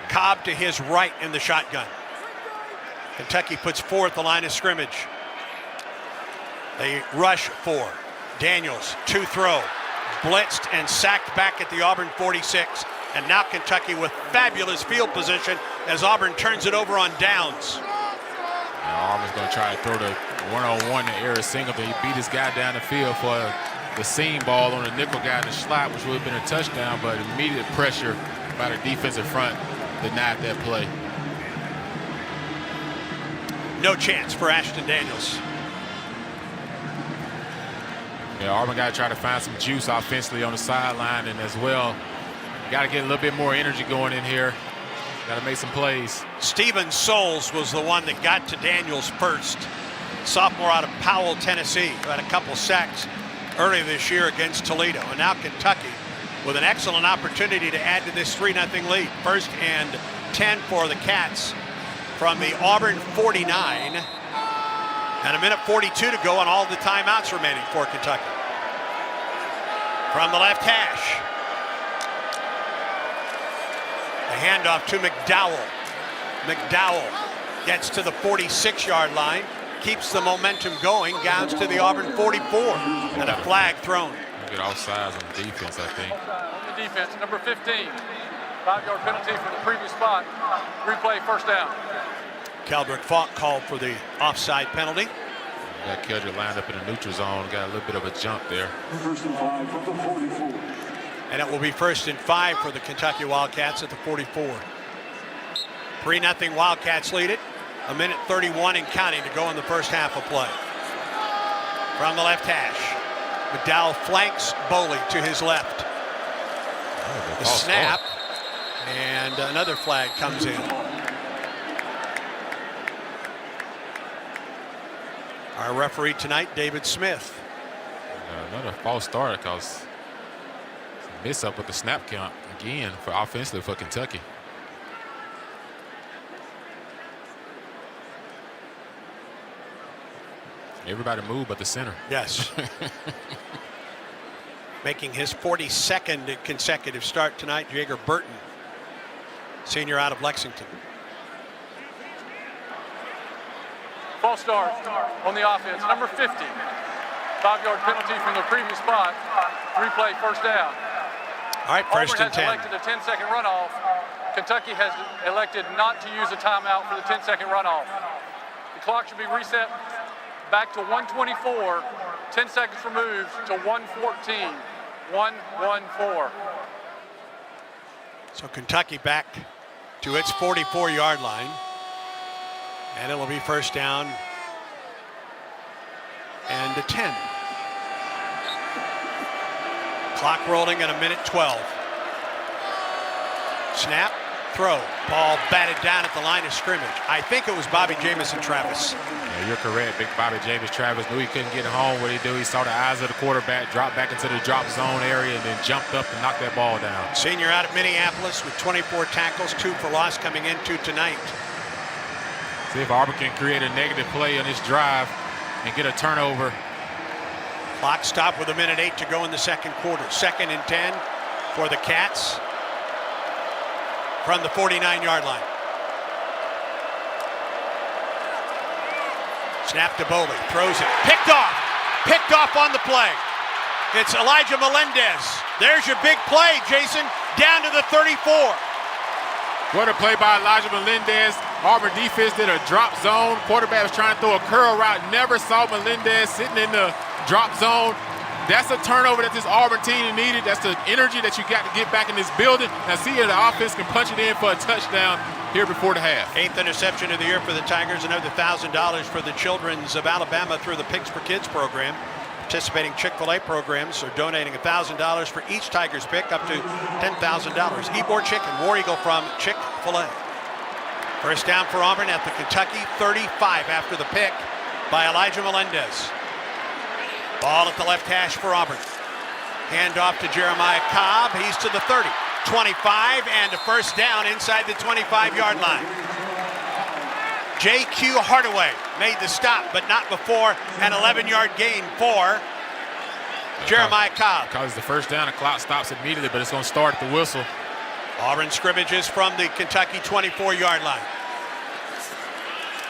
Cobb to his right in the shotgun. Kentucky puts 4 at the line of scrimmage. They rush 4. Daniels, 2 throw. Blitzed and sacked back at the Auburn 46. And now Kentucky with fabulous field position as Auburn turns it over on downs. Auburn's going to try to throw the one-on-one to Eric Singleton. He beat his guy down the field for the seam ball on the nickel guy in the slot, which would have been a touchdown, but immediate pressure by the defensive front denied that play. No chance for Ashton Daniels. Yeah, Auburn got to try to find some juice offensively on the sideline, and as well, got to get a little bit more energy going in here. Got to make some plays. Steven Souls was the one that got to Daniels first. Sophomore out of Powell, Tennessee, who had a couple sacks earlier this year against Toledo. And now Kentucky with an excellent opportunity to add to this 3-0 lead. 1st and 10 for the Cats from the Auburn 49. And 1:42 to go on all the timeouts remaining for Kentucky. From the left hash. The handoff to McDowell. McDowell gets to the 46-yard line, keeps the momentum going, gouts to the Auburn 44, and a flag thrown. Get offsides on the defense, I think. On the defense, number 15. 5-yard penalty from the previous spot. Replay, 1st down. Keldrick Falk called for the offside penalty. Got Keldrick lined up in the neutral zone, got a little bit of a jump there. 1st and 5 from the 44. And it will be 1st and 5 for the Kentucky Wildcats at the 44. 3-0 Wildcats lead it. 1:31 and counting to go in the first half of play. From the left hash, McDowell flanks Boley to his left. The snap, and another flag comes in. Our referee tonight, David Smith. Another false start because miss up with the snap count again for offensively for Kentucky. Everybody move but the center. Yes. Making his 42nd consecutive start tonight, Jager Burton, senior out of Lexington. False start on the offense, number 50. 5-yard penalty from the previous spot. Replay, 1st down. All right, first Auburn and has 10. elected a 10-second runoff. Kentucky has elected not to use a timeout for the 10-second runoff. The clock should be reset back to 1:24, 10 seconds removed to 1:14, 1:14. So Kentucky back to its 44-yard line. And it'll be first down and a 10. Clock rolling at 1:12. Snap, throw. Ball batted down at the line of scrimmage. I think it was Bobby Jamison Travis. Yeah, you're correct. Big Bobby James Travis knew he couldn't get home. What did he do? He saw the eyes of the quarterback, dropped back into the drop zone area, and then jumped up and knocked that ball down. Senior out of Minneapolis with 24 tackles, 2 for loss coming into tonight. See if Auburn can create a negative play on this drive and get a turnover. Clock stopped with 1:08 to go in the second quarter. 2nd and 10 for the Cats from the 49-yard line. Snap to Boley, throws it, picked off on the play. It's Elijah Melendez. There's your big play, Jason, down to the 34. What a play by Elijah Melendez. Auburn defense did a drop zone. Quarterback was trying to throw a curl route. Never saw Melendez sitting in the drop zone. That's a turnover that this Auburn team needed. That's the energy that you got to get back in this building. Now see if the offense can punch it in for a touchdown here before the half. 8th interception of the year for the Tigers. Another $1,000 for the Children's of Alabama through the Pigs for Kids program. Participating Chick-fil-A programs are donating $1,000 for each Tigers pick, up to $10,000. Eat more chicken, War Eagle from Chick-fil-A. First down for Auburn at the Kentucky 35 after the pick by Elijah Melendez. Ball at the left hash for Auburn. Hand off to Jeremiah Cobb. He's to the 30, 25, and a first down inside the 25-yard line. J.Q. Hardaway made the stop, but not before an 11-yard gain for Jeremiah Cobb. Because the first down, the clock stops immediately, but it's going to start at the whistle. Auburn scrimmages from the Kentucky 24-yard line.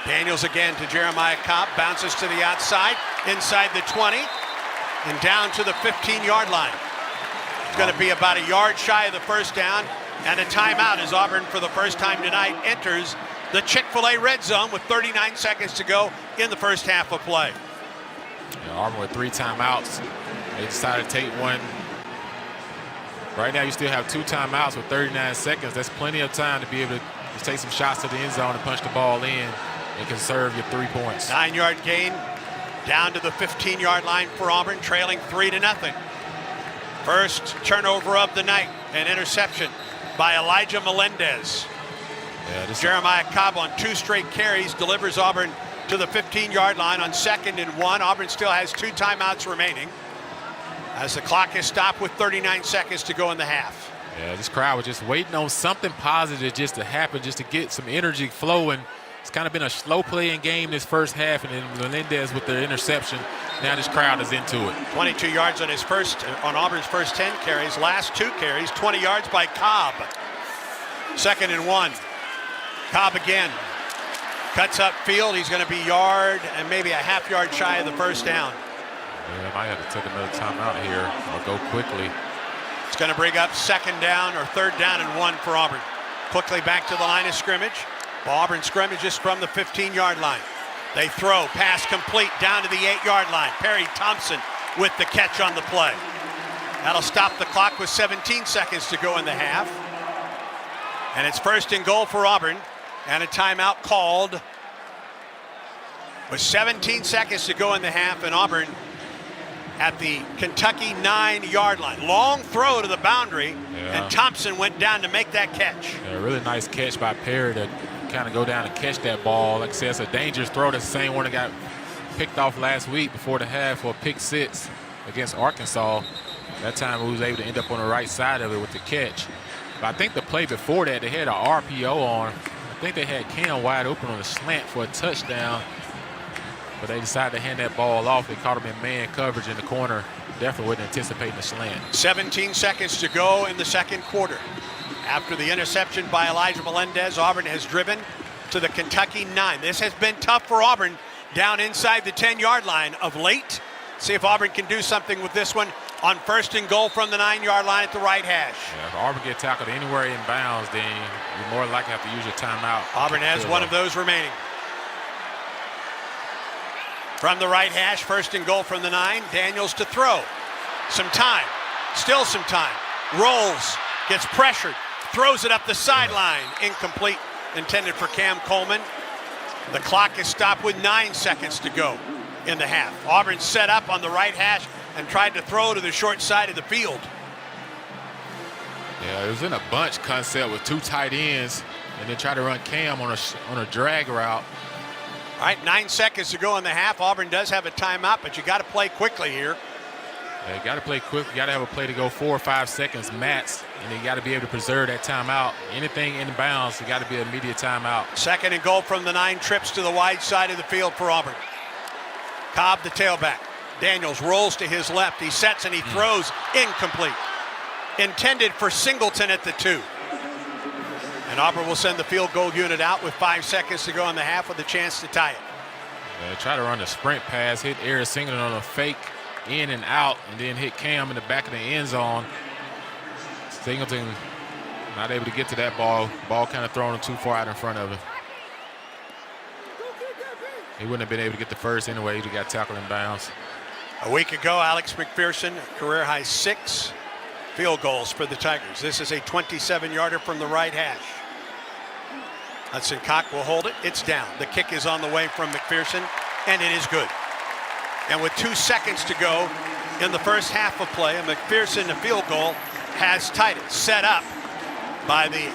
Daniels again to Jeremiah Cobb, bounces to the outside, inside the 20, and down to the 15-yard line. It's going to be about a yard shy of the first down, and a timeout as Auburn, for the first time tonight, enters the Chick-fil-A red zone with 39 seconds to go in the first half of play. Yeah, Auburn with 3 timeouts. They decided to take one. Right now you still have 2 timeouts with 39 seconds. That's plenty of time to be able to take some shots to the end zone and punch the ball in and conserve your 3 points. 9-yard gain down to the 15-yard line for Auburn, trailing 3-0. First turnover of the night, an interception by Elijah Melendez. Yeah, Jeremiah Cobb on 2 straight carries delivers Auburn to the 15-yard line on 2nd and 1. Auburn still has 2 timeouts remaining as the clock is stopped with 39 seconds to go in the half. Yeah, this crowd was just waiting on something positive just to happen, just to get some energy flowing. It's kind of been a slow playing game this first half, and then Melendez with the interception. Now this crowd is into it. 22 yards on Auburn's first 10 carries. Last 2 carries, 20 yards by Cobb. 2nd and 1. Cobb again. Cuts up field. He's going to be yard and maybe a half yard shy of the first down. Yeah, might have to take another timeout here or go quickly. It's going to bring up 2nd down or 3rd down and 1 for Auburn. Quickly back to the line of scrimmage. Auburn scrimmages from the 15-yard line. They throw, pass complete down to the 8-yard line. Perry Thompson with the catch on the play. That'll stop the clock with 17 seconds to go in the half. And it's 1st and goal for Auburn, and a timeout called with 17 seconds to go in the half, and Auburn at the Kentucky 9-yard line. Long throw to the boundary, and Thompson went down to make that catch. Yeah, really nice catch by Perry to kind of go down and catch that ball. Like I said, it's a dangerous throw. That's the same one that got picked off last week before the half for a pick 6 against Arkansas. That time he was able to end up on the right side of it with the catch. But I think the play before that, they had an RPO on. I think they had Cam wide open on a slant for a touchdown. But they decided to hand that ball off. They caught him in man coverage in the corner. Definitely wasn't anticipating the slant. 17 seconds to go in the second quarter. After the interception by Elijah Melendez, Auburn has driven to the Kentucky 9. This has been tough for Auburn down inside the 10-yard line of late. See if Auburn can do something with this one on 1st and goal from the 9-yard line at the right hash. Yeah, if Auburn get tackled anywhere in bounds, then you're more likely to have to use your timeout. Auburn has one of those remaining. From the right hash, 1st and goal from the 9. Daniels to throw. Some time. Still some time. Rolls. Gets pressured. Throws it up the sideline. Incomplete. Intended for Cam Coleman. The clock is stopped with 9 seconds to go in the half. Auburn set up on the right hash and tried to throw to the short side of the field. Yeah, it was in a bunch concept with 2 tight ends, and then try to run Cam on a drag route. All right, 9 seconds to go in the half. Auburn does have a timeout, but you got to play quickly here. Yeah, you got to play quick. You got to have a play to go 4 or 5 seconds max, and you got to be able to preserve that timeout. Anything in bounds, you got to be an immediate timeout. 2nd and goal from the 9, trips to the wide side of the field for Auburn. Cobb, the tailback. Daniels rolls to his left. He sets and he throws. Incomplete. Intended for Singleton at the 2. And Auburn will send the field goal unit out with 5 seconds to go in the half with a chance to tie it. Yeah, try to run a sprint pass, hit Eric Singleton on a fake in and out, and then hit Cam in the back of the end zone. Singleton not able to get to that ball. Ball kind of thrown too far out in front of him. He wouldn't have been able to get the first anyway. He got tackled in bounds. A week ago, Alex McPherson, career high 6 field goals for the Tigers. This is a 27-yarder from the right hash. Hudson Cock will hold it. It's down. The kick is on the way from McPherson, and it is good. And with 2 seconds to go in the first half of play, and McPherson, the field goal, has tied it. Set up by the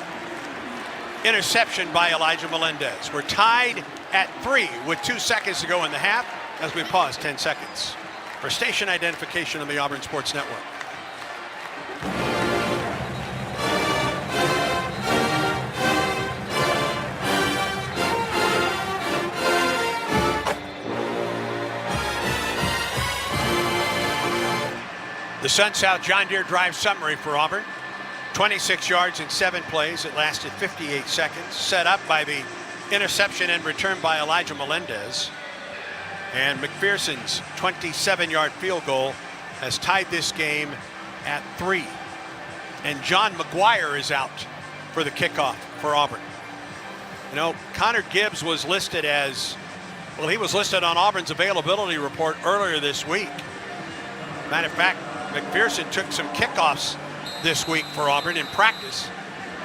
interception by Elijah Melendez. We're tied at 3 with 2 seconds to go in the half as we pause 10 seconds for station identification on the Auburn Sports Network. The Sun South John Deere drive summary for Auburn. 26 yards in 7 plays. It lasted 58 seconds. Set up by the interception and return by Elijah Melendez. And McPherson's 27-yard field goal has tied this game at 3. And John McGuire is out for the kickoff for Auburn. You know, Connor Gibbs was listed as, well, he was listed on Auburn's availability report earlier this week. Matter of fact, McPherson took some kickoffs this week for Auburn in practice.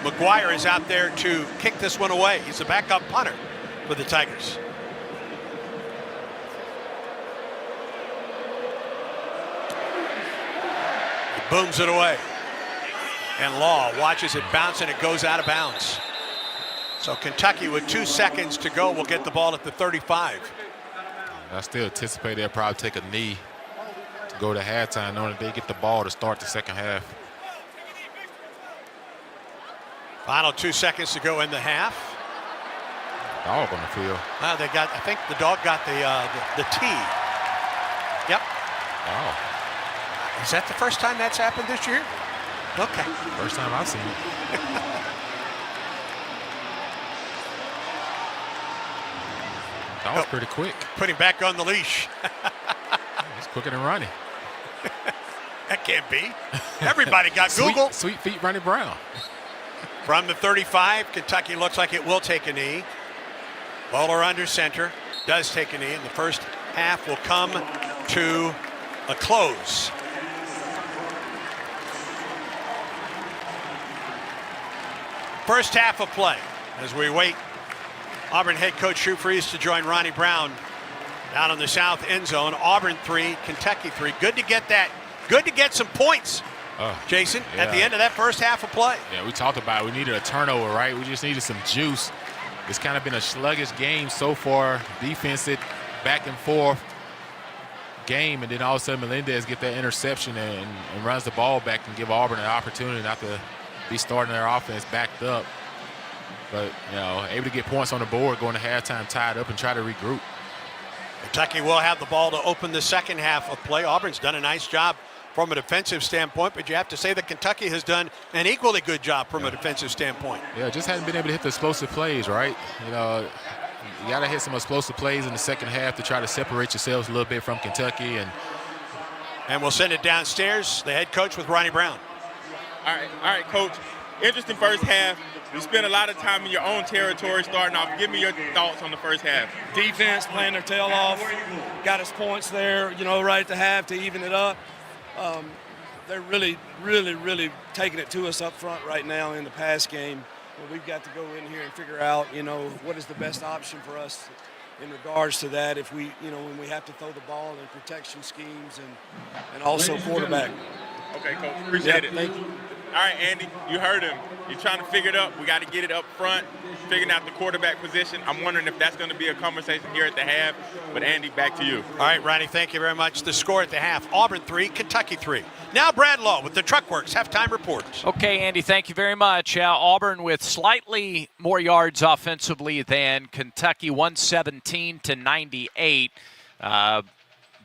McGuire is out there to kick this one away. He's a backup punter for the Tigers. He booms it away. And Law watches it bounce and it goes out of bounds. So Kentucky with 2 seconds to go will get the ball at the 35. I still anticipate they'll probably take a knee to go to halftime knowing that they get the ball to start the second half. Final 2 seconds to go in the half. Dog on the field. They got, I think the dog got the tee. Yep. Oh. Is that the first time that's happened this year? Okay. First time I've seen it. That was pretty quick. Put him back on the leash. He's quicker than Ronnie. That can't be. Everybody got Google. Sweet feet Ronnie Brown. From the 35, Kentucky looks like it will take a knee. Bowler under center, does take a knee, and the first half will come to a close. First half of play as we wait Auburn head coach Hugh Freeze to join Ronnie Brown down in the south end zone. Auburn 3, Kentucky 3. Good to get that. Good to get some points, Jason, at the end of that first half of play. Yeah, we talked about it. We needed a turnover, right? We just needed some juice. It's kind of been a sluggish game so far. Defensive back and forth game, and then all of a sudden Melendez get that interception and runs the ball back and give Auburn an opportunity not to be starting their offense backed up. But, you know, able to get points on the board going to halftime tied up and try to regroup. Kentucky will have the ball to open the second half of play. Auburn's done a nice job from a defensive standpoint, but you have to say that Kentucky has done an equally good job from a defensive standpoint. Yeah, just hasn't been able to hit the explosive plays, right? You know, you got to hit some explosive plays in the second half to try to separate yourselves a little bit from Kentucky. And And we'll send it downstairs, the head coach with Ronnie Brown. All right, Coach. Interesting first half. You spent a lot of time in your own territory starting off. Give me your thoughts on the first half. Defense playing their tail off, got us points there, right at the half to even it up. They're really taking it to us up front right now in the pass game. We've got to go in here and figure out, what is the best option for us in regards to that if we, when we have to throw the ball in protection schemes and also quarterback. Okay, Coach. Appreciate it. Thank you. All right, Andy, you heard him. You're trying to figure it up. We got to get it up front, figuring out the quarterback position. I'm wondering if that's going to be a conversation here at the half. But, Andy, back to you. All right, Ronnie, thank you very much. The score at the half, Auburn 3, Kentucky 3. Now Brad Law with the Truckworks halftime report. Okay, Andy, thank you very much. Auburn with slightly more yards offensively than Kentucky, 117-98.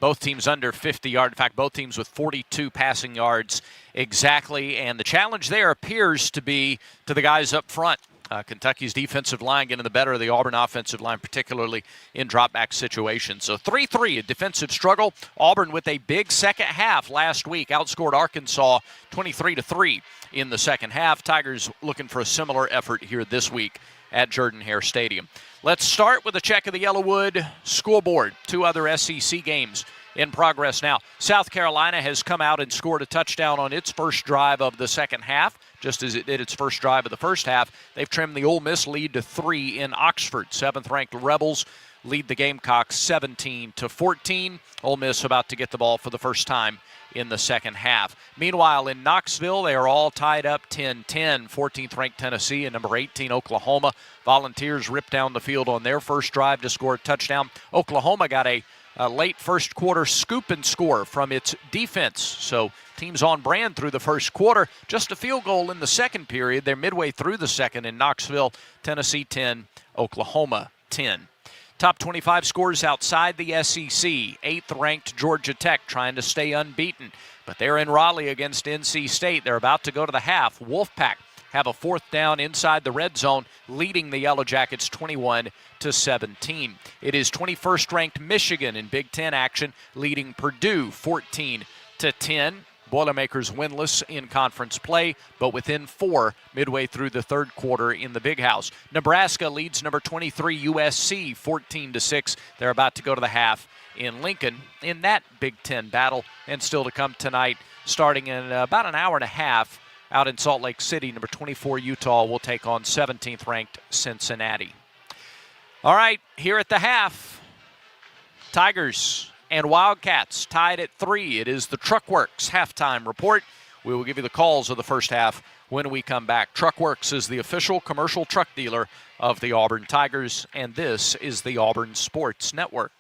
Both teams under 50 yards. In fact, both teams with 42 passing yards exactly. And the challenge there appears to be to the guys up front. Kentucky's defensive line getting the better of the Auburn offensive line, particularly in drop-back situations. So 3-3, a defensive struggle. Auburn with a big second half last week, outscored Arkansas 23-3 in the second half. Tigers looking for a similar effort here this week at Jordan-Hare Stadium. Let's start with a check of the Yellowwood scoreboard. Two other SEC games in progress now. South Carolina has come out and scored a touchdown on its first drive of the second half, just as it did its first drive of the first half. They've trimmed the Ole Miss lead to 3 in Oxford. 7th-ranked Rebels lead the Gamecocks 17-14. Ole Miss about to get the ball for the first time in the second half. Meanwhile, in Knoxville, they are all tied up 10-10. 14th-ranked Tennessee and number 18 Oklahoma. Volunteers ripped down the field on their first drive to score a touchdown. Oklahoma got a late first quarter scoop and score from its defense. So teams on brand through the first quarter. Just a field goal in the second period. They're midway through the second in Knoxville. Tennessee 10, Oklahoma 10. Top 25 scores outside the SEC. 8th-ranked Georgia Tech trying to stay unbeaten. But they're in Raleigh against NC State. They're about to go to the half. Wolfpack have a 4th down inside the red zone, leading the Yellow Jackets 21-17. It is 21st-ranked Michigan in Big Ten action, leading Purdue 14-10. Boilermakers winless in conference play, but within 4 midway through the third quarter in the Big House. Nebraska leads number 23 USC 14-6. They're about to go to the half in Lincoln in that Big Ten battle. And still to come tonight, starting in about an hour and a half, out in Salt Lake City, number 24 Utah will take on 17th-ranked Cincinnati. All right, here at the half, Tigers and Wildcats tied at 3. It is the Truckworks halftime report. We will give you the calls of the first half when we come back. Truckworks is the official commercial truck dealer of the Auburn Tigers, and this is the Auburn Sports Network.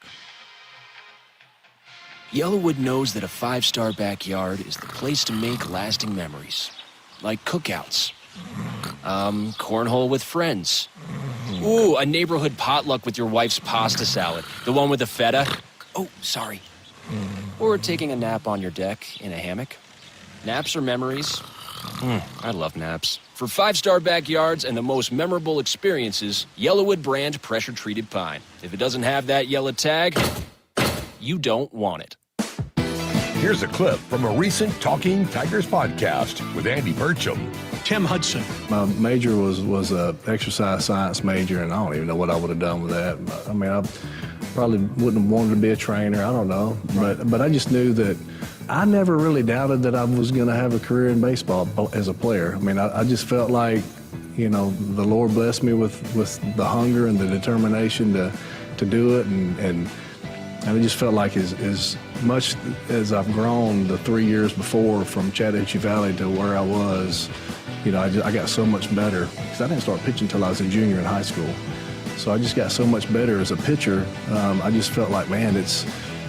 Yellowwood knows that a 5-star backyard is the place to make lasting memories. Like cookouts, cornhole with friends. Ooh, a neighborhood potluck with your wife's pasta salad. The one with the feta. Oh, sorry. Or taking a nap on your deck in a hammock. Naps are memories. I love naps. For 5-star backyards and the most memorable experiences, Yellowwood brand pressure-treated pine. If it doesn't have that yellow tag, you don't want it. Here's a clip from a recent Talking Tigers podcast with Andy Burcham. Tim Hudson. My major was a exercise science major, and I don't even know what I would have done with that. I mean, I probably wouldn't have wanted to be a trainer. I don't know. But I just knew that I never really doubted that I was going to have a career in baseball as a player. I mean, I just felt like, the Lord blessed me with the hunger and the determination to do it. And I just felt like as much as I've grown the 3 years before from Chattahoochee Valley to where I was, I got so much better. Because I didn't start pitching until I was a junior in high school. So I just got so much better as a pitcher. I just felt like, man, it's,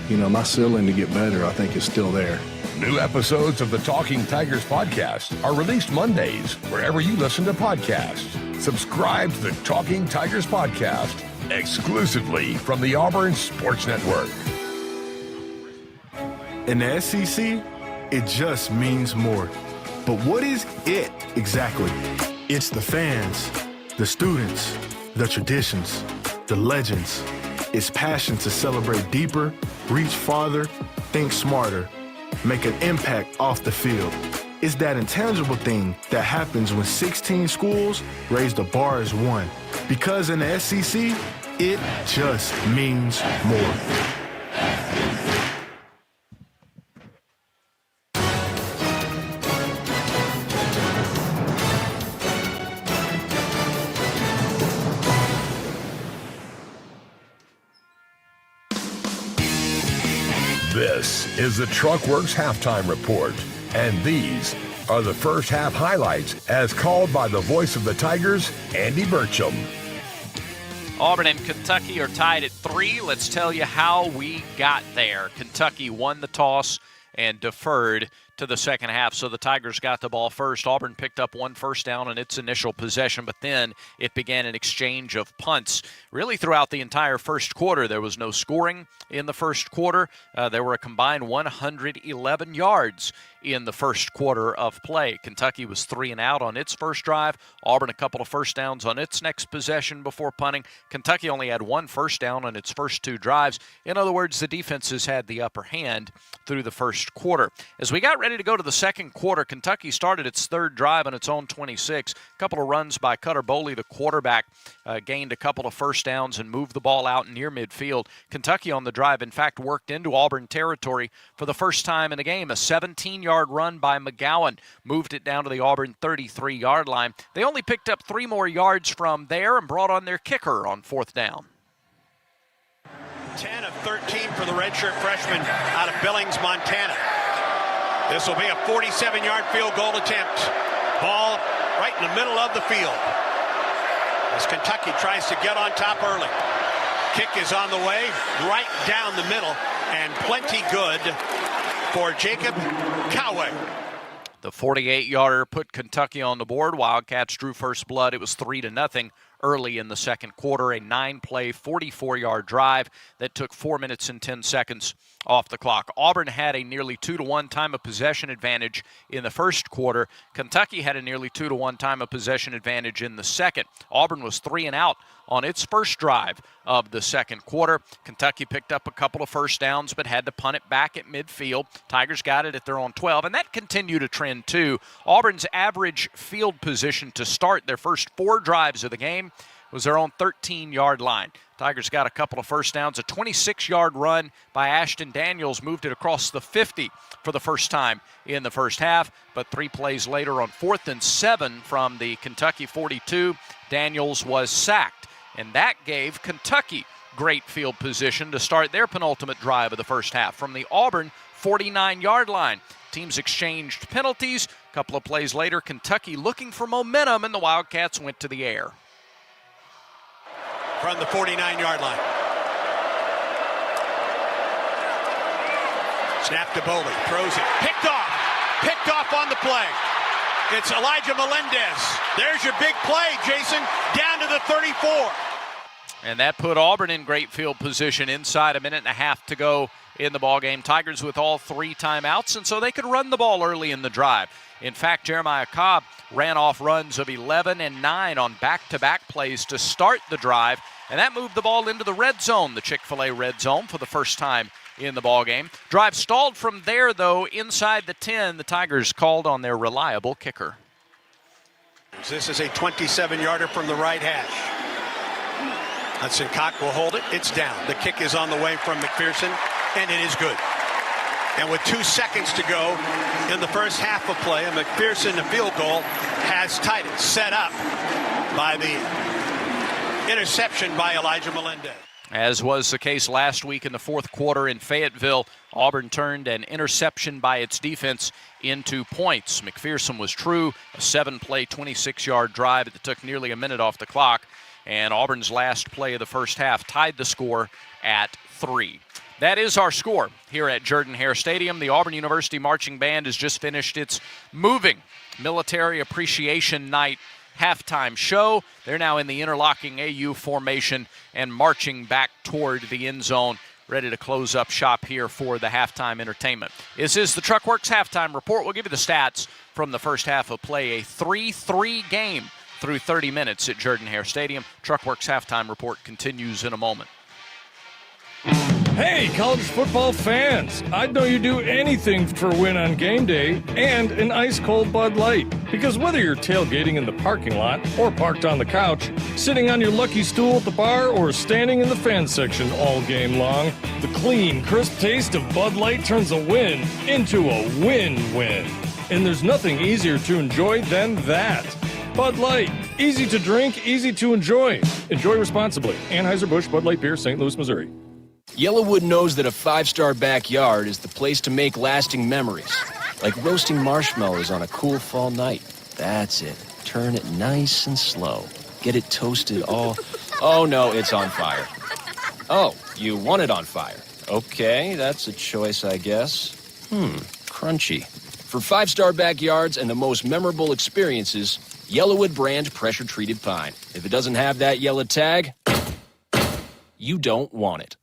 my ceiling to get better, I think, is still there. New episodes of the Talking Tigers podcast are released Mondays wherever you listen to podcasts. Subscribe to the Talking Tigers podcast exclusively from the Auburn Sports Network. In the SEC, it just means more. But what is it exactly? It's the fans, the students, the traditions, the legends. It's passion to celebrate deeper, reach farther, think smarter. make an impact off the field. It's that intangible thing that happens when 16 schools raise the bar as one. Because in the SEC, it just means more. This is the Truckworks Halftime Report, and these are the first half highlights as called by the voice of the Tigers, Andy Burcham. Auburn and Kentucky are tied at 3. Let's tell you how we got there. Kentucky won the toss and deferred to the second half, so the Tigers got the ball first. Auburn picked up 1 first down on its initial possession, but then it began an exchange of punts. Really throughout the entire first quarter, there was no scoring in the first quarter. There were a combined 111 yards in the first quarter of play. Kentucky was 3 and out on its first drive. Auburn a couple of first downs on its next possession before punting. Kentucky only had 1 first down on its first 2 drives. In other words, the defenses had the upper hand through the first quarter. As we got ready to go to the second quarter, Kentucky started its 3rd drive on its own 26. A couple of runs by Cutter Boley, the quarterback, gained a couple of first downs and moved the ball out near midfield. Kentucky on the drive, in fact, worked into Auburn territory for the first time in the game. A 17-yard run by McGowan moved it down to the Auburn 33-yard line. They only picked up 3 more yards from there and brought on their kicker on 4th down. 10 of 13 for the redshirt freshman out of Billings, Montana. This will be a 47-yard field goal attempt. Ball right in the middle of the field as Kentucky tries to get on top early. Kick is on the way, right down the middle, and plenty good for Jacob Coway. The 48-yarder put Kentucky on the board. Wildcats drew first blood. It was 3-0 early in the second quarter. A 9-play, 44-yard drive that took 4 minutes and 10 seconds off the clock. Auburn had a nearly 2-to-1 time of possession advantage in the first quarter. Kentucky had a nearly 2-to-1 time of possession advantage in the second. Auburn was 3 and out on its first drive of the second quarter. Kentucky picked up a couple of first downs but had to punt it back at midfield. Tigers got it at their own 12, and that continued a trend too. Auburn's average field position to start their first 4 drives of the game was their own 13-yard line. Tigers got a couple of first downs. A 26-yard run by Ashton Daniels moved it across the 50 for the first time in the first half, but 3 plays later on 4th and 7 from the Kentucky 42, Daniels was sacked. And that gave Kentucky great field position to start their penultimate drive of the first half from the Auburn 49-yard line. Teams exchanged penalties. A couple of plays later, Kentucky looking for momentum, and the Wildcats went to the air. From the 49-yard line. Snap to Boley, throws it, picked off on the play. It's Elijah Melendez. There's your big play, Jason, down to the 34. And that put Auburn in great field position inside a minute and a half to go in the ballgame. Tigers with all 3 timeouts, and so they could run the ball early in the drive. In fact, Jeremiah Cobb ran off runs of 11 and 9 on back-to-back plays to start the drive, and that moved the ball into the red zone, the Chick-fil-A red zone, for the first time in the ballgame. Drive stalled from there, though, inside the 10. The Tigers called on their reliable kicker. This is a 27-yarder from the right hash. Hudson Cock will hold it. It's down. The kick is on the way from McPherson, and it is good. And with 2 seconds to go in the first half of play, McPherson, the field goal, has tied it, set up by the interception by Elijah Melendez. As was the case last week in the fourth quarter in Fayetteville, Auburn turned an interception by its defense into points. McPherson was true, a 7-play, 26-yard drive that took nearly a minute off the clock, and Auburn's last play of the first half tied the score at 3. That is our score here at Jordan-Hare Stadium. The Auburn University Marching Band has just finished its moving Military Appreciation Night halftime show. They're now in the interlocking AU formation and marching back toward the end zone, ready to close up shop here for the halftime entertainment. This is the Truckworks halftime report. We'll give you the stats from the first half of play. A 3-3 game through 30 minutes at Jordan-Hare Stadium. Truckworks halftime report continues in a moment. Hey, college football fans! I'd know you'd do anything for a win on game day and an ice-cold Bud Light. Because whether you're tailgating in the parking lot or parked on the couch, sitting on your lucky stool at the bar, or standing in the fan section all game long, the clean, crisp taste of Bud Light turns a win into a win-win. And there's nothing easier to enjoy than that. Bud Light. Easy to drink, easy to enjoy. Enjoy responsibly. Anheuser-Busch Bud Light Beer, St. Louis, Missouri. Yellowwood knows that a 5-star backyard is the place to make lasting memories. Like roasting marshmallows on a cool fall night. That's it. Turn it nice and slow. Get it toasted all... Oh, no, it's on fire. Oh, you want it on fire. Okay, that's a choice, I guess. Crunchy. For 5-star backyards and the most memorable experiences, Yellowwood brand pressure-treated pine. If it doesn't have that yellow tag, you don't want it.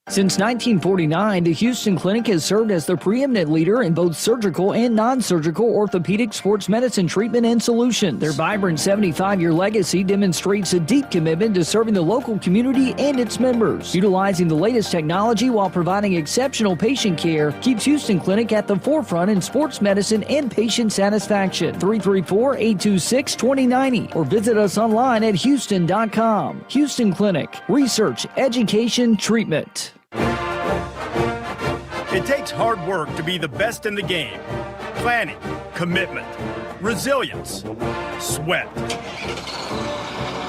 Since 1949, the Houston Clinic has served as the preeminent leader in both surgical and non-surgical orthopedic sports medicine treatment and solutions. Their vibrant 75-year legacy demonstrates a deep commitment to serving the local community and its members. Utilizing the latest technology while providing exceptional patient care keeps Houston Clinic at the forefront in sports medicine and patient satisfaction. 334-826-2090 or visit us online at houston.com. Houston Clinic. Research, education, treatment. It takes hard work to be the best in the game. Planning, commitment, resilience, sweat.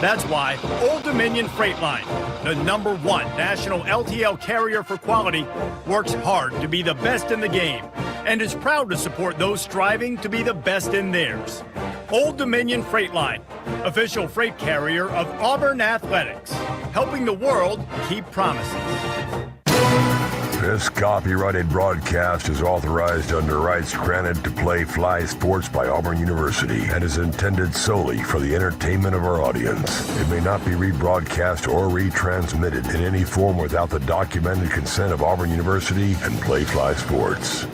That's why Old Dominion Freight Line, the #1 national LTL carrier for quality, works hard to be the best in the game and is proud to support those striving to be the best in theirs. Old Dominion Freight Line, official freight carrier of Auburn Athletics, helping the world keep promises. This copyrighted broadcast is authorized under rights granted to play Fly Sports by Auburn University and is intended solely for the entertainment of our audience. It may not be rebroadcast or retransmitted in any form without the documented consent of Auburn University and Play Fly Sports.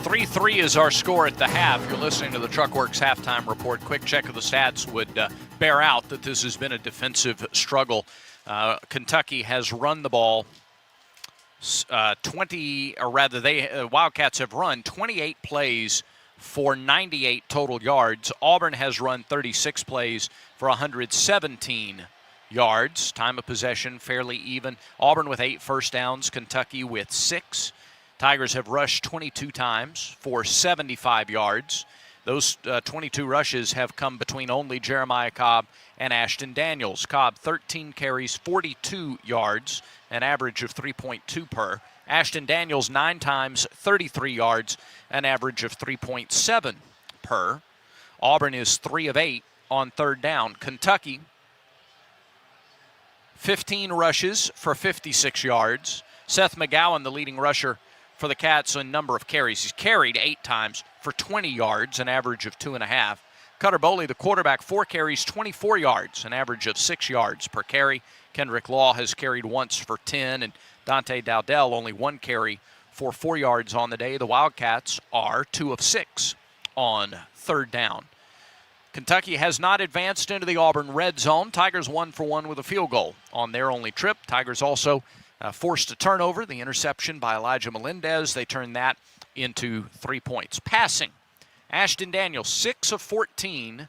3-3 is our score at the half. You're listening to the Truckworks halftime report. Quick check of the stats would bear out that this has been a defensive struggle. Kentucky has run the ball Wildcats have run 28 plays for 98 total yards. Auburn has run 36 plays for 117 yards. Time of possession fairly even. Auburn with 8 first downs, Kentucky with 6. Tigers have rushed 22 times for 75 yards. Those 22 rushes have come between only Jeremiah Cobb and Ashton Daniels. Cobb 13 carries, 42 yards, an average of 3.2 per. Ashton Daniels 9 times, 33 yards, an average of 3.7 per. Auburn is 3 of 8 on third down. Kentucky 15 rushes for 56 yards. Seth McGowan, the leading rusher for the Cats, in number of carries. He's carried 8 times for 20 yards, an average of 2.5. Cutter Boley, the quarterback, 4 carries, 24 yards, an average of 6 yards per carry. Kendrick Law has carried once for 10, and Dante Dowdell only 1 carry for 4 yards on the day. The Wildcats are 2 of 6 on third down. Kentucky has not advanced into the Auburn red zone. Tigers 1 for 1 with a field goal on their only trip. Tigers also forced a turnover, the interception by Elijah Melendez. They turned that into 3 points. Passing, Ashton Daniels, 6 of 14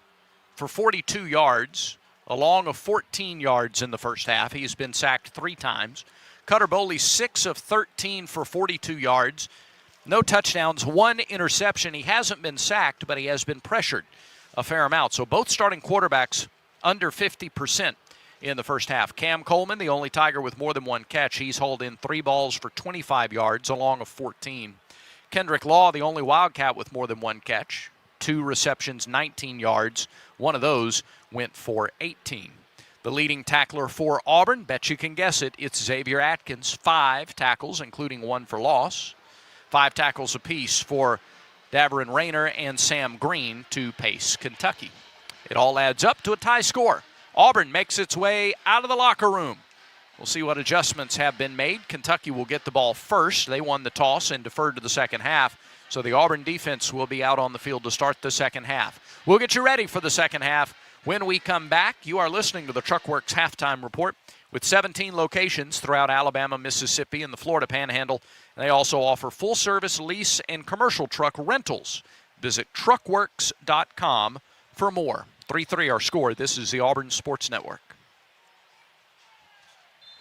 for 42 yards, a long of 14 yards in the first half. He has been sacked 3 times. Cutter Boley, 6 of 13 for 42 yards. No touchdowns, 1 interception. He hasn't been sacked, but he has been pressured a fair amount. So both starting quarterbacks under 50% in the first half. Cam Coleman, the only Tiger with more than 1 catch. He's hauled in 3 balls for 25 yards, a long of 14. Kendrick Law, the only Wildcat with more than 1 catch. 2 receptions, 19 yards. One of those went for 18. The leading tackler for Auburn, bet you can guess it, it's Xavier Atkins. 5 tackles, including 1 for loss. 5 tackles apiece for Daverin Rayner and Sam Green to pace Kentucky. It all adds up to a tie score. Auburn makes its way out of the locker room. We'll see what adjustments have been made. Kentucky will get the ball first. They won the toss and deferred to the second half. So the Auburn defense will be out on the field to start the second half. We'll get you ready for the second half when we come back. You are listening to the Truckworks Halftime Report. With 17 locations throughout Alabama, Mississippi, and the Florida Panhandle, they also offer full-service lease and commercial truck rentals. Visit truckworks.com for more. 3-3 our score. This is the Auburn Sports Network.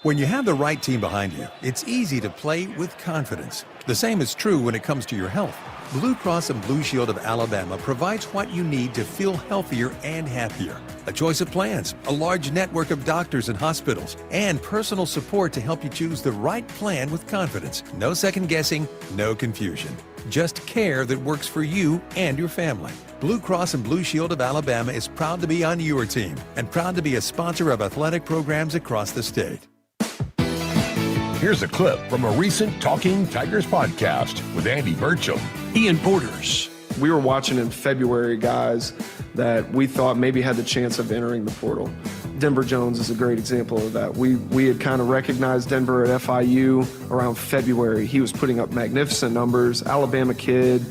When you have the right team behind you, it's easy to play with confidence. The same is true when it comes to your health. Blue Cross and Blue Shield of Alabama provides what you need to feel healthier and happier. A choice of plans, a large network of doctors and hospitals, and personal support to help you choose the right plan with confidence. No second guessing, no confusion. Just care that works for you and your family. Blue Cross and Blue Shield of Alabama is proud to be on your team and proud to be a sponsor of athletic programs across the state. Here's a clip from a recent Talking Tigers podcast with Andy Burcham. Ian Borders. We were watching in February guys that we thought maybe had the chance of entering the portal. Denver Jones is a great example of that. We had kind of recognized Denver at FIU around February. He was putting up magnificent numbers, Alabama kid,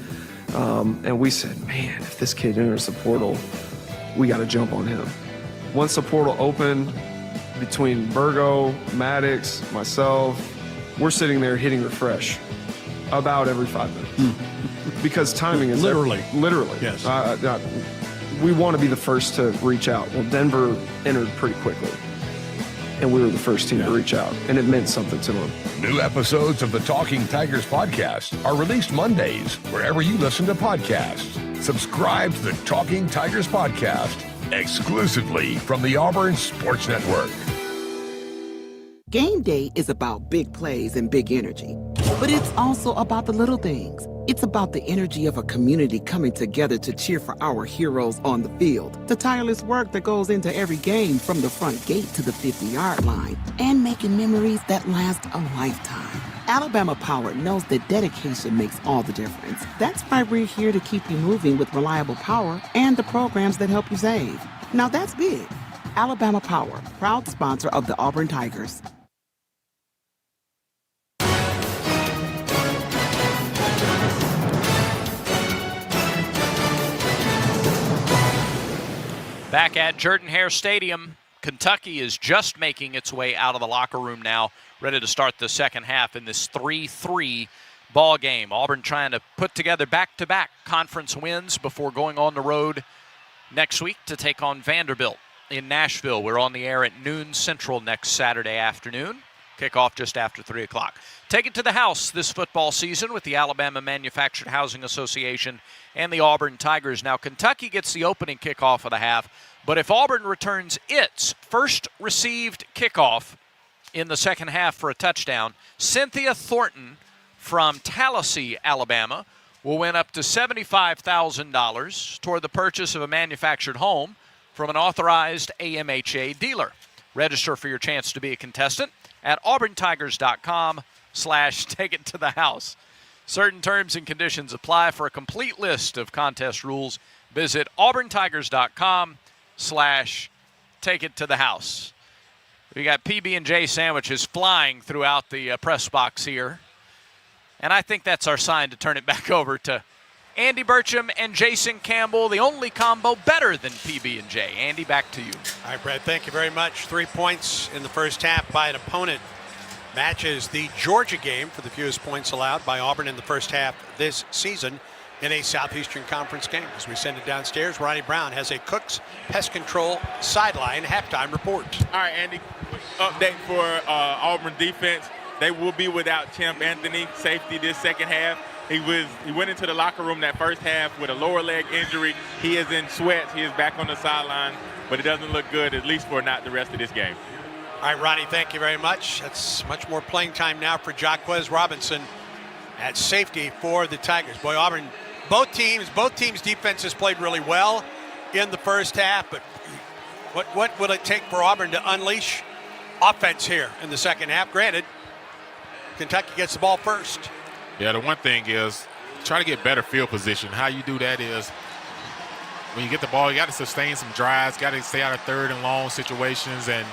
and we said, man, if this kid enters the portal, we got to jump on him. Once the portal opened, between Burgo, Maddox, myself, we're sitting there hitting refresh about every 5 minutes. Because timing is literally. Yes. We want to be the first to reach out. Well, Denver entered pretty quickly, and we were the first team to reach out, and it meant something to them. New episodes of the Talking Tigers podcast are released Mondays wherever you listen to podcasts. Subscribe to the Talking Tigers podcast exclusively from the Auburn Sports Network. Game day is about big plays and big energy, but it's also about the little things. It's about the energy of a community coming together to cheer for our heroes on the field, the tireless work that goes into every game from the front gate to the 50-yard line, and making memories that last a lifetime. Alabama Power knows that dedication makes all the difference. That's why we're here to keep you moving with reliable power and the programs that help you save. Now that's big. Alabama Power, proud sponsor of the Auburn Tigers. Back at Jordan-Hare Stadium, Kentucky is just making its way out of the locker room now, ready to start the second half in this 3-3 ball game. Auburn trying to put together back-to-back conference wins before going on the road next week to take on Vanderbilt in Nashville. We're on the air at noon Central next Saturday afternoon. Kickoff just after 3 o'clock. Take it to the house this football season with the Alabama Manufactured Housing Association and the Auburn Tigers. Now, Kentucky gets the opening kickoff of the half, but if Auburn returns its first received kickoff in the second half for a touchdown, Cynthia Thornton from Tallahassee, Alabama, will win up to $75,000 toward the purchase of a manufactured home from an authorized AMHA dealer. Register for your chance to be a contestant at auburntigers.com/take-it-to-the-house. Certain terms and conditions apply. For a complete list of contest rules, visit auburntigers.com/take-it-to-the-house. We got PB&J sandwiches flying throughout the press box here. And I think that's our sign to turn it back over to Andy Burcham and Jason Campbell, the only combo better than PB&J. Andy, back to you. All right, Brad, thank you very much. 3 points in the first half by an opponent matches the Georgia game for the fewest points allowed by Auburn in the first half this season in a Southeastern Conference game. As we send it downstairs, Ronnie Brown has a Cook's Pest Control sideline halftime report. All right, Andy, update for Auburn defense. They will be without Champ Anthony, safety, this second half. He went into the locker room that first half with a lower leg injury. He is in sweats. He is back on the sideline, but it doesn't look good, at least for not the rest of this game. All right, Ronnie, thank you very much. That's much more playing time now for Jaquez Robinson at safety for the Tigers. Boy, Auburn, both teams' defenses played really well in the first half, but what will it take for Auburn to unleash offense here in the second half? Granted, Kentucky gets the ball first. Yeah, the one thing is try to get better field position. How you do that is when you get the ball, you got to sustain some drives, got to stay out of third and long situations, and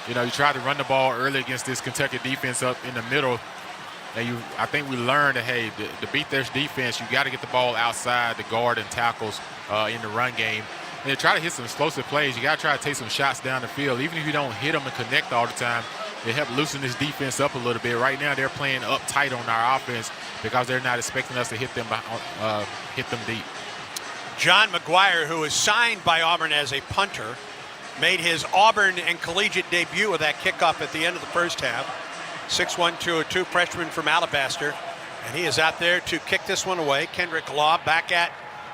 you try to run the ball early against this Kentucky defense up in the middle. And I think we learned that, hey, to beat this defense, you got to get the ball outside the guard and tackles in the run game. And try to hit some explosive plays. You got to try to take some shots down the field. Even if you don't hit them and connect all the time, it helps loosen this defense up a little bit. Right now, they're playing up tight on our offense because they're not expecting us to hit them deep. John McGuire, who was signed by Auburn as a punter, made his Auburn and collegiate debut with that kickoff at the end of the first half. 6'1", 202 freshman from Alabaster. And he is out there to kick this one away. Kendrick Law back at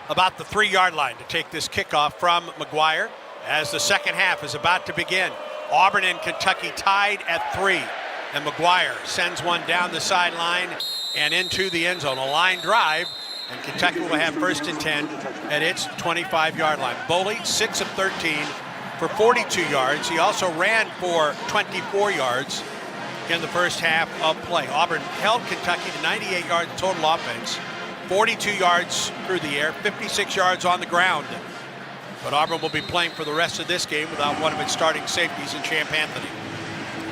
about the 3-yard line to take this kickoff from McGuire as the second half is about to begin. Auburn and Kentucky tied at 3. And McGuire sends one down the sideline and into the end zone. A line drive, and Kentucky will have 1st and 10 at its 25-yard line. Boley, 6 of 13 for 42 yards. He also ran for 24 yards in the first half of play. Auburn held Kentucky to 98 yards total offense, 42 yards through the air, 56 yards on the ground. But Auburn will be playing for the rest of this game without one of its starting safeties in Champ Anthony.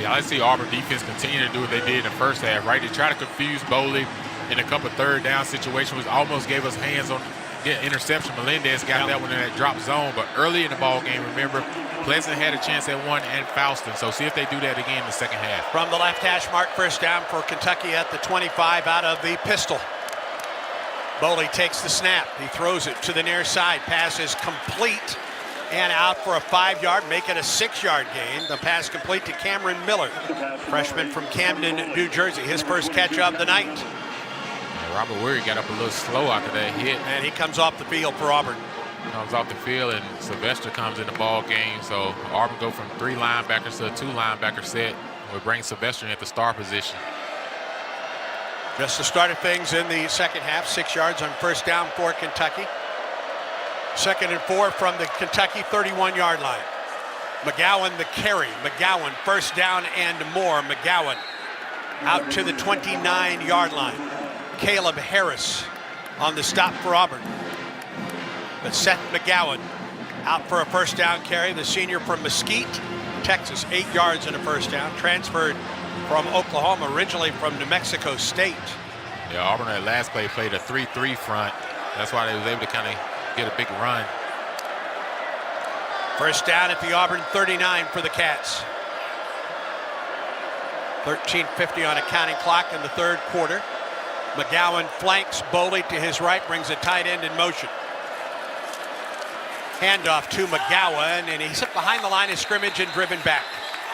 Yeah, I see Auburn defense continue to do what they did in the first half, right? They try to confuse Boley in a couple third down situations, which almost gave us hands on the interception. Melendez got that one in that drop zone, but early in the ball game, remember, Pleasant had a chance at one and Falston, so see if they do that again in the second half. From the left hash mark, 1st down for Kentucky at the 25 out of the pistol. Boley takes the snap. He throws it to the near side. Pass is complete and out for a 5-yard, make it a 6-yard gain. The pass complete to Cameron Miller, freshman from Camden, New Jersey. His first catch of the night. Robert Weary got up a little slow after that hit. And he comes off the field for Auburn. Comes off the field, and Sylvester comes in the ball game. So Auburn go from 3 linebackers to a 2-linebacker set. We bring Sylvester at the star position. Just the start of things in the second half. 6 yards on 1st down for Kentucky. 2nd and 4 from the Kentucky 31-yard line. McGowan the carry. McGowan 1st down and more. McGowan out to the 29-yard line. Caleb Harris on the stop for Auburn. But Seth McGowan out for a 1st down carry. The senior from Mesquite, Texas, 8 yards and a 1st down. Transferred from Oklahoma, originally from New Mexico State. Yeah, Auburn at last play played a 3-3 front. That's why they was able to kind of get a big run. 1st down at the Auburn 39 for the Cats. 13:50 on a counting clock in the 3rd quarter. McGowan flanks Boley to his right, brings a tight end in motion. Handoff to McGowan, and he's hit behind the line of scrimmage and driven back.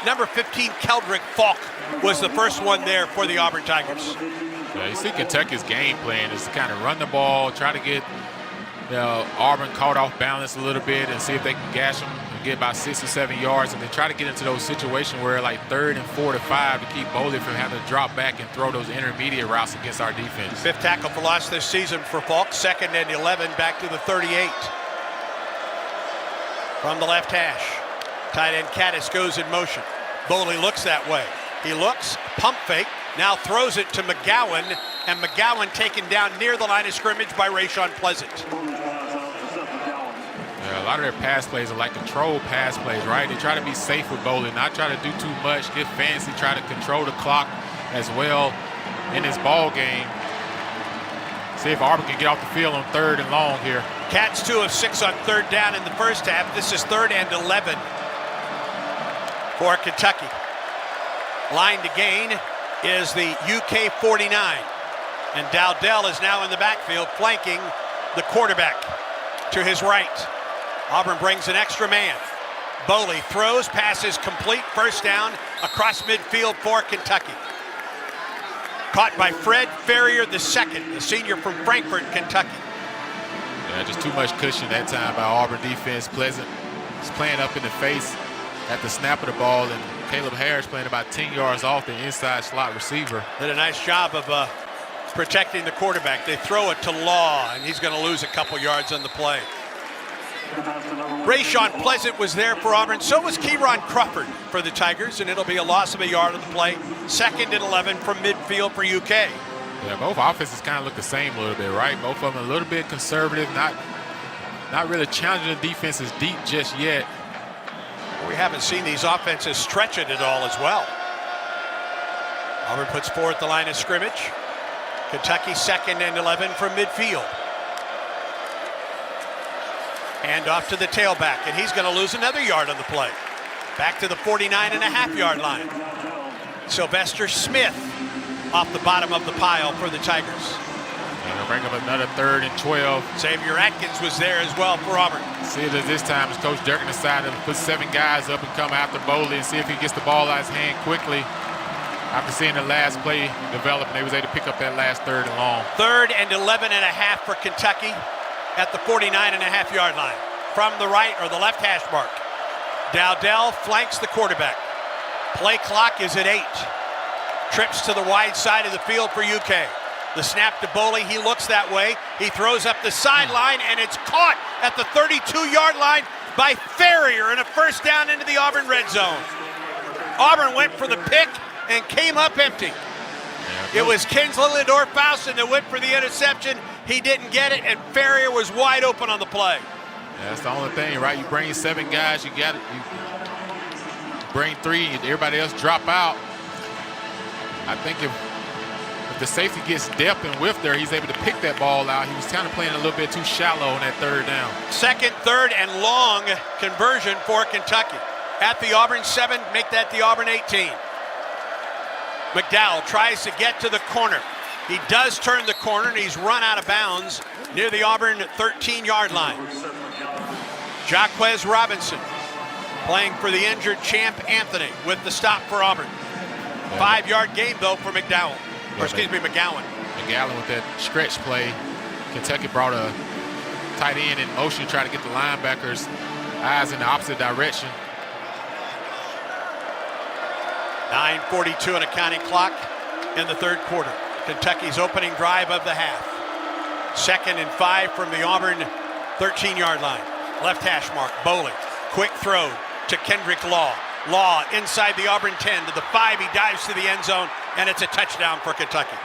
Number 15, Keldrick Falk, was the first one there for the Auburn Tigers. Yeah, you see Kentucky's game plan is to kind of run the ball, try to get Auburn caught off balance a little bit and see if they can gash them and get about 6 or 7 yards, and then try to get into those situations where like 3rd and 4 to 5 to keep Boley from having to drop back and throw those intermediate routes against our defense. 5th tackle for loss this season for Falk. 2nd and 11 back to the 38. From the left hash, tight end Caddis goes in motion. Boley looks that way. He looks, pump fake, now throws it to McGowan, and McGowan taken down near the line of scrimmage by Rayshon Pleasant. Yeah, a lot of their pass plays are like controlled pass plays, right? They try to be safe with Boley, not try to do too much, get fancy, try to control the clock as well in this ball game. See if Auburn can get off the field on 3rd and long here. Cats 2 of 6 on 3rd down in the first half. This is 3rd and 11 for Kentucky. Line to gain is the UK 49. And Dowdell is now in the backfield flanking the quarterback to his right. Auburn brings an extra man. Boley throws, passes complete, 1st down across midfield for Kentucky. Caught by Fred Ferrier II, the senior from Frankfort, Kentucky. Yeah, just too much cushion that time by Auburn defense. Pleasant is playing up in the face at the snap of the ball, and Caleb Harris playing about 10 yards off the inside slot receiver. Did a nice job of protecting the quarterback. They throw it to Law, and he's going to lose a couple yards on the play. Rayshon Pleasant was there for Auburn. So was Kieron Crawford for the Tigers, and it'll be a loss of a yard on the play. 2nd and 11 from midfield for UK. Yeah, both offenses kind of look the same a little bit, right? Both of them a little bit conservative, not really challenging the defenses deep just yet. We haven't seen these offenses stretch it at all as well. Auburn puts forth the line of scrimmage. Kentucky 2nd and 11 from midfield. Hand off to the tailback, and he's going to lose another yard on the play. Back to the 49.5-yard line. Sylvester Smith off the bottom of the pile for the Tigers. And they'll bring up another 3rd and 12. Xavier Atkins was there as well for Auburn. See it as this time as Coach Durkin decided to put 7 guys up and come after Boley and see if he gets the ball out of his hand quickly. After seeing the last play develop, and they was able to pick up that last 3rd and long. 3rd and 11.5 for Kentucky at the 49.5-yard line. From the right or the left hash mark. Dowdell flanks the quarterback. Play clock is at 8. Trips to the wide side of the field for UK. The snap to Boley, he looks that way. He throws up the sideline, and it's caught at the 32-yard line by Ferrier, and a first down into the Auburn red zone. Auburn went for the pick and came up empty. It was Kinsley Lidor-Faustin that went for the interception. He didn't get it, and Ferrier was wide open on the play. Yeah, that's the only thing, right? You bring 7 guys, you got it. You bring 3, and everybody else drop out. I think if the safety gets depth and width there, he's able to pick that ball out. He was kind of playing a little bit too shallow on that 3rd down. 2nd, 3rd, and long conversion for Kentucky. At the Auburn 7, make that the Auburn 18. McDowell tries to get to the corner. He does turn the corner, and he's run out of bounds near the Auburn 13-yard line. Jaquez Robinson playing for the injured Champ Anthony with the stop for Auburn. 5-yard gain, though, for McGowan with that stretch play. Kentucky brought a tight end in motion, try to get the linebackers' eyes in the opposite direction. 9:42 on a counting clock in the 3rd quarter. Kentucky's opening drive of the half. 2nd and 5 from the Auburn 13-yard line. Left hash mark, Boley. Quick throw to Kendrick Law. Law inside the Auburn 10 to the 5. He dives to the end zone, and it's a touchdown for Kentucky.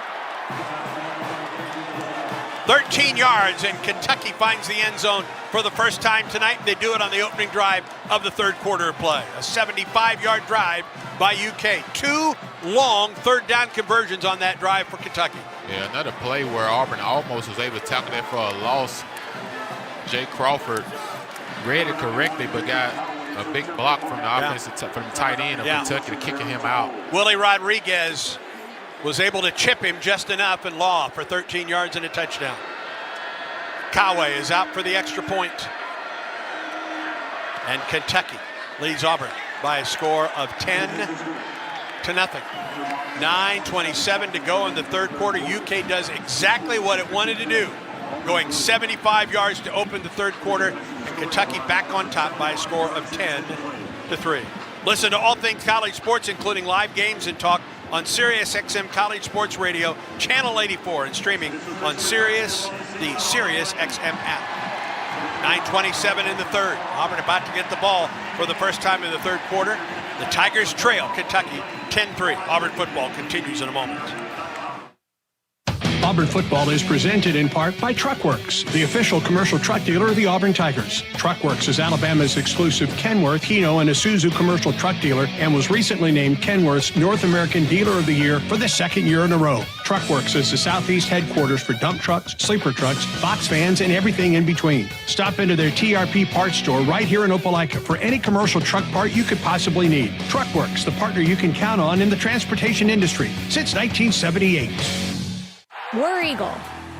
13 yards, and Kentucky finds the end zone for the first time tonight. They do it on the opening drive of the 3rd quarter of play. A 75-yard drive by UK. 2 long 3rd down conversions on that drive for Kentucky. Yeah, another play where Auburn almost was able to tackle that for a loss. Jay Crawford read it correctly, but got a big block from the offensive from the tight end of Kentucky to kicking him out. Willie Rodriguez was able to chip him just enough, and Law for 13 yards and a touchdown. Kawe is out for the extra point. And Kentucky leads Auburn by a score of 10-0. 9:27 to go in the 3rd quarter. UK does exactly what it wanted to do, going 75 yards to open the 3rd quarter, and Kentucky back on top by a score of 10-3. Listen to all things college sports, including live games and talk, on SiriusXM College Sports Radio, Channel 84, and streaming on Sirius, the SiriusXM app. 9:27 in the 3rd. Auburn about to get the ball for the first time in the 3rd quarter. The Tigers trail Kentucky 10-3. Auburn football continues in a moment. Auburn football is presented in part by Truckworks, the official commercial truck dealer of the Auburn Tigers. Truckworks is Alabama's exclusive Kenworth, Hino, and Isuzu commercial truck dealer and was recently named Kenworth's North American Dealer of the Year for the 2nd year in a row. Truckworks is the Southeast headquarters for dump trucks, sleeper trucks, box vans, and everything in between. Stop into their TRP parts store right here in Opelika for any commercial truck part you could possibly need. Truckworks, the partner you can count on in the transportation industry since 1978. War Eagle.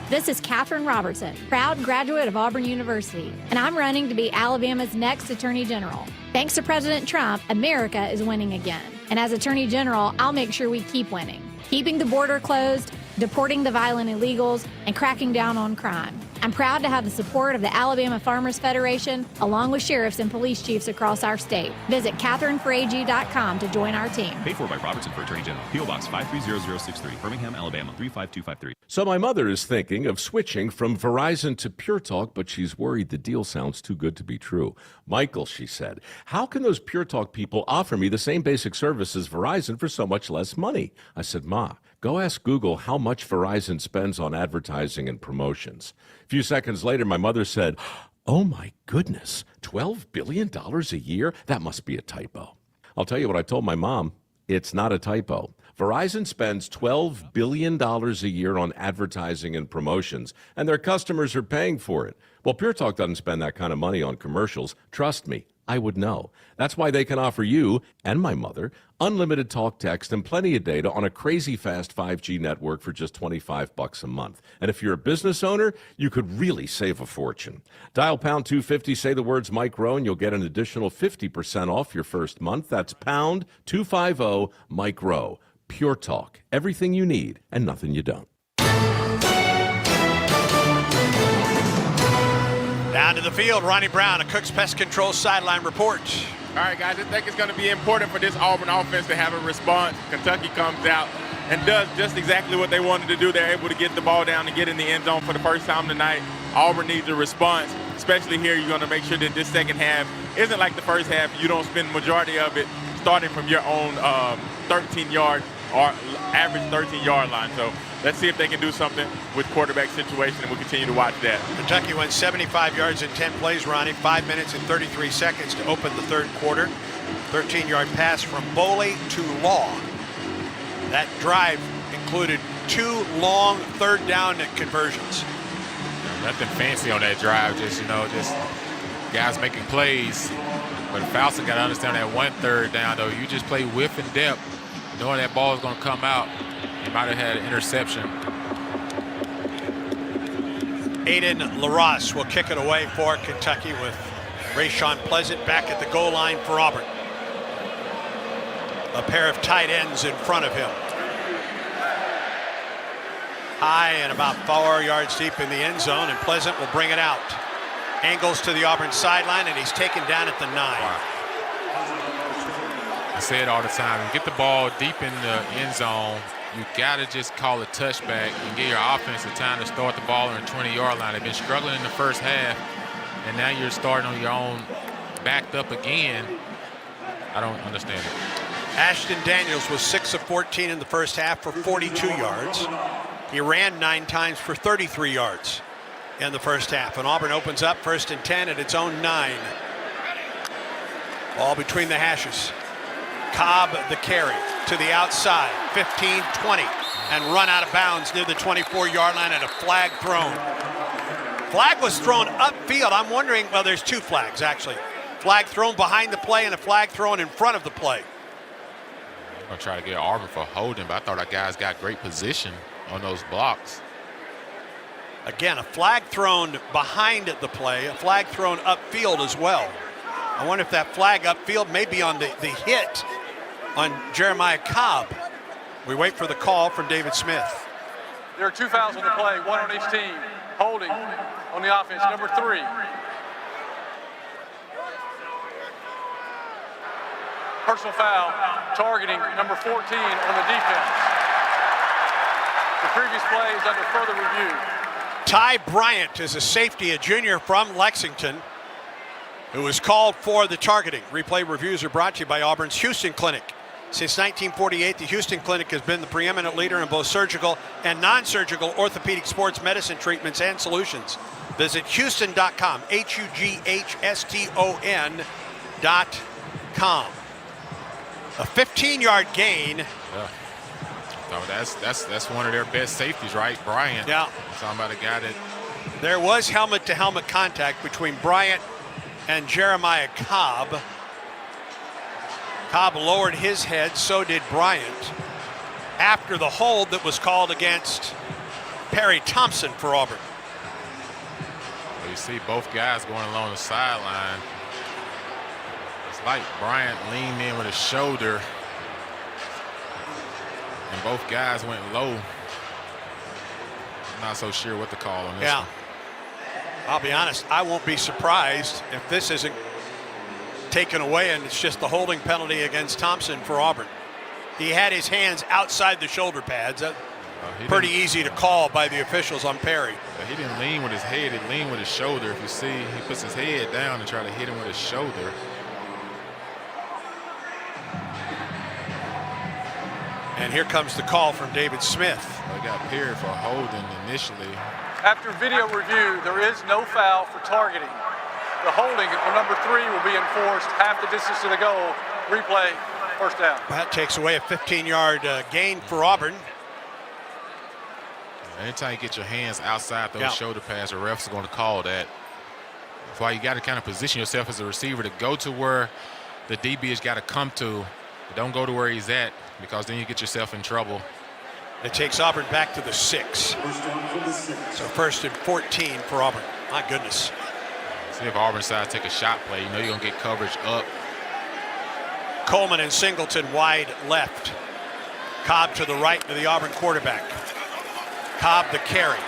This is Katherine Robertson, proud graduate of Auburn University, and I'm running to be Alabama's next Attorney General. Thanks to President Trump, America is winning again. And as Attorney General, I'll make sure we keep winning. Keeping the border closed, deporting the violent illegals, and cracking down on crime. I'm proud to have the support of the Alabama Farmers Federation, along with sheriffs and police chiefs across our state. Visit KatherineForAG.com to join our team. Paid for by Robertson for Attorney General. P.O. Box 530063, Birmingham, Alabama 35253. So my mother is thinking of switching from Verizon to Pure Talk, but she's worried the deal sounds too good to be true. Michael, she said, how can those Pure Talk people offer me the same basic service as Verizon for so much less money? I said, Ma, go ask Google how much Verizon spends on advertising and promotions. A few seconds later, my mother said, oh my goodness, $12 billion a year? That must be a typo. I'll tell you what I told my mom. It's not a typo. Verizon spends $12 billion a year on advertising and promotions, and their customers are paying for it. Well, Pure Talk doesn't spend that kind of money on commercials. Trust me, I would know. That's why they can offer you and my mother unlimited talk, text, and plenty of data on a crazy fast 5G network for just $25 a month. And if you're a business owner, you could really save a fortune. Dial pound 250, say the words Mike Rowe, and you'll get an additional 50% off your first month. That's pound 250 Mike Rowe. Pure Talk. Everything you need and nothing you don't. Down to the field, Ronnie Brown, a Cook's Pest Control sideline report. All right, guys, I think it's going to be important for this Auburn offense to have a response. Kentucky comes out and does just exactly what they wanted to do. They're able to get the ball down and get in the end zone for the first time tonight. Auburn needs a response, especially here. You're going to make sure that this second half isn't like the first half. You don't spend the majority of it starting from your own 13-yard or average 13-yard line. So let's see if they can do something with quarterback situation, and we'll continue to watch that. Kentucky went 75 yards in 10 plays, Ronnie. 5 minutes and 33 seconds to open the third quarter. 13-yard pass from Boley to Law. That drive included 2 long third down conversions. Nothing fancy on that drive, just guys making plays. But Fausto got to understand that 1 third down, though. You just play width and depth, knowing that ball is going to come out. He might have had an interception. Aiden LaRosse will kick it away for Kentucky with Rayshawn Pleasant back at the goal line for Auburn. A pair of tight ends in front of him. High and about 4 yards deep in the end zone, and Pleasant will bring it out. Angles to the Auburn sideline, and he's taken down at the 9. Wow. I say it all the time. Get the ball deep in the end zone. You got to just call a touchback and get your offense the time to start the ball on the 20-yard line. They've been struggling in the first half, and now you're starting on your own, backed up again. I don't understand it. Ashton Daniels was 6 of 14 in the first half for 42 yards. He ran 9 times for 33 yards in the first half. And Auburn opens up 1st and 10 at its own 9. Ball between the hashes. Cobb the carry to the outside, 15, 20, and run out of bounds near the 24-yard line and a flag thrown. Flag was thrown upfield. I'm wondering, well, there's 2 flags actually. Flag thrown behind the play and a flag thrown in front of the play. I'm going to try to get Auburn for holding, but I thought our guys got great position on those blocks. Again, a flag thrown behind the play, a flag thrown upfield as well. I wonder if that flag upfield may be on the hit on Jeremiah Cobb. We wait for the call from David Smith. There are 2 fouls on the play, 1 on each team. Holding on the offense, number 3. Personal foul, targeting number 14 on the defense. The previous play is under further review. Ty Bryant is a safety, a junior from Lexington, who was called for the targeting. Replay reviews are brought to you by Auburn's Houston Clinic. Since 1948, the Houston Clinic has been the preeminent leader in both surgical and non-surgical orthopedic sports medicine treatments and solutions. Visit Houston.com, HUGHSTON.com. A 15-yard gain. Yeah. So that's one of their best safeties, right? Bryant. Yeah. Talking about a guy that. There was helmet-to-helmet contact between Bryant and Jeremiah Cobb. Cobb lowered his head, so did Bryant, after the hold that was called against Perry Thompson for Auburn. Well, you see both guys going along the sideline. It's like Bryant leaned in with his shoulder, and both guys went low. I'm not so sure what to call on this one. I'll be honest, I won't be surprised if this isn't taken away and it's just the holding penalty against Thompson for Auburn. He had his hands outside the shoulder pads. Pretty easy to call by the officials on Perry. He didn't lean with his head, he leaned with his shoulder. If you see, he puts his head down and try to hit him with his shoulder. And here comes the call from David Smith. They got Perry for holding initially. After video review, there is no foul for targeting. The holding on number 3 will be enforced half the distance to the goal. Replay First down. That takes away a 15-yard gain for Auburn. Anytime you get your hands outside those shoulder pads, the refs are going to call that. That's why you got to kind of position yourself as a receiver to go to where the DB has got to come to. Don't go to where he's at, because then you get yourself in trouble. It takes Auburn back to the 6. So first and 14 for Auburn. My goodness. See if Auburn decides to take a shot play. You know you're going to get coverage up. Coleman and Singleton wide left. Cobb to the right to the Auburn quarterback. Cobb the carry.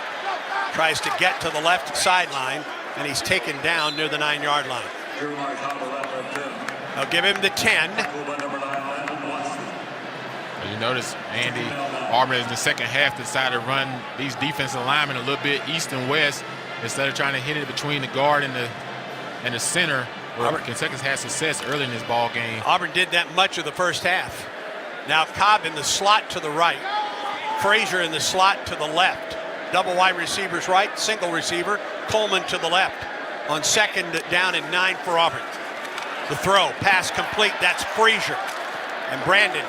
Tries to get to the left sideline, and he's taken down near the 9-yard line. They'll give him the 10. You notice, Andy, Auburn in the second half decided to run these defensive linemen a little bit east and west instead of trying to hit it between the guard and the center, where Kentucky's had success early in this ball game. Auburn did that much of the first half. Now Cobb in the slot to the right. Frazier in the slot to the left. Double wide receivers right, single receiver. Coleman to the left. On second down and 9 for Auburn. The throw, pass complete, that's Frazier. And Brandon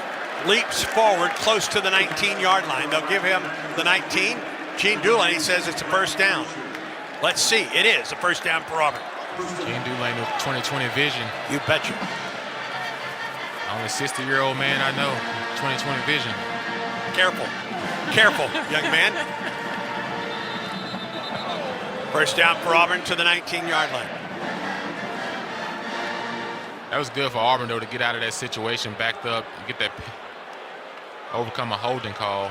leaps forward close to the 19-yard line. They'll give him the 19. Gene Dulane says it's a first down. Let's see, it is a first down for Auburn. Gene Dulane with 20/20 vision. You betcha. Only 60-year-old man I know, 20/20 vision. Careful, careful, young man. First down for Auburn to the 19-yard line. That was good for Auburn, though, to get out of that situation, backed up, get that, overcome a holding call.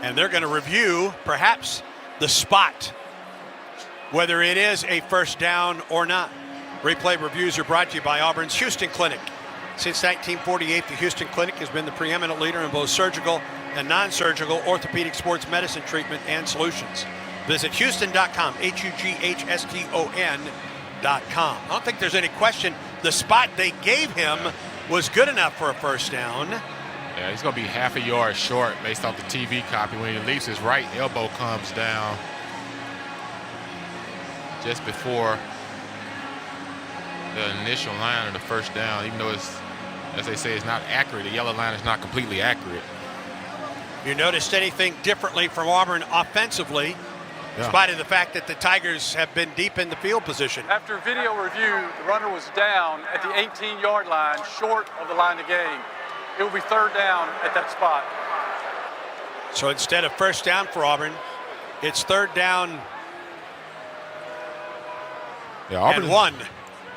And they're going to review, perhaps, the spot, whether it is a first down or not. Replay reviews are brought to you by Auburn's Houston Clinic. Since 1948, the Houston Clinic has been the preeminent leader in both surgical and non-surgical orthopedic sports medicine treatment and solutions. Visit Houston.com, HUGHSTON.com. I don't think there's any question the spot they gave him was good enough for a first down. Yeah, he's going to be half a yard short based off the TV copy. When he leaps, his right elbow comes down just before the initial line of the first down, even though it's, as they say, it's not accurate. The yellow line is not completely accurate. You noticed anything differently from Auburn offensively, in spite of the fact that the Tigers have been deep in the field position? After video review, the runner was down at the 18-yard line, short of the line of game. It will be third down at that spot. So instead of first down for Auburn, it's third down and 1.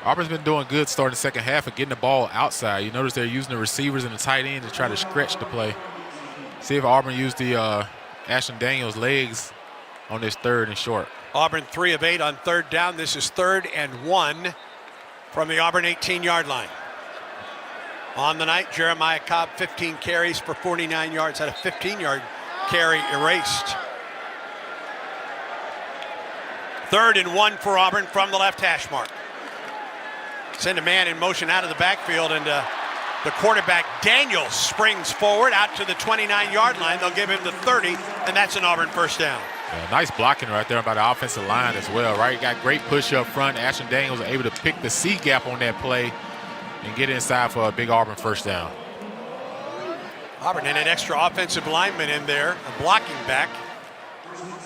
Auburn's been doing good starting the second half of getting the ball outside. You notice they're using the receivers and the tight end to try to stretch the play. See if Auburn used the Ashton Daniels' legs on this third and short. Auburn 3 of 8 on third down. This is third and 1 from the Auburn 18-yard line. On the night, Jeremiah Cobb, 15 carries for 49 yards, had a 15-yard carry erased. Third and 1 for Auburn from the left hash mark. Send a man in motion out of the backfield, and the quarterback, Daniels, springs forward out to the 29-yard line. They'll give him the 30, and that's an Auburn first down. Yeah, nice blocking right there by the offensive line as well, right? Got great push up front. Ashton Daniels was able to pick the C gap on that play and get inside for a big Auburn first down. Auburn and an extra offensive lineman in there, a blocking back.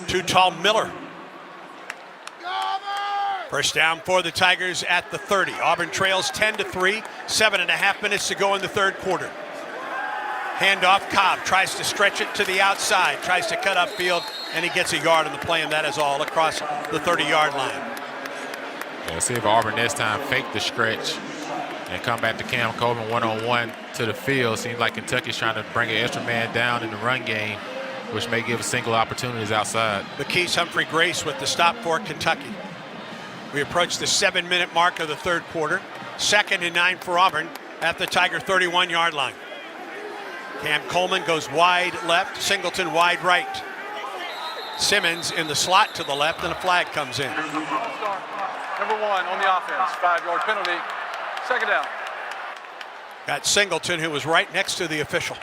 Too tall Miller. First down for the Tigers at the 30. Auburn trails 10-3, 7.5 minutes to go in the third quarter. Handoff, Cobb tries to stretch it to the outside, tries to cut upfield, and he gets a yard on the play, and that is all across the 30-yard line. Yeah, see if Auburn this time fake the stretch and come back to Cam Coleman one-on-one to the field. Seems like Kentucky's trying to bring an extra man down in the run game, which may give single opportunities outside. McKees Humphrey Grace with the stop for Kentucky. We approach the 7-minute mark of the third quarter. 2nd and 9 for Auburn at the Tiger 31-yard line. Cam Coleman goes wide left, Singleton wide right. Simmons in the slot to the left, and a flag comes in. Number 1 on the offense, 5-yard penalty, second down. Got Singleton, who was right next to the official.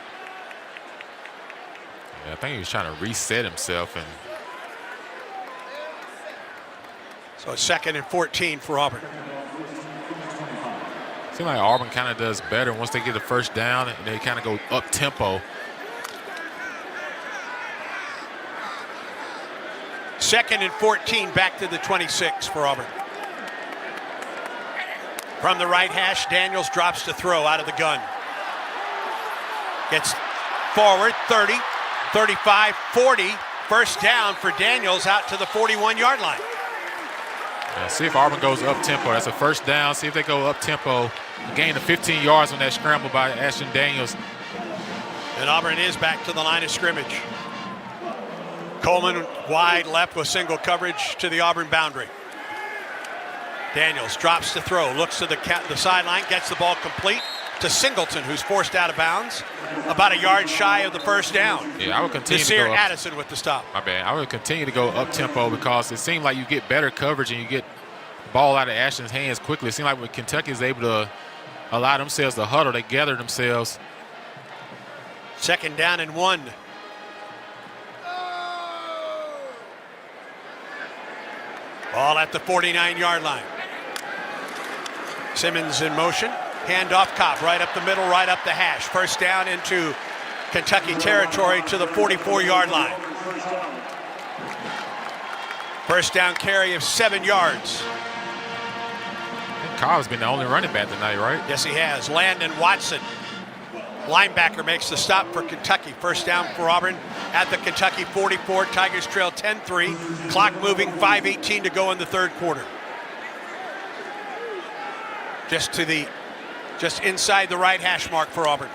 Yeah, I think he was trying to reset himself. And so So 2nd and 14 for Auburn. Seems like Auburn kind of does better once they get the first down and they kind of go up tempo. 2nd and 14, back to the 26 for Auburn. From the right hash, Daniels drops to throw out of the gun. Gets forward, 30, 35, 40. First down for Daniels out to the 41-yard line. Yeah, see if Auburn goes up tempo. That's a first down. See if they go up tempo. Gain of 15 yards on that scramble by Ashton Daniels. And Auburn is back to the line of scrimmage. Coleman wide left with single coverage to the Auburn boundary. Daniels drops to throw, looks to the sideline, gets the ball complete to Singleton, who's forced out of bounds, about a yard shy of the first down. Yeah, I would continue to Nasir go up. Addison with the stop. My bad. I would continue to go up tempo because it seems like you get better coverage and you get the ball out of Ashton's hands quickly. It seems like when Kentucky is able to allow themselves to huddle, they gather themselves. 2nd down and 1. Ball at the 49-yard line. Simmons in motion. Handoff Cobb right up the middle, right up the hash. First down into Kentucky territory to the 44-yard line. First down carry of 7 yards. Cobb's been the only running back tonight, right? Yes, he has. Landon Watson, linebacker, makes the stop for Kentucky. First down for Auburn at the Kentucky 44. Tigers trail 10-3. Clock moving, 5:18 to go in the third quarter. Just inside the right hash mark for Auburn.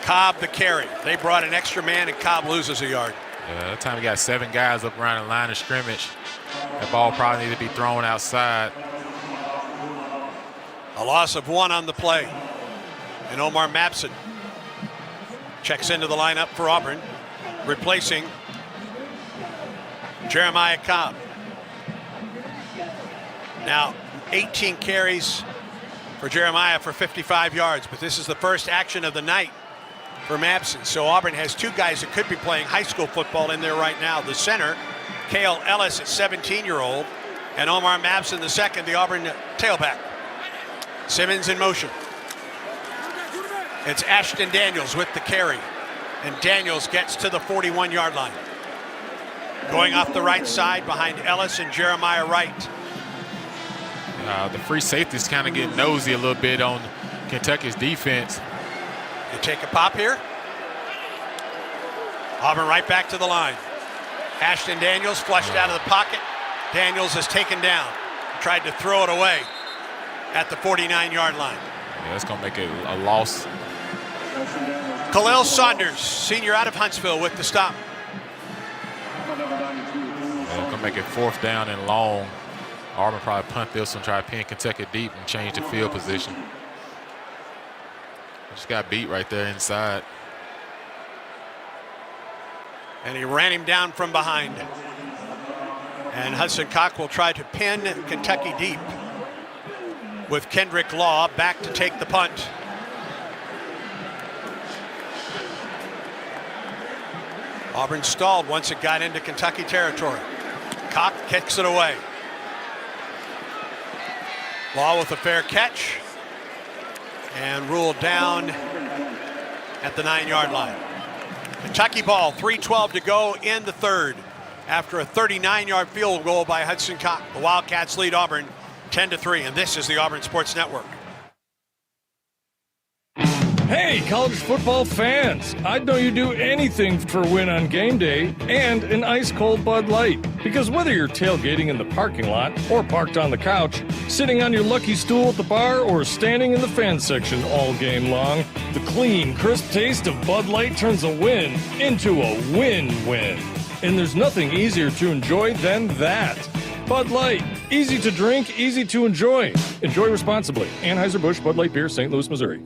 Cobb the carry. They brought an extra man and Cobb loses a yard. Yeah, that time we got 7 guys up around the line of scrimmage. That ball probably needs to be thrown outside. A loss of 1 on the play. And Omar Mapson checks into the lineup for Auburn, replacing Jeremiah Cobb. Now, 18 carries for Jeremiah for 55 yards, but this is the first action of the night for Mapson. So Auburn has 2 guys that could be playing high school football in there right now. The center, Cale Ellis, a 17-year-old, and Omar Mapson, the second, the Auburn tailback. Simmons in motion. It's Ashton Daniels with the carry, and Daniels gets to the 41-yard line. Going off the right side behind Ellis and Jeremiah Wright. The free safety's kind of getting nosy a little bit on Kentucky's defense. You take a pop here. Auburn right back to the line. Ashton Daniels flushed out of the pocket. Daniels is taken down. Tried to throw it away at the 49-yard line. Yeah, that's going to make it a loss. Khalil Saunders, senior out of Huntsville, with the stop. It's going to make it 4th down and long. Auburn probably punt this and try to pin Kentucky deep and change the field position. Just got beat right there inside. And he ran him down from behind. And Hudson Cock will try to pin Kentucky deep with Kendrick Law back to take the punt. Auburn stalled once it got into Kentucky territory. Cock kicks it away. Law with a fair catch and ruled down at the 9-yard line. Kentucky ball, 3:12 to go in the third after a 39-yard field goal by Hudson Cock. The Wildcats lead Auburn 10-3, and this is the Auburn Sports Network. Hey, college football fans! I'd know you'd do anything for a win on game day and an ice-cold Bud Light. Because whether you're tailgating in the parking lot or parked on the couch, sitting on your lucky stool at the bar, or standing in the fan section all game long, the clean, crisp taste of Bud Light turns a win into a win-win. And there's nothing easier to enjoy than that. Bud Light. Easy to drink, easy to enjoy. Enjoy responsibly. Anheuser-Busch Bud Light Beer, St. Louis, Missouri.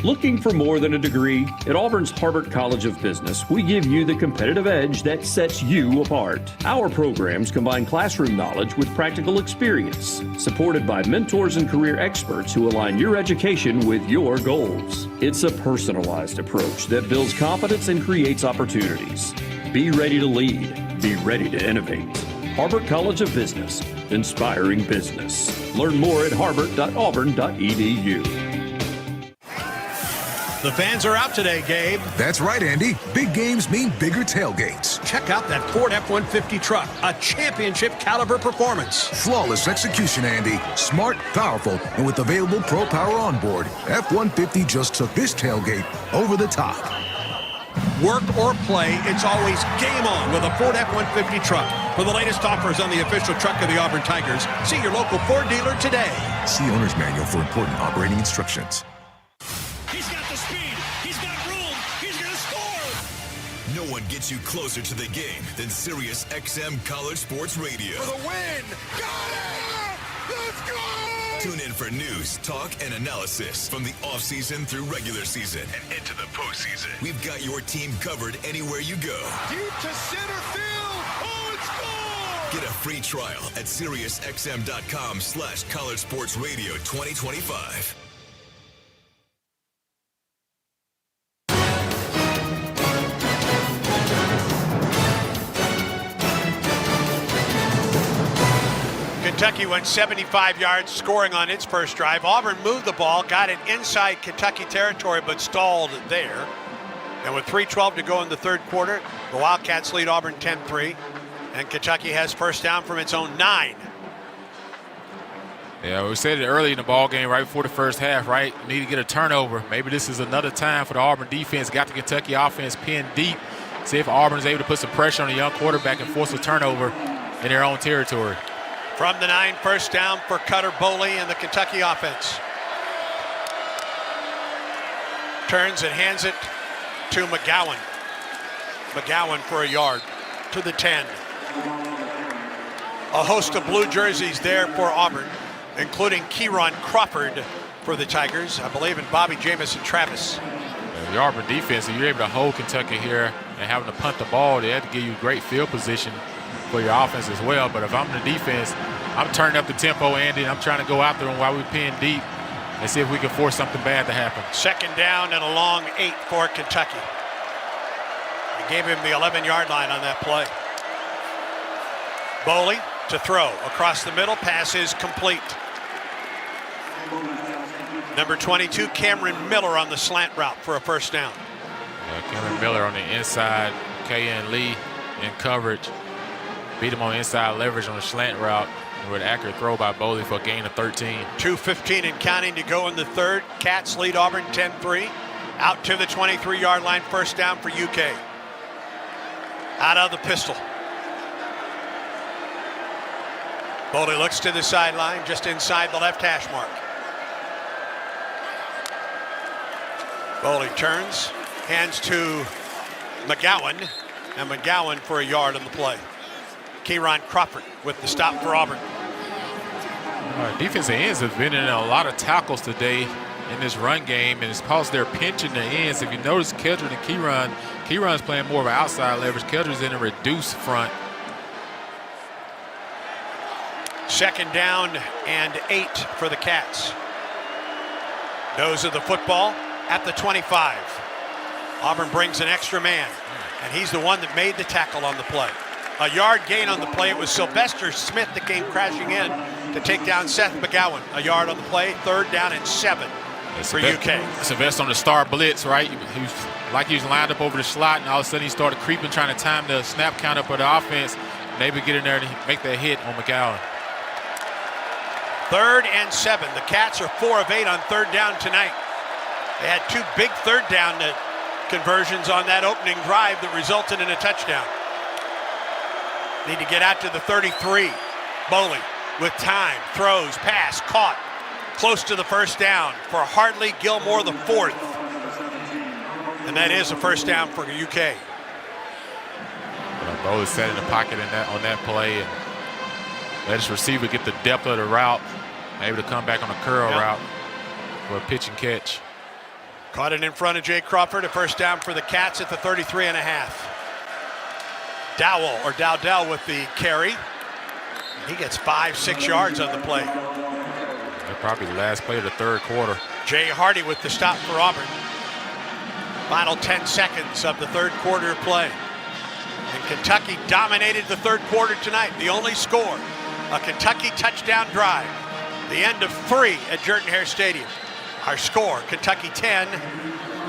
Looking for more than a degree? At Auburn's Harbert College of Business, we give you the competitive edge that sets you apart. Our programs combine classroom knowledge with practical experience, supported by mentors and career experts who align your education with your goals. It's a personalized approach that builds confidence and creates opportunities. Be ready to lead. Be ready to innovate. Harbert College of Business, inspiring business. Learn more at harbert.auburn.edu. The fans are out today, Gabe. That's right, Andy. Big games mean bigger tailgates. Check out that Ford F-150 truck, a championship caliber performance. Flawless execution, Andy. Smart, powerful, and with available Pro Power on board, F-150 just took this tailgate over the top. Work or play, it's always game on with a Ford F-150 truck. For the latest offers on the official truck of the Auburn Tigers, see your local Ford dealer today. See owner's manual for important operating instructions. No one gets you closer to the game than Sirius XM College Sports Radio. For the win! Got it! Let's go! Tune in for news, talk, and analysis from the offseason through regular season and into the postseason. We've got your team covered anywhere you go. Deep to center field! Oh, it's gone! Get a free trial at SiriusXM.com/College Sports Radio 2025. Kentucky went 75 yards scoring on its first drive. Auburn moved the ball, got it inside Kentucky territory, but stalled there. And with 3:12 to go in the third quarter, the Wildcats lead Auburn 10-3. And Kentucky has first down from its own 9. Yeah, we said it early in the ball game, right before the first half, right? Need to get a turnover. Maybe this is another time for the Auburn defense. Got the Kentucky offense pinned deep. See if Auburn is able to put some pressure on the young quarterback and force a turnover in their own territory. From the 9, first down for Cutter Boley and the Kentucky offense. Turns and hands it to McGowan. McGowan for a yard to the 10. A host of blue jerseys there for Auburn, including Kieron Crawford for the Tigers, I believe, and Bobby Jamison Travis. The Auburn defense, if you're able to hold Kentucky here and having to punt the ball, they have to give you great field position for your offense as well. But if I'm the defense, I'm turning up the tempo, Andy, and I'm trying to go after them while we're pin deep and see if we can force something bad to happen. Second down and a long 8 for Kentucky. They gave him the 11-yard line on that play. Boley to throw across the middle. Pass is complete. Number 22, Cameron Miller on the slant route for a first down. Yeah, Cameron Miller on the inside. K.N. Lee in coverage. Beat him on inside leverage on the slant route. With an accurate throw by Boley for a gain of 13. 2:15 and counting to go in the third. Cats lead Auburn 10-3. Out to the 23-yard line, first down for UK. Out of the pistol. Boley looks to the sideline, just inside the left hash mark. Boley turns, hands to McGowan, and McGowan for a yard on the play. Kieron Crawford with the stop for Auburn. Defensive ends have been in a lot of tackles today in this run game, and it's caused they're pinching the ends. If you notice, Keldrick and Kieron's playing more of an outside leverage. Keldrick's in a reduced front. Second down and 8 for the Cats. Nose of the football at the 25. Auburn brings an extra man, and he's the one that made the tackle on the play. A yard gain on the play. It was Sylvester Smith that came crashing in to take down Seth McGowan. A yard on the play, third down and 7 for UK. Sylvester on the star blitz, right? He was lined up over the slot, and all of a sudden he started creeping, trying to time the snap count up for the offense. And able to get in there and make that hit on McGowan. Third and 7. The Cats are 4 of 8 on third down tonight. They had 2 big third down conversions on that opening drive that resulted in a touchdown. Need to get out to the 33. Boley with time, throws, pass, caught. Close to the first down for Hartley Gilmore, the 4th. And that is a first down for UK. Boley sat in the pocket on that play and let his receiver get the depth of the route, able to come back on a curl route for a pitch and catch. Caught it in front of Jay Crawford, a first down for the Cats at the 33.5. Dowdell with the carry. He gets 5-6 yards on the play. Probably the last play of the third quarter. Jay Hardy with the stop for Auburn. Final 10 seconds of the third quarter play. And Kentucky dominated the third quarter tonight. The only score, a Kentucky touchdown drive. The end of 3 at Jordan-Hare Stadium. Our score, Kentucky 10,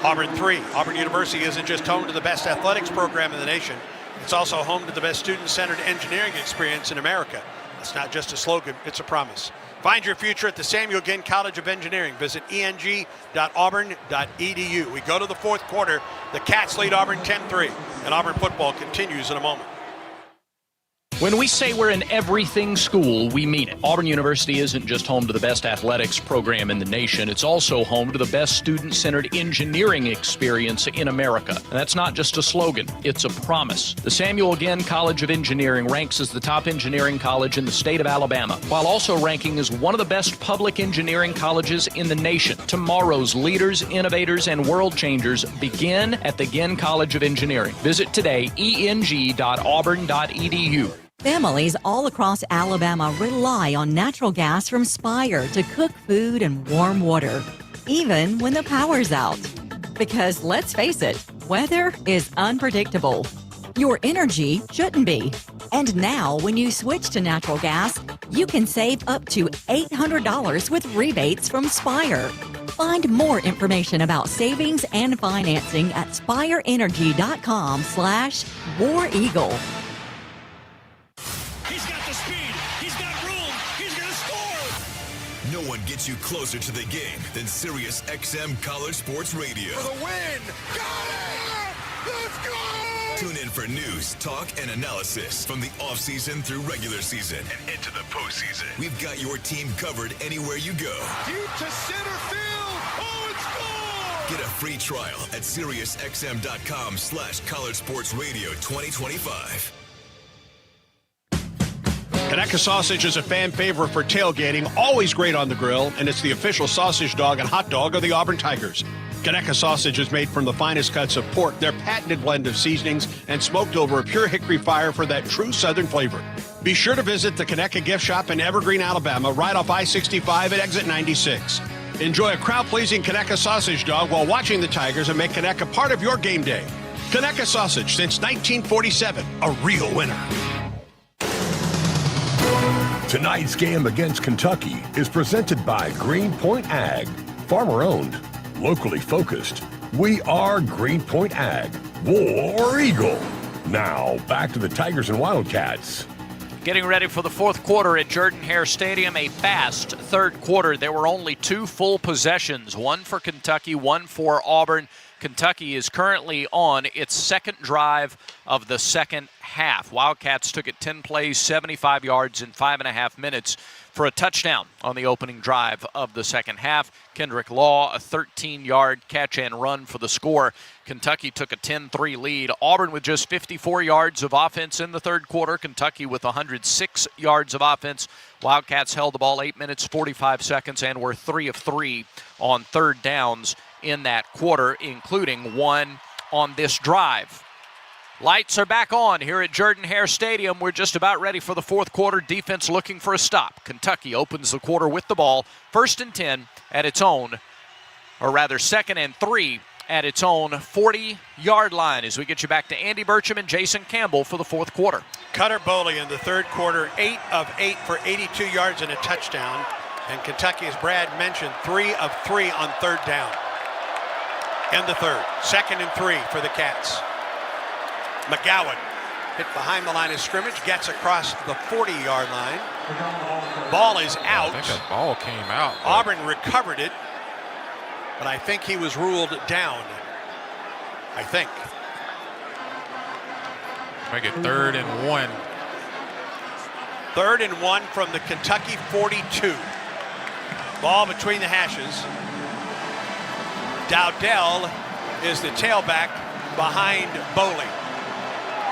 Auburn 3. Auburn University isn't just home to the best athletics program in the nation, it's also home to the best student-centered engineering experience in America. It's not just a slogan, it's a promise. Find your future at the Samuel Ginn College of Engineering. Visit eng.auburn.edu. We go to the fourth quarter. The Cats lead Auburn 10-3, and Auburn football continues in a moment. When we say we're an everything school, we mean it. Auburn University isn't just home to the best athletics program in the nation, it's also home to the best student-centered engineering experience in America. And that's not just a slogan, it's a promise. The Samuel Ginn College of Engineering ranks as the top engineering college in the state of Alabama, while also ranking as one of the best public engineering colleges in the nation. Tomorrow's leaders, innovators, and world changers begin at the Ginn College of Engineering. Visit today, eng.auburn.edu. Families all across Alabama rely on natural gas from Spire to cook food and warm water, even when the power's out. Because let's face it, weather is unpredictable. Your energy shouldn't be. And now, when you switch to natural gas, you can save up to $800 with rebates from Spire. Find more information about savings and financing at spireenergy.com/War Eagle. No one gets you closer to the game than Sirius XM College Sports Radio. For the win! Got it! Let's go! Tune in for news, talk, and analysis from the offseason through regular season and into the postseason. We've got your team covered anywhere you go. Deep to center field! Oh, it's gone! Get a free trial at SiriusXM.com/College Sports Radio 2025. Conecuh Sausage is a fan favorite for tailgating, always great on the grill, and it's the official sausage dog and hot dog of the Auburn Tigers. Conecuh Sausage is made from the finest cuts of pork, their patented blend of seasonings, and smoked over a pure hickory fire for that true Southern flavor. Be sure to visit the Conecuh Gift Shop in Evergreen, Alabama, right off I-65 at exit 96. Enjoy a crowd-pleasing Conecuh Sausage dog while watching the Tigers and make Conecuh part of your game day. Conecuh Sausage, since 1947, a real winner. Tonight's game against Kentucky is presented by Greenpoint Ag. Farmer-owned, locally focused. We are Greenpoint Ag. War Eagle. Now, back to the Tigers and Wildcats. Getting ready for the fourth quarter at Jordan-Hare Stadium, a fast third quarter. There were only 2 full possessions, one for Kentucky, one for Auburn. Kentucky is currently on its second drive of the second half. Wildcats took it 10 plays, 75 yards in 5.5 minutes for a touchdown on the opening drive of the second half. Kendrick Law, a 13-yard catch and run for the score. Kentucky took a 10-3 lead. Auburn with just 54 yards of offense in the third quarter. Kentucky with 106 yards of offense. Wildcats held the ball 8 minutes, 45 seconds, and were 3 of 3 on third downs in that quarter, including one on this drive. Lights are back on here at Jordan-Hare Stadium. We're just about ready for the fourth quarter. Defense looking for a stop. Kentucky opens the quarter with the ball. 1st and 10 at its own, or rather 2nd and 3 at its own 40-yard line as we get you back to Andy Burcham and Jason Campbell for the fourth quarter. Cutter Boley in the third quarter, 8 of 8 for 82 yards and a touchdown. And Kentucky, as Brad mentioned, 3 of 3 on third down. In the third, 2nd and 3 for the Cats. McGowan hit behind the line of scrimmage, gets across the 40-yard line. Ball is out. I think a ball came out. Auburn recovered it, but I think he was ruled down. I think. Make it 3rd and 1. 3rd and 1 from the Kentucky 42. Ball between the hashes. Dowdell is the tailback behind Boley.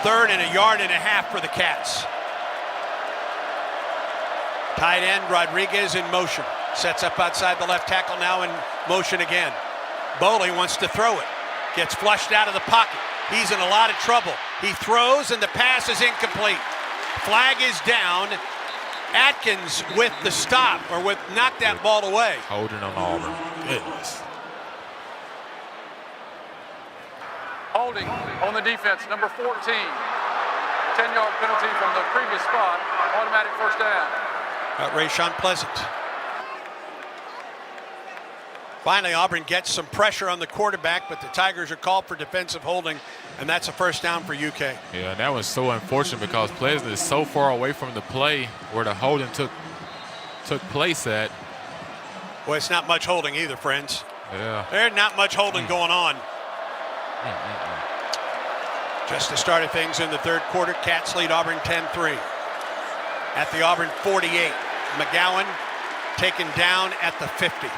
3rd and a yard and a half for the Cats. Tight end Rodriguez in motion. Sets up outside the left tackle, now in motion again. Boley wants to throw it. Gets flushed out of the pocket. He's in a lot of trouble. He throws and the pass is incomplete. Flag is down. Atkins with the stop, or with knocked that ball away. Holding on Auburn. Goodness. Holding on the defense, number 14. 10-yard penalty from the previous spot, automatic first down. Rayshawn Pleasant. Finally, Auburn gets some pressure on the quarterback, but the Tigers are called for defensive holding, and that's a first down for UK. Yeah, and that was so unfortunate because Pleasant is so far away from the play where the holding took place at. Well, it's not much holding either, friends. Yeah. There's not much holding going on. Just the start of things in the third quarter. Cats lead Auburn 10-3. At the Auburn 48, McGowan taken down at the 50.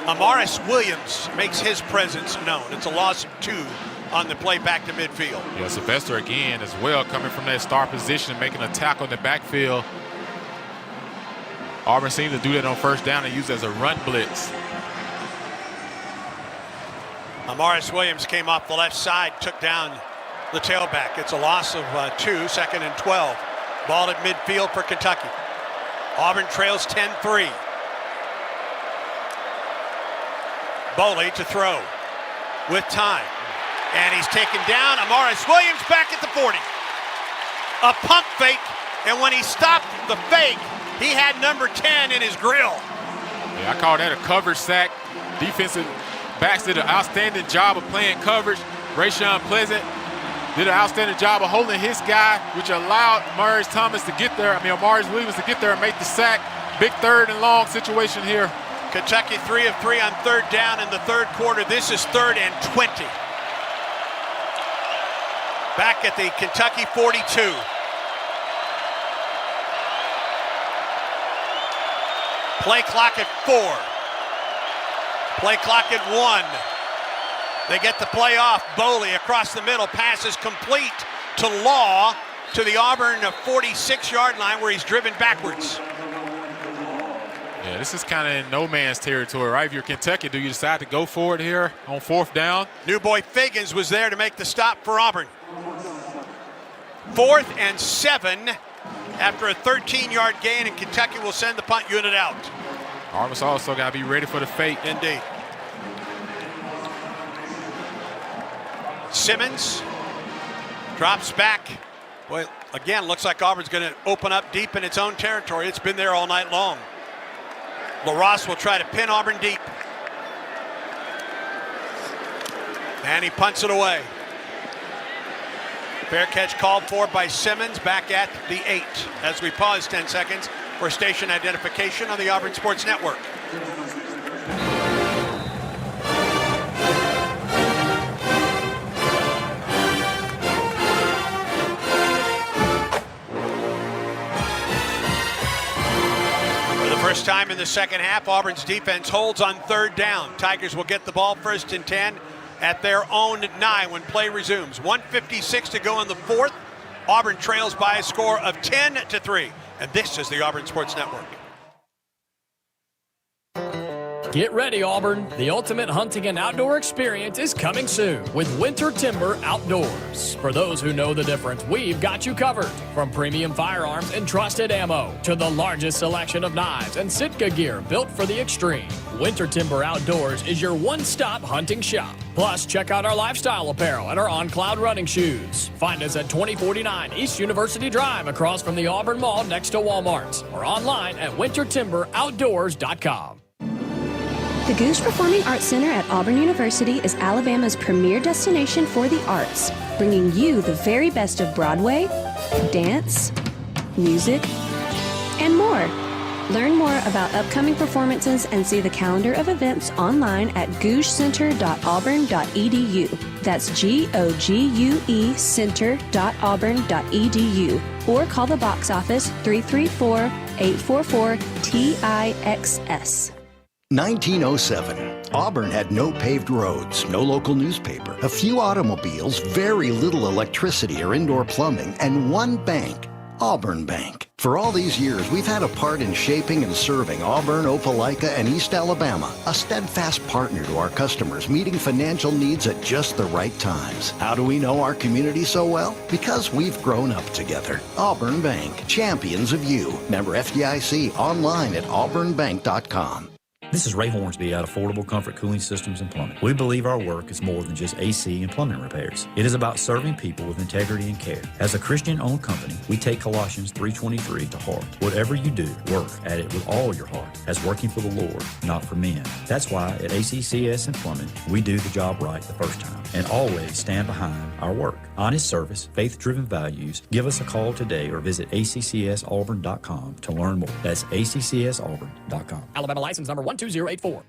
Amaris Williams makes his presence known. It's a loss of 2 on the play back to midfield. Yeah, Sylvester again as well, coming from that star position, making a tackle in the backfield. Auburn seems to do that on first down and use it as a run blitz. Amaris Williams came off the left side, took down the tailback. It's a loss of 2, second and 12. Ball at midfield for Kentucky. Auburn trails 10-3. Boley to throw with time. And he's taken down. Amaris Williams back at the 40. A pump fake, and when he stopped the fake, he had number 10 in his grill. Yeah, I call that a coverage sack. Defensive backs did an outstanding job of playing coverage. Rayshawn Pleasant did an outstanding job of holding his guy, which allowed Amaris Williams to get there and make the sack. Big third and long situation here. Kentucky 3 of 3 on third down in the third quarter. This is 3rd and 20. Back at the Kentucky 42. Play clock at 4. Play clock at 1. They get the play off. Boley across the middle. Pass is complete to Law to the Auburn 46-yard line where he's driven backwards. Yeah, this is kind of in no man's territory, right? If you're Kentucky, do you decide to go for it here on 4th down? New boy Fagans was there to make the stop for Auburn. 4th and 7 after a 13-yard gain, and Kentucky will send the punt unit out. Auburn's also got to be ready for the fake. Indeed. Simmons drops back. Well, again, looks like Auburn's going to open up deep in its own territory. It's been there all night long. LaRosse will try to pin Auburn deep. And he punts it away. Fair catch called for by Simmons back at the 8 as we pause 10 seconds for station identification on the Auburn Sports Network. First time in the second half, Auburn's defense holds on third down. Tigers will get the ball 1st and 10 at their own 9 when play resumes. 1:56 to go in the fourth. Auburn trails by a score of 10-3. And this is the Auburn Sports Network. Get ready, Auburn. The ultimate hunting and outdoor experience is coming soon with Winter Timber Outdoors. For those who know the difference, we've got you covered. From premium firearms and trusted ammo to the largest selection of knives and Sitka gear built for the extreme. Winter Timber Outdoors is your one-stop hunting shop. Plus, check out our lifestyle apparel and our On Cloud running shoes. Find us at 2049 East University Drive across from the Auburn Mall next to Walmart or online at wintertimberoutdoors.com. The Goose Performing Arts Center at Auburn University is Alabama's premier destination for the arts, bringing you the very best of Broadway, dance, music, and more. Learn more about upcoming performances and see the calendar of events online at gougecenter.auburn.edu. That's GOGUE center.auburn.edu. Or call the box office 334-844-TIXS. 1907. Auburn had no paved roads, no local newspaper, a few automobiles, very little electricity or indoor plumbing, and one bank, Auburn Bank. For all these years, we've had a part in shaping and serving Auburn, Opelika, and East Alabama, a steadfast partner to our customers, meeting financial needs at just the right times. How do we know our community so well? Because we've grown up together. Auburn Bank, champions of you. Member FDIC, online at auburnbank.com. This is Ray Hornsby at Affordable Comfort Cooling Systems and Plumbing. We believe our work is more than just AC and plumbing repairs. It is about serving people with integrity and care. As a Christian-owned company, we take Colossians 3:23 to heart. Whatever you do, work at it with all your heart, as working for the Lord, not for men. That's why at ACCS and Plumbing, we do the job right the first time and always stand behind our work. Honest service, faith-driven values. Give us a call today or visit accsauburn.com to learn more. That's accsauburn.com. Alabama license number 12084.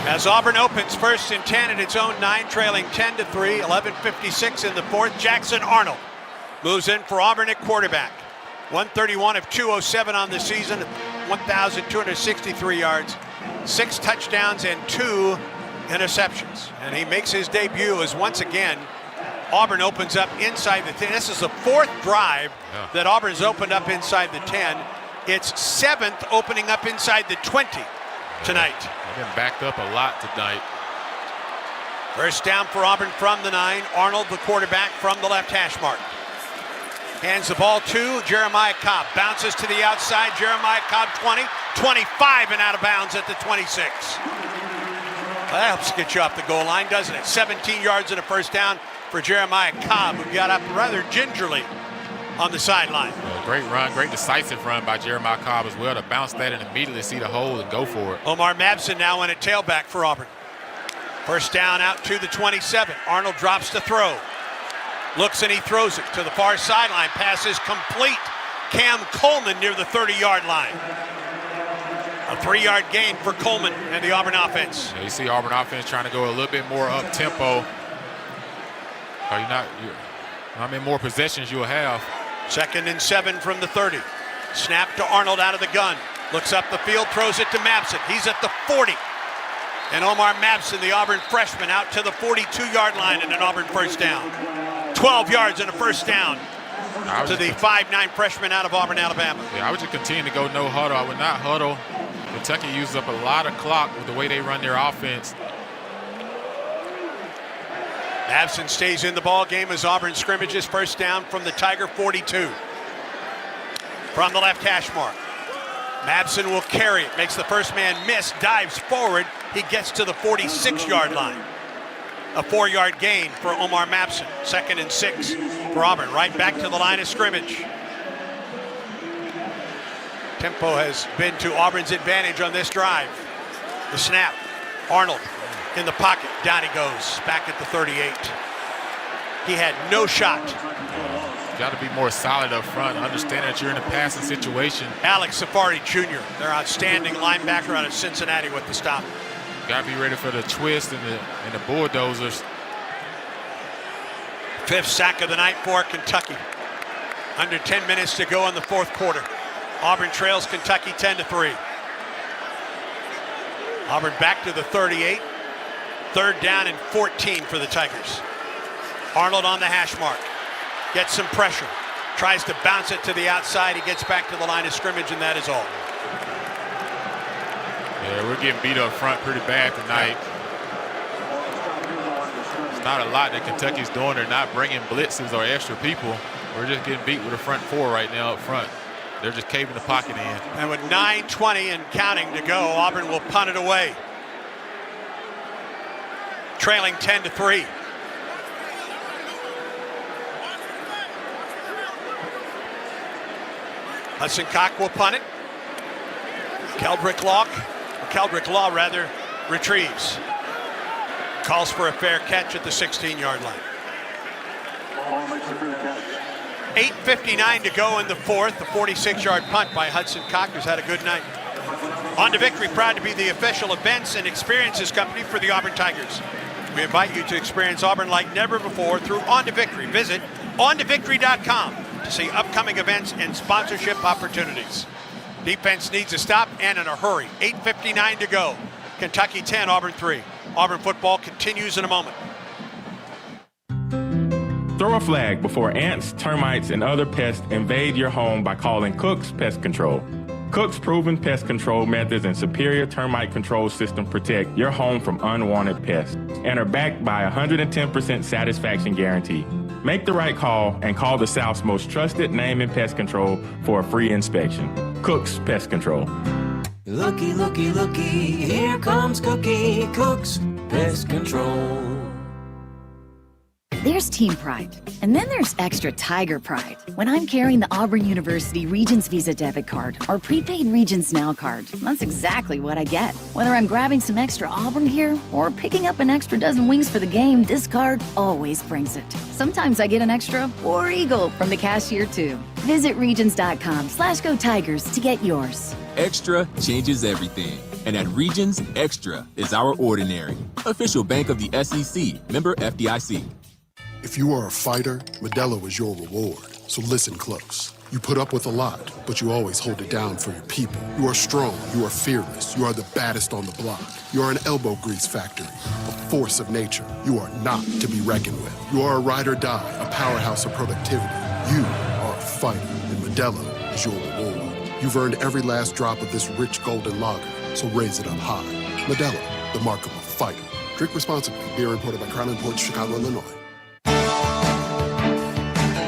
As Auburn opens first and 10 at its own 9, trailing 10-3, 11:56 in the fourth. Jackson Arnold moves in for Auburn at quarterback. 131 of 207 on the season, 1,263 yards, 6 touchdowns and 2 interceptions. And he makes his debut as once again Auburn opens up inside the 10. This is the fourth drive that Auburn's opened up inside the 10. It's 7th opening up inside the 20 tonight. They've been backed up a lot tonight. First down for Auburn from the 9. Arnold, the quarterback, from the left hash mark. Hands the ball to Jeremiah Cobb. Bounces to the outside. Jeremiah Cobb 20, 25 and out of bounds at the 26. That helps get you off the goal line, doesn't it? 17 yards and a first down for Jeremiah Cobb, who got up rather gingerly on the sideline. Great run, great decisive run by Jeremiah Cobb as well to bounce that and immediately see the hole and go for it. Omar Mabson now in at tailback for Auburn. First down out to the 27. Arnold drops to throw. Looks and he throws it to the far sideline. Pass is complete. Cam Coleman near the 30-yard line. A 3-yard gain for Coleman and the Auburn offense. Yeah, you see Auburn offense trying to go a little bit more up-tempo. How many more possessions you'll have? 2nd and 7 from the 30. Snap to Arnold out of the gun. Looks up the field, throws it to Mabson. He's at the 40. And Omar Mabson, the Auburn freshman, out to the 42-yard line and an Auburn first down. 12 yards and a first down to the 5'9" freshman out of Auburn, Alabama. Yeah, I would just continue to go no huddle. I would not huddle. Kentucky uses up a lot of clock with the way they run their offense. Mabson stays in the ball game as Auburn scrimmages. First down from the Tiger 42. From the left hash mark. Mabson will carry it, makes the first man miss, dives forward. He gets to the 46-yard line. A 4-yard gain for Omar Mabson. 2nd and 6 for Auburn. Right back to the line of scrimmage. Tempo has been to Auburn's advantage on this drive. The snap. Arnold in the pocket. Down he goes. Back at the 38. He had no shot. Got to be more solid up front. Understand that you're in a passing situation. Alex Safari Jr., their outstanding linebacker out of Cincinnati with the stop. Got to be ready for the twist and the bulldozers. 5th sack of the night for Kentucky. Under 10 minutes to go in the 4th quarter. Auburn trails Kentucky 10-3. Auburn back to the 38. 3rd down and 14 for the Tigers. Arnold on the hash mark. Gets some pressure. Tries to bounce it to the outside. He gets back to the line of scrimmage, and that is all. Yeah, we're getting beat up front pretty bad tonight. It's not a lot that Kentucky's doing. They're not bringing blitzes or extra people. We're just getting beat with a front 4 right now up front. They're just caving the pocket in. And with 9:20 and counting to go, Auburn will punt it away. Trailing 10-3. Hudson Cock will punt it. Keldrick Law retrieves. Calls for a fair catch at the 16-yard line. 8:59 to go in the 4th. The 46-yard punt by Hudson Cock, who's had a good night. On to Victory, proud to be the official events and experiences company for the Auburn Tigers. We invite you to experience Auburn like never before through On to Victory. Visit ontovictory.com to see upcoming events and sponsorship opportunities. Defense needs a stop and in a hurry. 8:59 to go. Kentucky 10, Auburn 3. Auburn football continues in a moment. Throw a flag before ants, termites, and other pests invade your home by calling Cook's Pest Control. Cook's proven pest control methods and superior termite control system protect your home from unwanted pests and are backed by a 110% satisfaction guarantee. Make the right call and call the South's most trusted name in pest control for a free inspection. Cook's Pest Control. Looky, looky, looky, here comes Cookie Cook's Pest Control. There's team pride, and then there's extra tiger pride. When I'm carrying the Auburn University Regents Visa debit card or prepaid Regents Now card, that's exactly what I get. Whether I'm grabbing some extra Auburn gear or picking up an extra dozen wings for the game, this card always brings it. Sometimes I get an extra War Eagle from the cashier too. Visit Regions.com/Go Tigers to get yours. Extra changes everything. And at Regions, Extra is our ordinary. Official bank of the SEC, member FDIC. If you are a fighter, Modelo is your reward. So listen close. You put up with a lot, but you always hold it down for your people. You are strong, you are fearless, you are the baddest on the block. You are an elbow grease factory, a force of nature. You are not to be reckoned with. You are a ride or die, a powerhouse of productivity. You are a fighter, and Modelo is your reward. You've earned every last drop of this rich golden lager, so raise it up high. Modelo, the mark of a fighter. Drink responsibly. Beer imported by Crown Imports, Chicago, Illinois.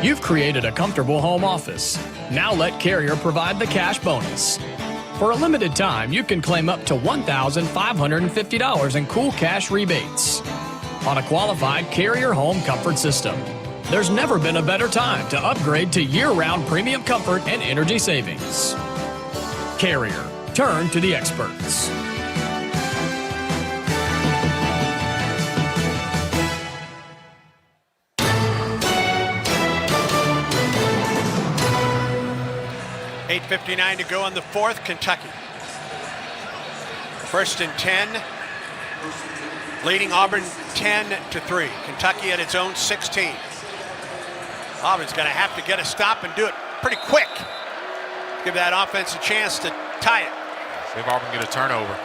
You've created a comfortable home office. Now let Carrier provide the cash bonus. For a limited time, you can claim up to $1,550 in cool cash rebates on a qualified Carrier home comfort system. There's never been a better time to upgrade to year-round premium comfort and energy savings. Carrier, turn to the experts. .59 to go in the fourth. Kentucky 1st and 10, leading Auburn 10-3. Kentucky at its own 16. Auburn's going to have to get a stop and do it pretty quick. Give that offense a chance to tie it. See if Auburn get a turnover.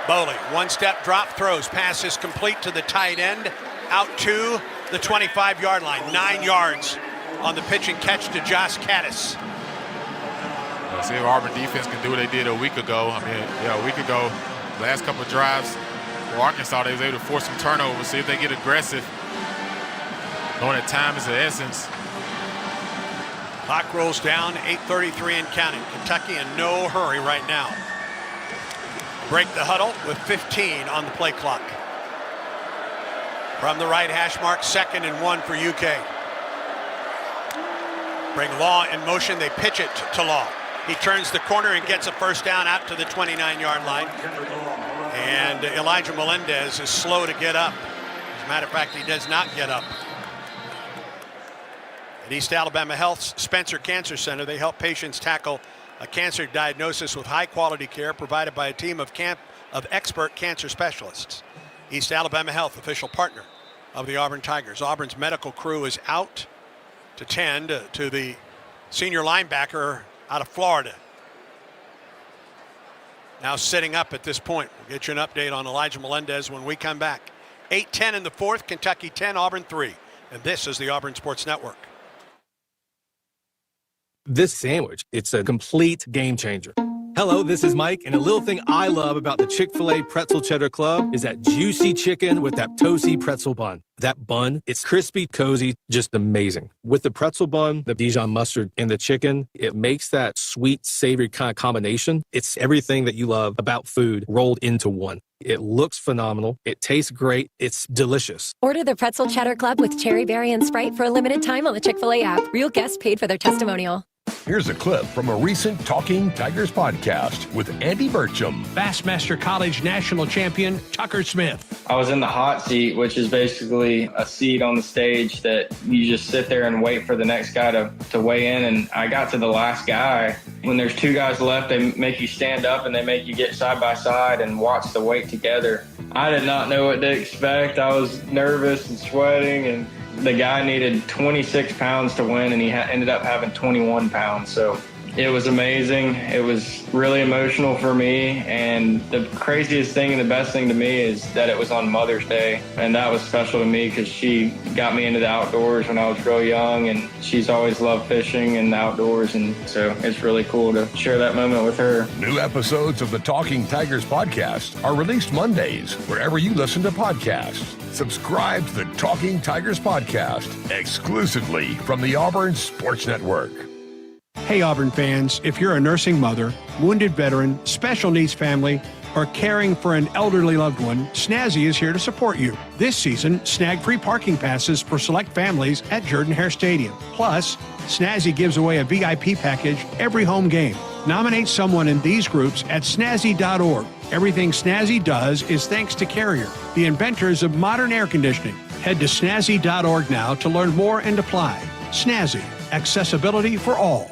Bowley, one-step drop, throws, passes complete to the tight end, out to the 25-yard line. 9 yards on the pitch and catch to Josh Caddis. See if Auburn defense can do what they did a week ago. I mean, a week ago, last couple of drives for Arkansas, they was able to force some turnovers. See if they get aggressive, knowing that time is the essence. Clock rolls down, 8:33 and counting. Kentucky in no hurry right now. Break the huddle with 15 on the play clock. From the right hash mark, 2nd and 1 for UK. Bring Law in motion, they pitch it to Law. He turns the corner and gets a first down out to the 29-yard line. And Elijah Melendez is slow to get up. As a matter of fact, he does not get up. At East Alabama Health's Spencer Cancer Center, they help patients tackle a cancer diagnosis with high-quality care provided by a team of expert cancer specialists. East Alabama Health, official partner of the Auburn Tigers. Auburn's medical crew is out to tend to the senior linebacker out of Florida. Now sitting up at this point. We'll get you an update on Elijah Melendez when we come back. 8-10 in the fourth, Kentucky 10, Auburn 3. And this is the Auburn Sports Network. This sandwich, it's a complete game changer. Hello, this is Mike, and a little thing I love about the Chick-fil-A Pretzel Cheddar Club is that juicy chicken with that toasty pretzel bun. That bun, it's crispy, cozy, just amazing. With the pretzel bun, the Dijon mustard, and the chicken, it makes that sweet, savory kind of combination. It's everything that you love about food rolled into one. It looks phenomenal. It tastes great. It's delicious. Order the Pretzel Cheddar Club with Cherry Berry and Sprite for a limited time on the Chick-fil-A app. Real guests paid for their testimonial. Here's a clip from a recent Talking Tigers podcast with Andy Burcham. Bassmaster College national champion Tucker Smith. I was in the hot seat, which is basically a seat on the stage that you just sit there and wait for the next guy to weigh in. And I got to the last guy. When there's 2 guys left, they make you stand up and they make you get side by side and watch the weight together. I did not know what to expect. I was nervous and sweating, and the guy needed 26 pounds to win, and he ended up having 21 pounds. So It was amazing. It was really emotional for me. And the craziest thing and the best thing to me is that it was on Mother's Day. And that was special to me because she got me into the outdoors when I was real young. And she's always loved fishing and the outdoors. And so it's really cool to share that moment with her. New episodes of the Talking Tigers podcast are released Mondays wherever you listen to podcasts. Subscribe to the Talking Tigers podcast exclusively from the Auburn Sports Network. Hey, Auburn fans, if you're a nursing mother, wounded veteran, special needs family, or caring for an elderly loved one, Snazzy is here to support you. This season, snag free parking passes for select families at Jordan-Hare Stadium. Plus, Snazzy gives away a VIP package every home game. Nominate someone in these groups at snazzy.org. Everything Snazzy does is thanks to Carrier, the inventors of modern air conditioning. Head to snazzy.org now to learn more and apply. Snazzy, accessibility for all.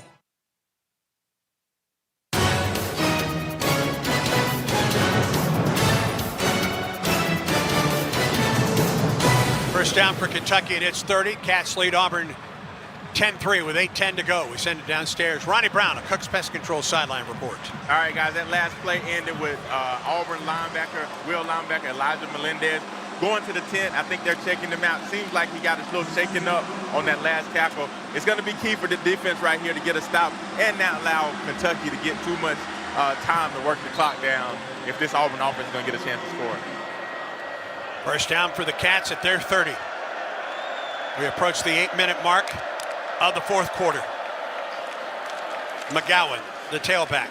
First down for Kentucky, and it's 30. Cats lead Auburn 10-3 with 8:10 to go. We send it downstairs. Ronnie Brown, a Cook's Pest Control sideline report. All right, guys, that last play ended with Auburn Will linebacker Elijah Melendez going to the tent. I think they're checking him out. Seems like he got a little shaken up on that last tackle. It's going to be key for the defense right here to get a stop and not allow Kentucky to get too much time to work the clock down if this Auburn offense is going to get a chance to score. First down for the Cats at their 30. We approach the 8-minute mark of the fourth quarter. McGowan, the tailback,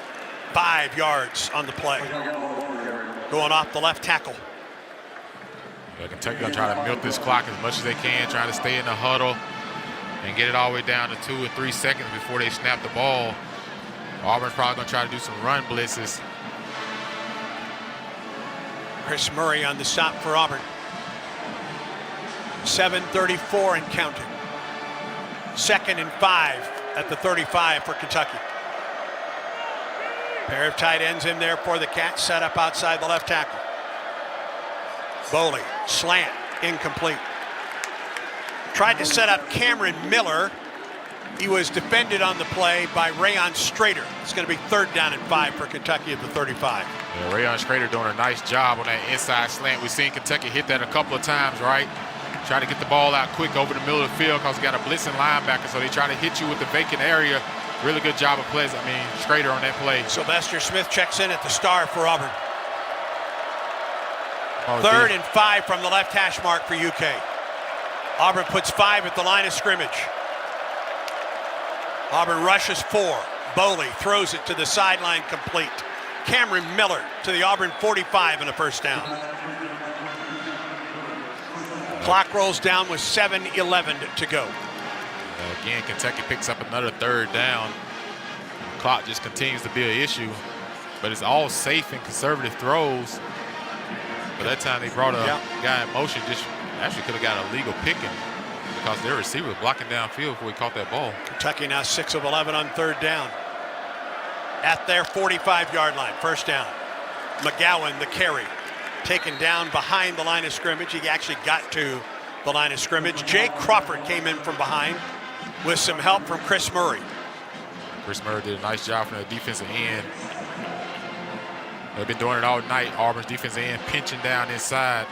5 yards on the play. Going off the left tackle. Yeah, Kentucky going to try to milk this clock as much as they can, trying to stay in the huddle and get it all the way down to 2 or 3 seconds before they snap the ball. Auburn's probably going to try to do some run blitzes. Chris Murray on the stop for Auburn. 7:34 and counting. 2nd and 5 at the 35 for Kentucky. Pair of tight ends in there for the Cats, set up outside the left tackle. Boley, slant, incomplete. Tried to set up Cameron Miller. He was defended on the play by Rayon Strader. It's going to be 3rd down and 5 for Kentucky at the 35. Yeah, Rayon Strader doing a nice job on that inside slant. We've seen Kentucky hit that a couple of times, right? Try to get the ball out quick over the middle of the field because they got a blitzing linebacker, so they try to hit you with the vacant area. Really good job of Strader on that play. Sylvester Smith checks in at the star for Auburn. 3rd and 5 from the left hash mark for UK. Auburn puts 5 at the line of scrimmage. Auburn rushes 4. Boley throws it to the sideline complete. Cameron Miller to the Auburn 45 and a first down. Clock rolls down with 7:11 to go. Again, Kentucky picks up another 3rd down. The clock just continues to be an issue, but it's all safe and conservative throws. But that time they brought a guy in motion, just actually could have got a legal picking because their receiver was blocking downfield before he caught that ball. Kentucky now 6 of 11 on 3rd down. At their 45-yard line, first down. McGowan, the carry, taken down behind the line of scrimmage. He actually got to the line of scrimmage. Jake Crawford came in from behind with some help from Chris Murray. Chris Murray did a nice job from the defensive end. They've been doing it all night. Auburn's defensive end pinching down inside.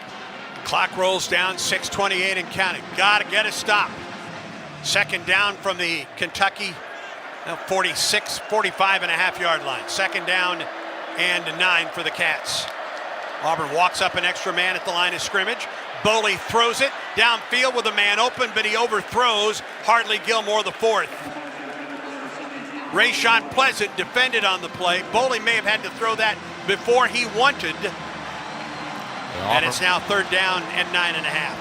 Clock rolls down, 6:28 and counting. Got to get a stop. 2nd down from the Kentucky 45.5-yard line. 2nd down and 9 for the Cats. Auburn walks up an extra man at the line of scrimmage. Boley throws it downfield with a man open, but he overthrows Hartley Gilmore, the 4th. Rayshawn Pleasant defended on the play. Boley may have had to throw that before he wanted. And it's now 3rd down and 9.5.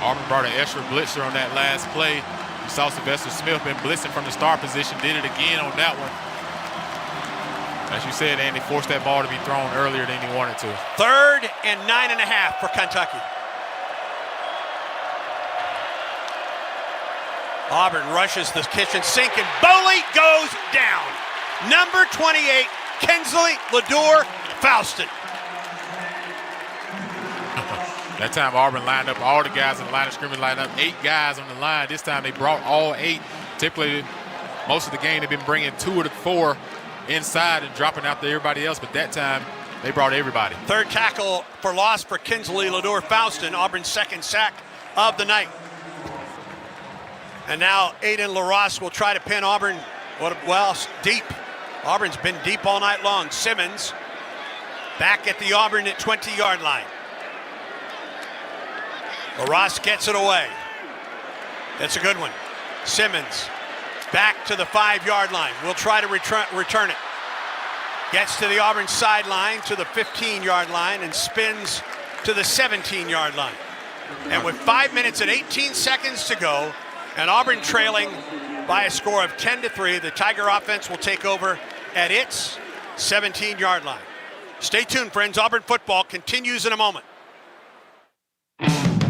Auburn brought an extra blitzer on that last play. You saw Sylvester Smith been blitzing from the star position, did it again on that one. As you said, Andy, forced that ball to be thrown earlier than he wanted to. 3rd and 9.5 for Kentucky. Auburn rushes the kitchen sink, and Boley goes down. Number 28, Kinsley Lador-Faustin. That time Auburn lined up all the guys in the line of scrimmage, lined up 8 guys on the line. This time they brought all 8. Typically, Most of the game, they've been bringing 2 of the 4 inside and dropping out to everybody else, but that time they brought everybody. Third tackle for loss for Kinsley Lador-Faustin, Auburn's second sack of the night. And now Aiden LaRosse will try to pin Auburn, well, deep. Auburn's been deep all night long. Simmons back at the Auburn at 20-yard line. LaRosse gets it away. That's a good one. Simmons back to the 5-yard line. We'll try to return it. Gets to the Auburn sideline to the 15-yard line and spins to the 17-yard line. And with 5 minutes and 18 seconds to go, and Auburn trailing by a score of 10-3, the Tiger offense will take over at its 17-yard line. Stay tuned, friends. Auburn football continues in a moment.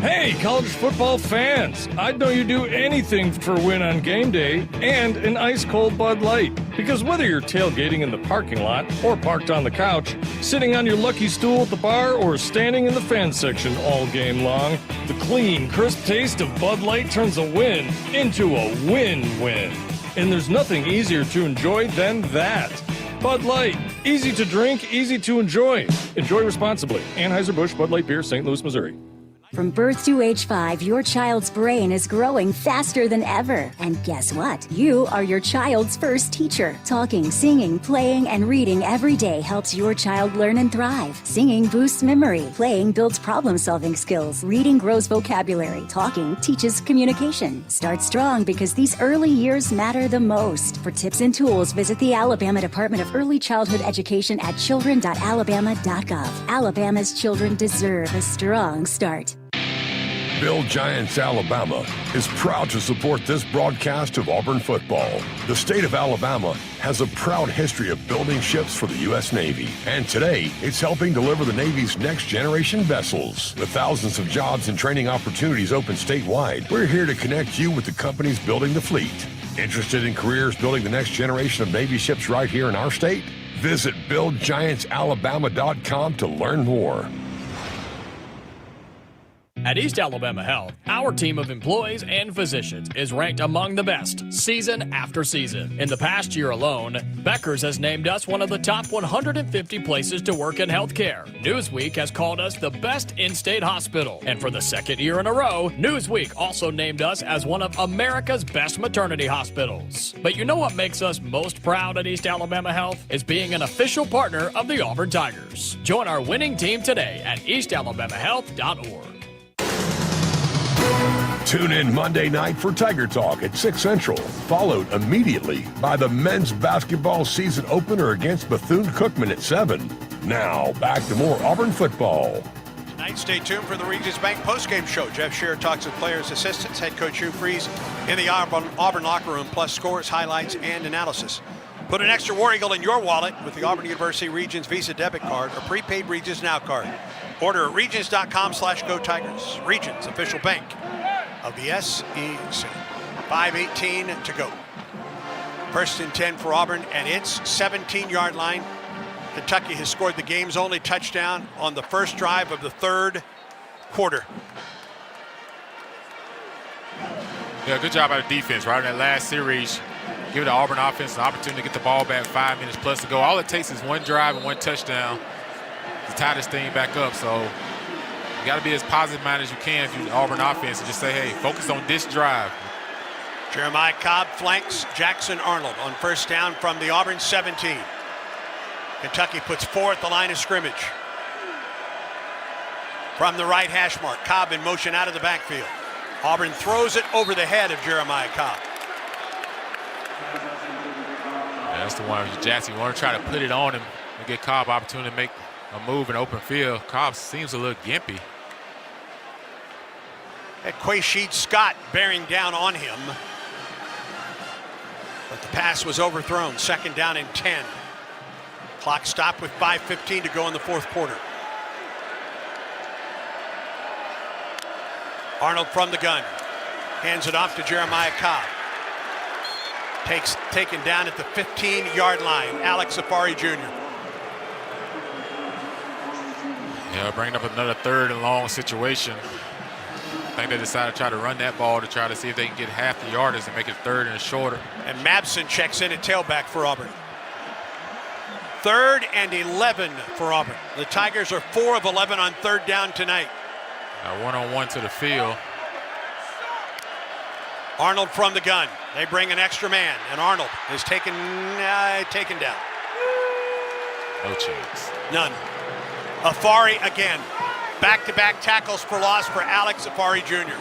Hey, college football fans! I'd know you'd do anything for a win on game day and an ice-cold Bud Light. Because whether you're tailgating in the parking lot or parked on the couch, sitting on your lucky stool at the bar, or standing in the fan section all game long, the clean, crisp taste of Bud Light turns a win into a win-win. And there's nothing easier to enjoy than that. Bud Light. Easy to drink, easy to enjoy. Enjoy responsibly. Anheuser-Busch Bud Light Beer, St. Louis, Missouri. From birth to age 5, your child's brain is growing faster than ever. And guess what? You are your child's first teacher. Talking, singing, playing, and reading every day helps your child learn and thrive. Singing boosts memory. Playing builds problem-solving skills. Reading grows vocabulary. Talking teaches communication. Start strong because these early years matter the most. For tips and tools, visit the Alabama Department of Early Childhood Education at children.alabama.gov. Alabama's children deserve a strong start. Build Giants Alabama is proud to support this broadcast of Auburn football. The state of Alabama has a proud history of building ships for the U.S. Navy, and today it's helping deliver the Navy's next generation vessels. With thousands of jobs and training opportunities open statewide, we're here to connect you with the companies building the fleet. Interested in careers building the next generation of Navy ships right here in our state? Visit BuildGiantsAlabama.com to learn more. At East Alabama Health, our team of employees and physicians is ranked among the best season after season. In the past year alone, Becker's has named us one of the top 150 places to work in healthcare. Newsweek has called us the best in-state hospital. And for the second year in a row, Newsweek also named us as one of America's best maternity hospitals. But you know what makes us most proud at East Alabama Health? Is being an official partner of the Auburn Tigers. Join our winning team today at eastalabamahealth.org. Tune in Monday night for Tiger Talk at 6 Central, followed immediately by the men's basketball season opener against Bethune-Cookman at 7. Now, back to more Auburn football. Tonight, stay tuned for the Regions Bank postgame show. Jeff Shearer talks with players, assistants, head coach Hugh Freeze in the Auburn locker room, plus scores, highlights, and analysis. Put an extra War Eagle in your wallet with the Auburn University Regions Visa debit card or prepaid Regions Now card. Order at regions.com/Go Tigers. Regions, official bank of the SEC. 5:18 to go. First and 10 for Auburn at its 17-yard line. Kentucky has scored the game's only touchdown on the first drive of the third quarter. Yeah, good job out of defense, right? In that last series, give the Auburn offense an opportunity to get the ball back, 5 minutes plus to go. All it takes is one drive and one touchdown to tie this thing back up. So you got to be as positive-minded as you can if you're the Auburn offense and just say, hey, focus on this drive. Jeremiah Cobb flanks Jackson Arnold on first down from the Auburn 17. Kentucky puts 4 at the line of scrimmage. From the right hash mark, Cobb in motion out of the backfield. Auburn throws it over the head of Jeremiah Cobb. Yeah, that's the one. Jackson, you want to try to put it on him and get Cobb opportunity to make a move in open field. Cobb seems a little gimpy. At Quaysheed Scott bearing down on him. But the pass was overthrown. Second down and 10. Clock stopped with 5:15 to go in the fourth quarter. Arnold from the gun. Hands it off to Jeremiah Cobb. Taken down at the 15-yard line. Alex Safari Jr. Yeah, bringing up another third and long situation. think they decided to try to run that ball to try to see if they can get half the yardage and make it third and shorter. And Mabson checks in at tailback for Auburn. 3rd and 11 for Auburn. The Tigers are 4 of 11 on 3rd down tonight. One-on-one to the field. Arnold from the gun. They bring an extra man, and Arnold is taken down. No chance. None. Afari again. Back-to-back tackles for loss for Alex Afari Jr.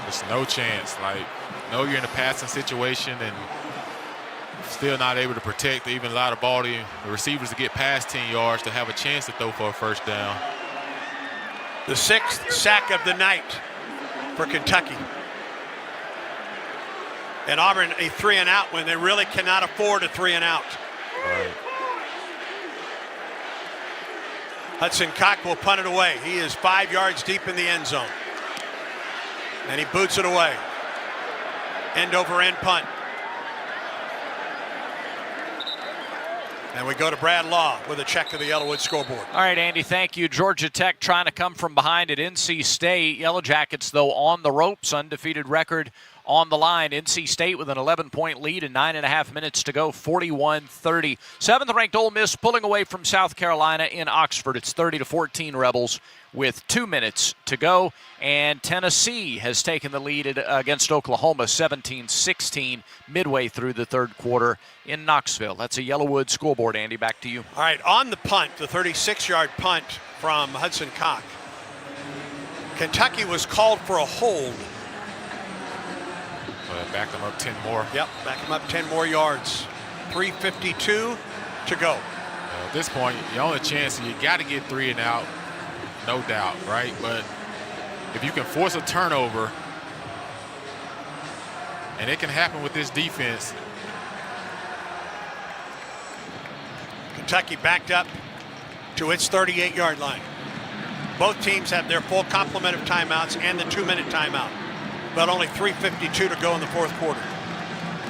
Just no chance. Like, know you're in a passing situation and still not able to protect, even allow the ball to the receivers to get past 10 yards to have a chance to throw for a first down. The 6th sack of the night for Kentucky. And Auburn a 3-and-out when they really cannot afford a 3-and-out. Right. Hudson Cock will punt it away. He is 5 yards deep in the end zone. And he boots it away. End over end punt. And we go to Brad Law with a check of the Yellowwood scoreboard. All right, Andy, thank you. Georgia Tech trying to come from behind at NC State. Yellow Jackets, though, on the ropes, undefeated record on the line. NC State with an 11-point lead and 9.5 minutes to go, 41-30. 7th-ranked Ole Miss pulling away from South Carolina in Oxford. It's 30-14 Rebels with 2 minutes to go. And Tennessee has taken the lead against Oklahoma, 17-16, midway through the third quarter in Knoxville. That's a Yellowwood scoreboard, Andy. Back to you. All right, on the punt, the 36-yard punt from Hudson Cock. Kentucky was called for a hold. Back them up 10 more. Yep, back them up 10 more yards. 3:52 to go. At this point, your only chance, you got to get 3 and out, no doubt, right? But if you can force a turnover, and it can happen with this defense. Kentucky backed up to its 38-yard line. Both teams have their full complement of timeouts and the 2-minute timeout. But only 3:52 to go in the fourth quarter.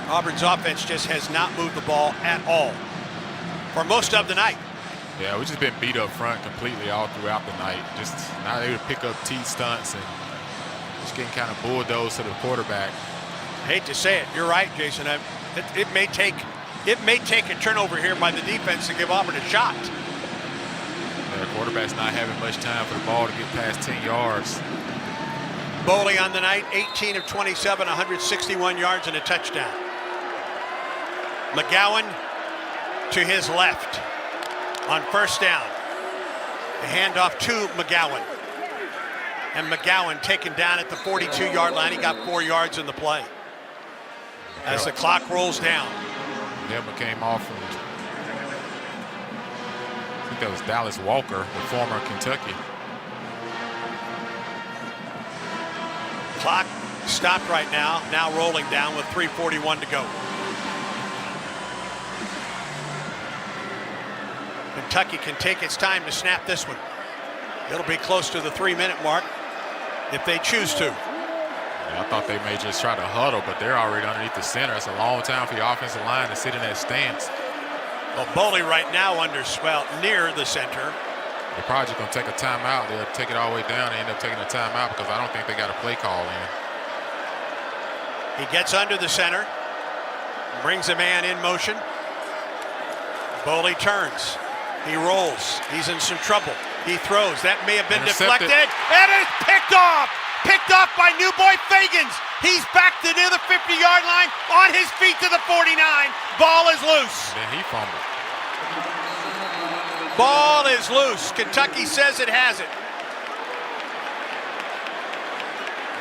Auburn's offense just has not moved the ball at all for most of the night. Yeah, we've just been beat up front completely all throughout the night. Just not able to pick up T stunts and just getting kind of bulldozed to the quarterback. I hate to say it, you're right, Jason. It may take a turnover here by the defense to give Auburn a shot. Yeah, the quarterback's not having much time for the ball to get past 10 yards. Boley on the night, 18 of 27, 161 yards and a touchdown. McGowan to his left on first down. The handoff to McGowan. And McGowan taken down at the 42-yard line. He got 4 yards in the play. As the clock rolls down. Helmet came off. I think that was Dallas Walker, the former Kentucky. Clock stopped right now rolling down with 3:41 to go. Kentucky can take its time to snap this one. It'll be close to the 3-minute mark if they choose to. Yeah, I thought they may just try to huddle, but they're already underneath the center. It's a long time for your offensive line to sit in that stance. Well, Boley right now near the center. They're probably just going to take a timeout. They'll take it all the way down and end up taking a timeout because I don't think they got a play call in. He gets under the center, brings a man in motion. Boley turns. He rolls. He's in some trouble. He throws. That may have been deflected. And it's picked off. Picked off by New Boy Fagans. He's back to near the 50-yard line, on his feet to the 49. Ball is loose. Then he fumbled. Ball is loose. Kentucky says it has it.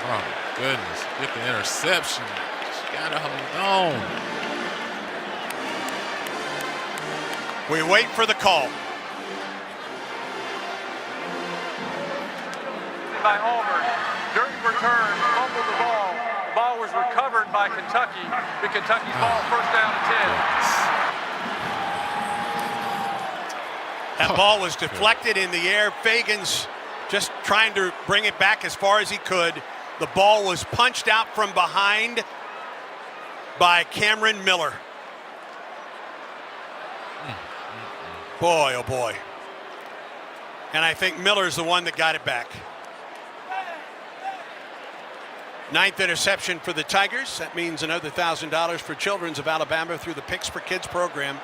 Oh, my goodness. Get the interception. She got to hold on. We wait for the call. By Auburn. During return, fumbled the ball. The ball was recovered by Kentucky. But Kentucky's ball first down and 10. That ball was deflected in the air. Fagans just trying to bring it back as far as he could. The ball was punched out from behind by Cameron Miller. Boy, oh boy. And I think Miller's the one that got it back. 9th interception for the Tigers. That means another $1,000 for Children's of Alabama through the Picks for Kids program.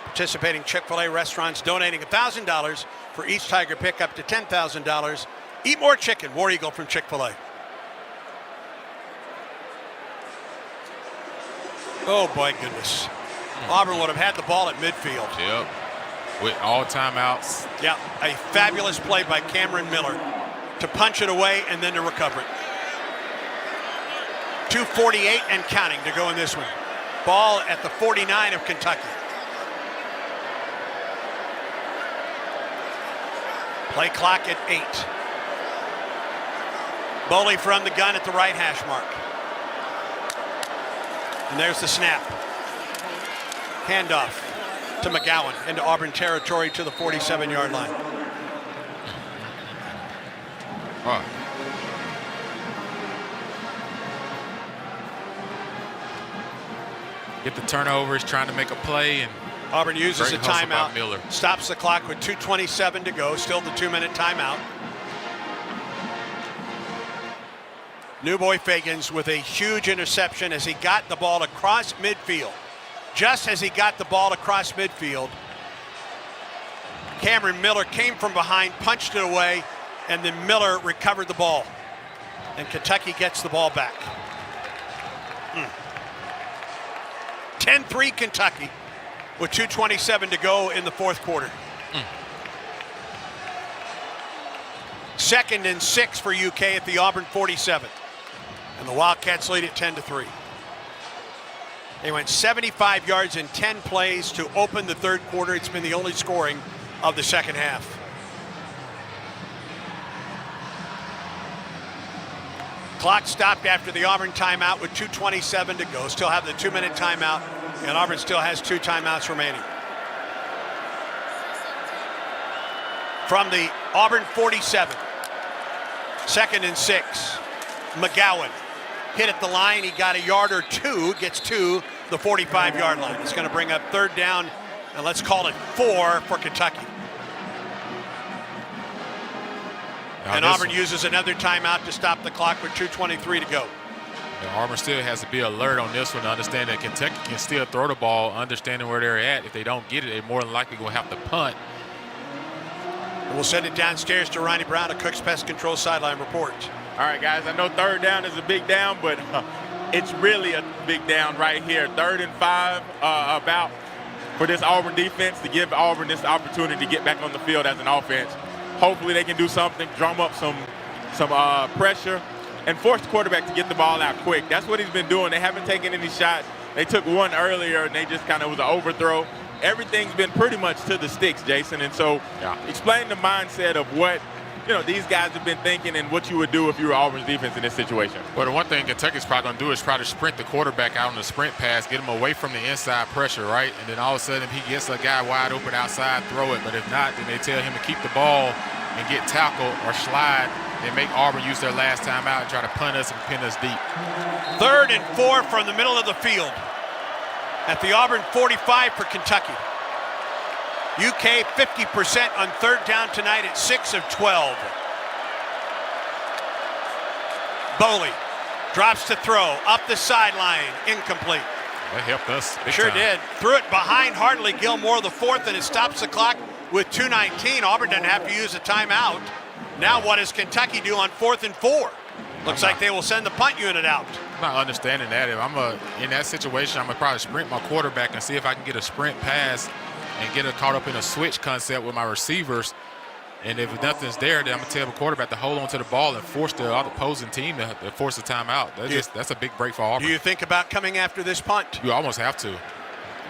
Participating Chick-fil-A restaurants donating $1,000 for each Tiger pick, up to $10,000. Eat more chicken. War Eagle from Chick-fil-A. Oh, my goodness. Auburn would have had the ball at midfield. Yep. With all timeouts. Yeah, a fabulous play by Cameron Miller to punch it away and then to recover it. 2:48 and counting to go in this one. Ball at the 49 of Kentucky. Play clock at 8. Boley from the gun at the right hash mark. And there's the snap. Handoff to McGowan into Auburn territory to the 47-yard line. Oh. Get the turnovers, trying to make a play, and Auburn uses a timeout. Miller stops the clock with 2:27 to go. Still the 2-minute timeout. New Boy Fagans with a huge interception as he got the ball across midfield. Just as he got the ball across midfield, Cameron Miller came from behind, punched it away, and then Miller recovered the ball. And Kentucky gets the ball back. 10-3 Kentucky with 2:27 to go in the fourth quarter. 2nd and 6 for UK at the Auburn 47. And the Wildcats lead at 10-3. They went 75 yards in 10 plays to open the third quarter. It's been the only scoring of the second half. Clock stopped after the Auburn timeout with 2:27 to go. Still have the 2-minute timeout, and Auburn still has 2 timeouts remaining. From the Auburn 47, 2nd and 6, McGowan hit at the line. He got a yard or 2, gets to the 45-yard line. It's going to bring up 3rd down, and let's call it 4 for Kentucky. And Auburn uses another timeout to stop the clock with 2:23 to go. Auburn still has to be alert on this one to understand that Kentucky can still throw the ball, understanding where they're at. If they don't get it, they're more than likely going to have to punt. And we'll send it downstairs to Ronnie Brown, a Cook's Pest Control sideline report. All right, guys, I know 3rd down is a big down, but it's really a big down right here. 3rd and 5 about for this Auburn defense to give Auburn this opportunity to get back on the field as an offense. Hopefully they can do something, drum up some pressure, and force the quarterback to get the ball out quick. That's what he's been doing. They haven't taken any shots. They took one earlier, and they just kind of was an overthrow. Everything's been pretty much to the sticks, Jason. And so explain the mindset of what these guys have been thinking and what you would do if you were Auburn's defense in this situation. Well, the one thing Kentucky's probably going to do is try to sprint the quarterback out on the sprint pass, get him away from the inside pressure, right? And then all of a sudden, if he gets a guy wide open outside, throw it. But if not, then they tell him to keep the ball and get tackled or slide and make Auburn use their last time out and try to punt us and pin us deep. 3rd and 4 from the middle of the field at the Auburn 45 for Kentucky. UK 50% on 3rd down tonight at 6 of 12. Boley drops to throw up the sideline, incomplete. That helped us. Sure did. Threw it behind Hartley Gilmore, the 4th, and it stops the clock with 2:19. Auburn doesn't have to use a timeout. Now what does Kentucky do on 4th and 4? Looks like they will send the punt unit out. I'm not understanding that. If I'm in that situation, I'm going to probably sprint my quarterback and see if I can get a sprint pass and get caught up in a switch concept with my receivers. And if nothing's there, then I'm going to tell the quarterback to hold on to the ball and force the opposing team to force a timeout. That's a big break for Auburn. Do you think about coming after this punt? You almost have to.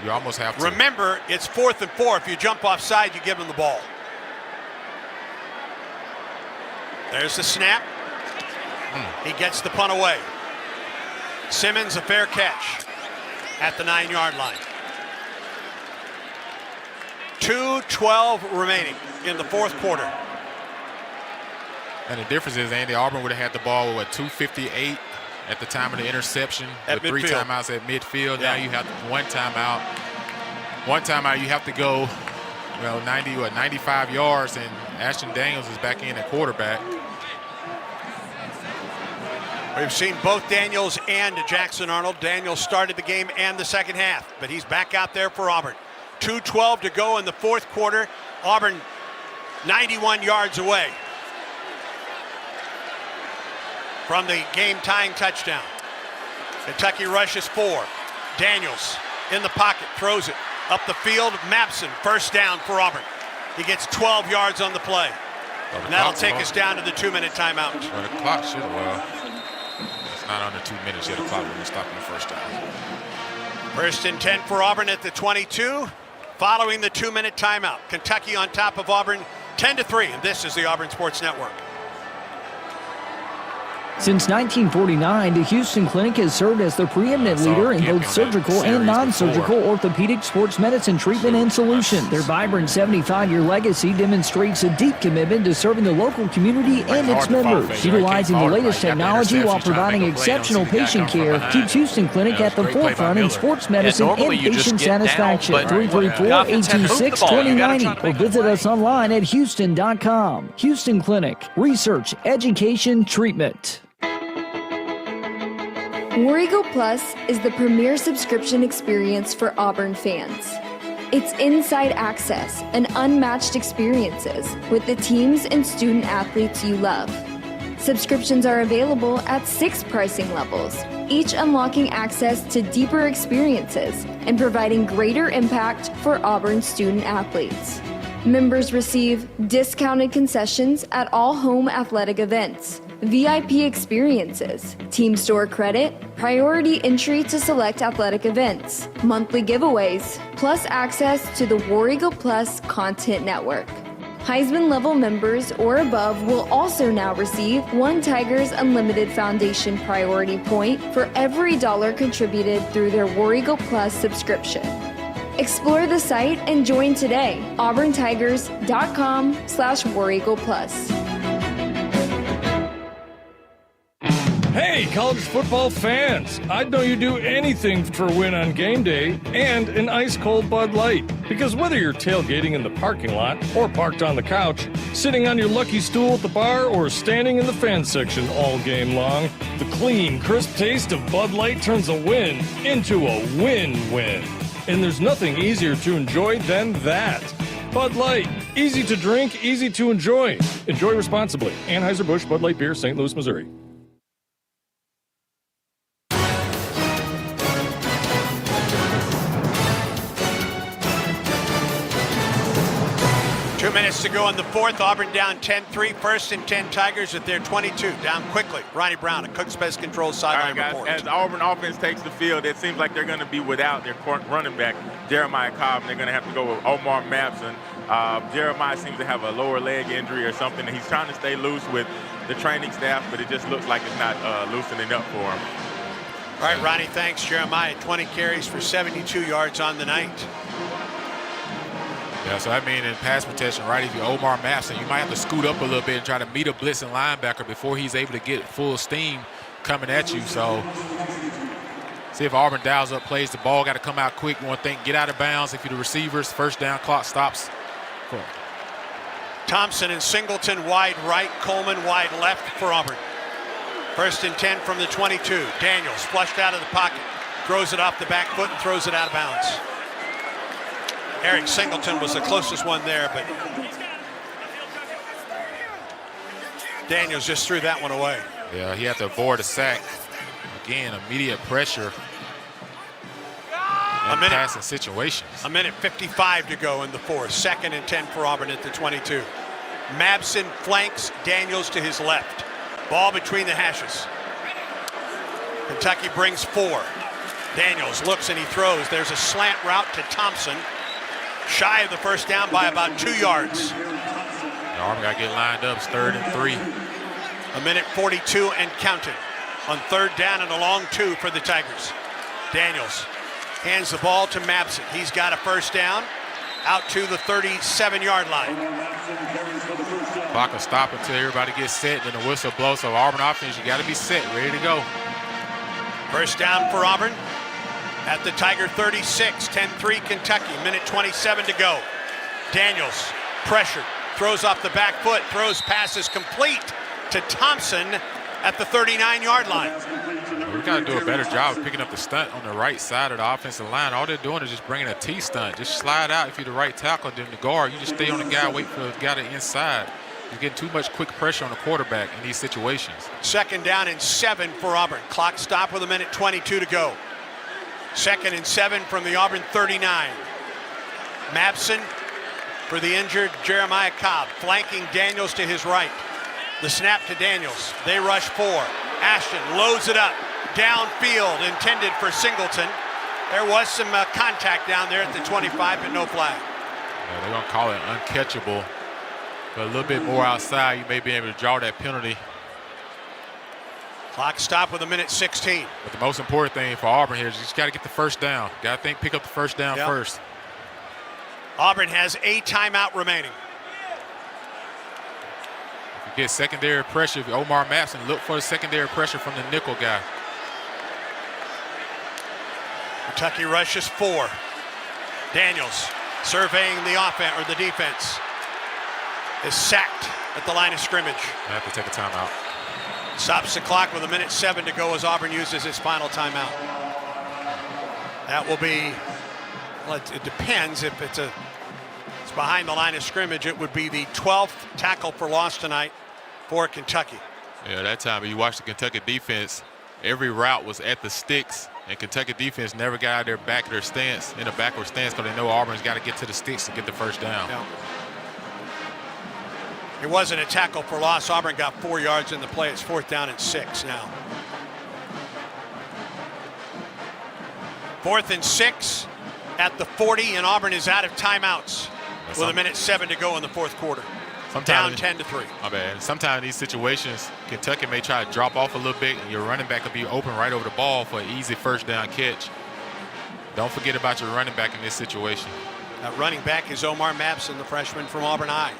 You almost have to. Remember, it's 4th and 4. If you jump offside, you give them the ball. There's the snap. He gets the punt away. Simmons, a fair catch at the 9-yard line. 2:12 remaining in the fourth quarter. And the difference is, Andy, Auburn would have had the ball with 2:58 at the time of the interception, with 3 timeouts at midfield. Now you have one timeout. One timeout, you have to go 95 yards, and Ashton Daniels is back in at quarterback. We've seen both Daniels and Jackson Arnold. Daniels started the game and the second half, but he's back out there for Auburn. 2:12 to go in the fourth quarter. Auburn 91 yards away from the game-tying touchdown. Kentucky rushes 4. Daniels in the pocket, throws it up the field. Mapson, first down for Auburn. He gets 12 yards on the play. And that'll take us down to the 2-minute timeout. Well, the clock should have, it's not under 2 minutes yet. The clock will stop in the first down. First and 10 for Auburn at the 22, following the 2-minute timeout. Kentucky on top of Auburn, 10-3, and this is the Auburn Sports Network. Since 1949, the Houston Clinic has served as the preeminent leader in both surgical and non-surgical orthopedic sports medicine treatment and solution. Their vibrant 75-year legacy demonstrates a deep commitment to serving the local community and its members. Utilizing the latest technology while providing exceptional patient care keeps Houston Clinic at the forefront in sports medicine and patient satisfaction. 334-826-2090 or visit us online at houston.com. Houston Clinic. Research, education, treatment. War Eagle Plus is the premier subscription experience for Auburn fans. It's inside access and unmatched experiences with the teams and student athletes you love. Subscriptions are available at 6 pricing levels, each unlocking access to deeper experiences and providing greater impact for Auburn student athletes. Members receive discounted concessions at all home athletic events, VIP experiences, team store credit, priority entry to select athletic events, monthly giveaways, plus access to the War Eagle Plus content network. Heisman level members or above will also now receive 1 Tigers Unlimited Foundation priority point for every $1 contributed through their War Eagle Plus subscription. Explore the site and join today. auburntigers.com/War Eagle Plus. Hey, college football fans! I'd know you do anything for a win on game day and an ice-cold Bud Light. Because whether you're tailgating in the parking lot or parked on the couch, sitting on your lucky stool at the bar, or standing in the fan section all game long, the clean, crisp taste of Bud Light turns a win into a win-win. And there's nothing easier to enjoy than that. Bud Light. Easy to drink, easy to enjoy. Enjoy responsibly. Anheuser-Busch Bud Light Beer, St. Louis, Missouri. 2 minutes to go in the fourth. Auburn down 10-3. First and 10 Tigers at their 22. Down quickly. Ronnie Brown at Cooks Pest Control sideline report. As Auburn offense takes the field, it seems like they're going to be without their running back, Jeremiah Cobb. They're going to have to go with Omar Mapson. Jeremiah seems to have a lower leg injury or something. He's trying to stay loose with the training staff, but it just looks like it's not loosening up for him. All right, Ronnie, thanks. Jeremiah, 20 carries for 72 yards on the night. Yeah, so I mean, in pass protection, right, if you're Omar Mapson, you might have to scoot up a little bit and try to meet a blitzing linebacker before he's able to get full steam coming at you. So see if Auburn dials up plays. The ball got to come out quick. You want to think, get out of bounds. If you're the receivers, first down, clock stops. Cool. Thompson and Singleton wide right, Coleman wide left for Auburn. First and 10 from the 22. Daniels flushed out of the pocket, throws it off the back foot and throws it out of bounds. Eric Singleton was the closest one there, but Daniels just threw that one away. Yeah, he had to avoid a sack. Again, immediate pressure in passing situations. A minute 55 to go in the fourth. Second and 10 for Auburn at the 22. Mapson flanks Daniels to his left. Ball between the hashes. Kentucky brings 4. Daniels looks and he throws. There's a slant route to Thompson. Shy of the first down by about 2 yards. Auburn got to get lined up. It's 3rd and 3. A minute 42 and counting on third down and a long 2 for the Tigers. Daniels hands the ball to Mapson. He's got a first down out to the 37-yard line. Clock will stop until everybody gets set, then the whistle blows. So Auburn offense, you got to be set, ready to go. First down for Auburn at the Tiger 36, 10-3 Kentucky, minute 27 to go. Daniels pressured, throws off the back foot, throws passes complete to Thompson at the 39-yard line. We got to do a better job of picking up the stunt on the right side of the offensive line. All they're doing is just bringing a T-stunt. Just slide out if you're the right tackle, then the guard. You just stay on the guy, wait for the guy to inside. You're getting too much quick pressure on the quarterback in these situations. 2nd down and 7 for Auburn. Clock stop with 1:22 to go. 2nd and 7 from the Auburn 39. Mapson for the injured Jeremiah Cobb, flanking Daniels to his right. The snap to Daniels. They rush 4. Ashton loads it up. Downfield, intended for Singleton. There was some contact down there at the 25, but no flag. Yeah, they're going to call it uncatchable. But a little bit more outside, you may be able to draw that penalty. Clock stop with 1:16. But the most important thing for Auburn here is you just got to get the first down. Got to pick up the first down first. Auburn has a timeout remaining. If you get secondary pressure, if Omar Mapson, look for the secondary pressure from the nickel guy. Kentucky rushes 4. Daniels surveying the offense or the defense. Is sacked at the line of scrimmage. I have to take a timeout. Stops the clock with 1:07 to go as Auburn uses its final timeout. That will be, well, it depends if it's behind the line of scrimmage. It would be the 12th tackle for loss tonight for Kentucky. Yeah, that time you watch the Kentucky defense, every route was at the sticks, and Kentucky defense never got out of their backward stance, in a backward stance, because they know Auburn's got to get to the sticks to get the first down. Yeah. It wasn't a tackle for loss. Auburn got 4 yards in the play. It's 4th down and 6 now. 4th and 6 at the 40, and Auburn is out of timeouts with 1:07 to go in the 4th quarter. Down 10-3. My bad. Sometimes in these situations, Kentucky may try to drop off a little bit, and your running back will be open right over the ball for an easy first down catch. Don't forget about your running back in this situation. That running back is Omar Mapson, the freshman from Auburn High.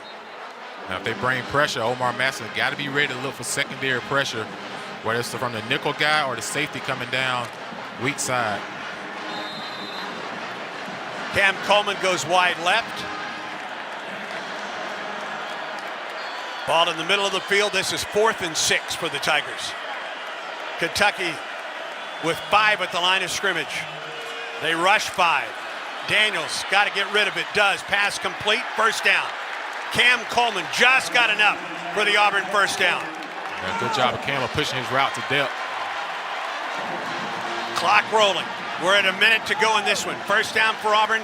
Now, if they bring pressure, Omar Mapson got to be ready to look for secondary pressure, whether it's from the nickel guy or the safety coming down weak side. Cam Coleman goes wide left. Ball in the middle of the field. This is 4th and 6 for the Tigers. Kentucky with 5 at the line of scrimmage. They rush 5. Daniels got to get rid of it. Does. Pass complete. First down. Cam Coleman just got enough for the Auburn first down. Yeah, good job of Cam pushing his route to depth. Clock rolling. We're at 1 minute to go in this one. First down for Auburn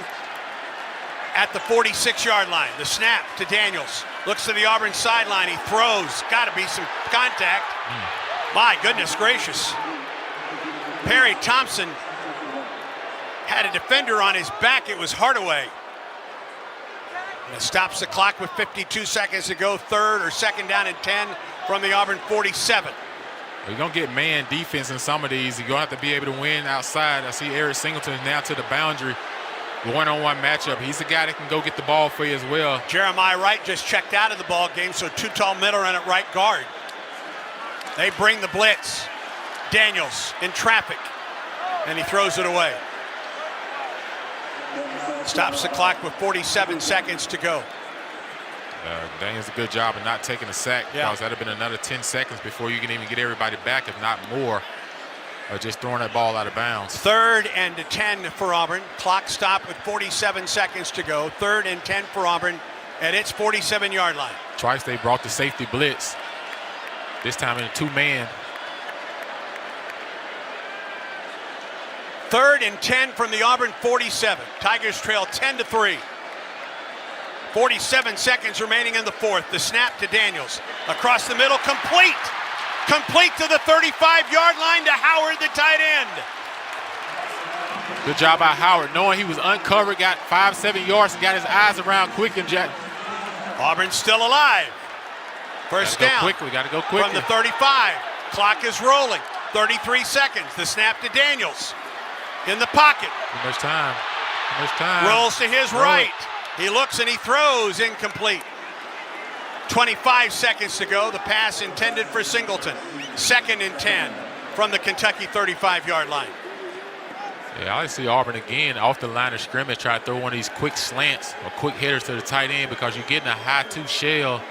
at the 46-yard line. The snap to Daniels. Looks to the Auburn sideline. He throws. Got to be some contact. My goodness gracious. Perry Thompson had a defender on his back. It was Hardaway. And it stops the clock with 52 seconds to go. 3rd or 2nd down and 10 from the Auburn 47. You're going to get man defense in some of these. You're going to have to be able to win outside. I see Eric Singleton is now to the boundary. One-on-one matchup. He's the guy that can go get the ball for you as well. Jeremiah Wright just checked out of the ball game, so Too-Tall Miller in at right guard. They bring the blitz. Daniels in traffic, and he throws it away. Stops the clock with 47 seconds to go. Daniels a good job of not taking a sack, because that'd have been another 10 seconds before you can even get everybody back, if not more, or just throwing that ball out of bounds. 3rd and 10 for Auburn. Clock stop with 47 seconds to go. 3rd and 10 for Auburn at its 47-yard line. Twice they brought the safety blitz, this time in a 2-man. 3rd and 10 from the Auburn 47. Tigers trail 10-3. 47 seconds remaining in the 4th. The snap to Daniels. Across the middle, complete. Complete to the 35-yard line to Howard, the tight end. Good job by Howard, knowing he was uncovered, got 5-7 yards and got his eyes around quick and Jack. Auburn's still alive. First down. Quickly, got to go quickly. From the 35. Clock is rolling. 33 seconds. The snap to Daniels. In the pocket. Too much time. Too much time. Rolls to his right. He looks and he throws. Incomplete. 25 seconds to go. The pass intended for Singleton. 2nd and 10 from the Kentucky 35-yard line. Yeah, I see Auburn again off the line of scrimmage, try to throw one of these quick slants or quick hitters to the tight end, because you're getting a high 2 shell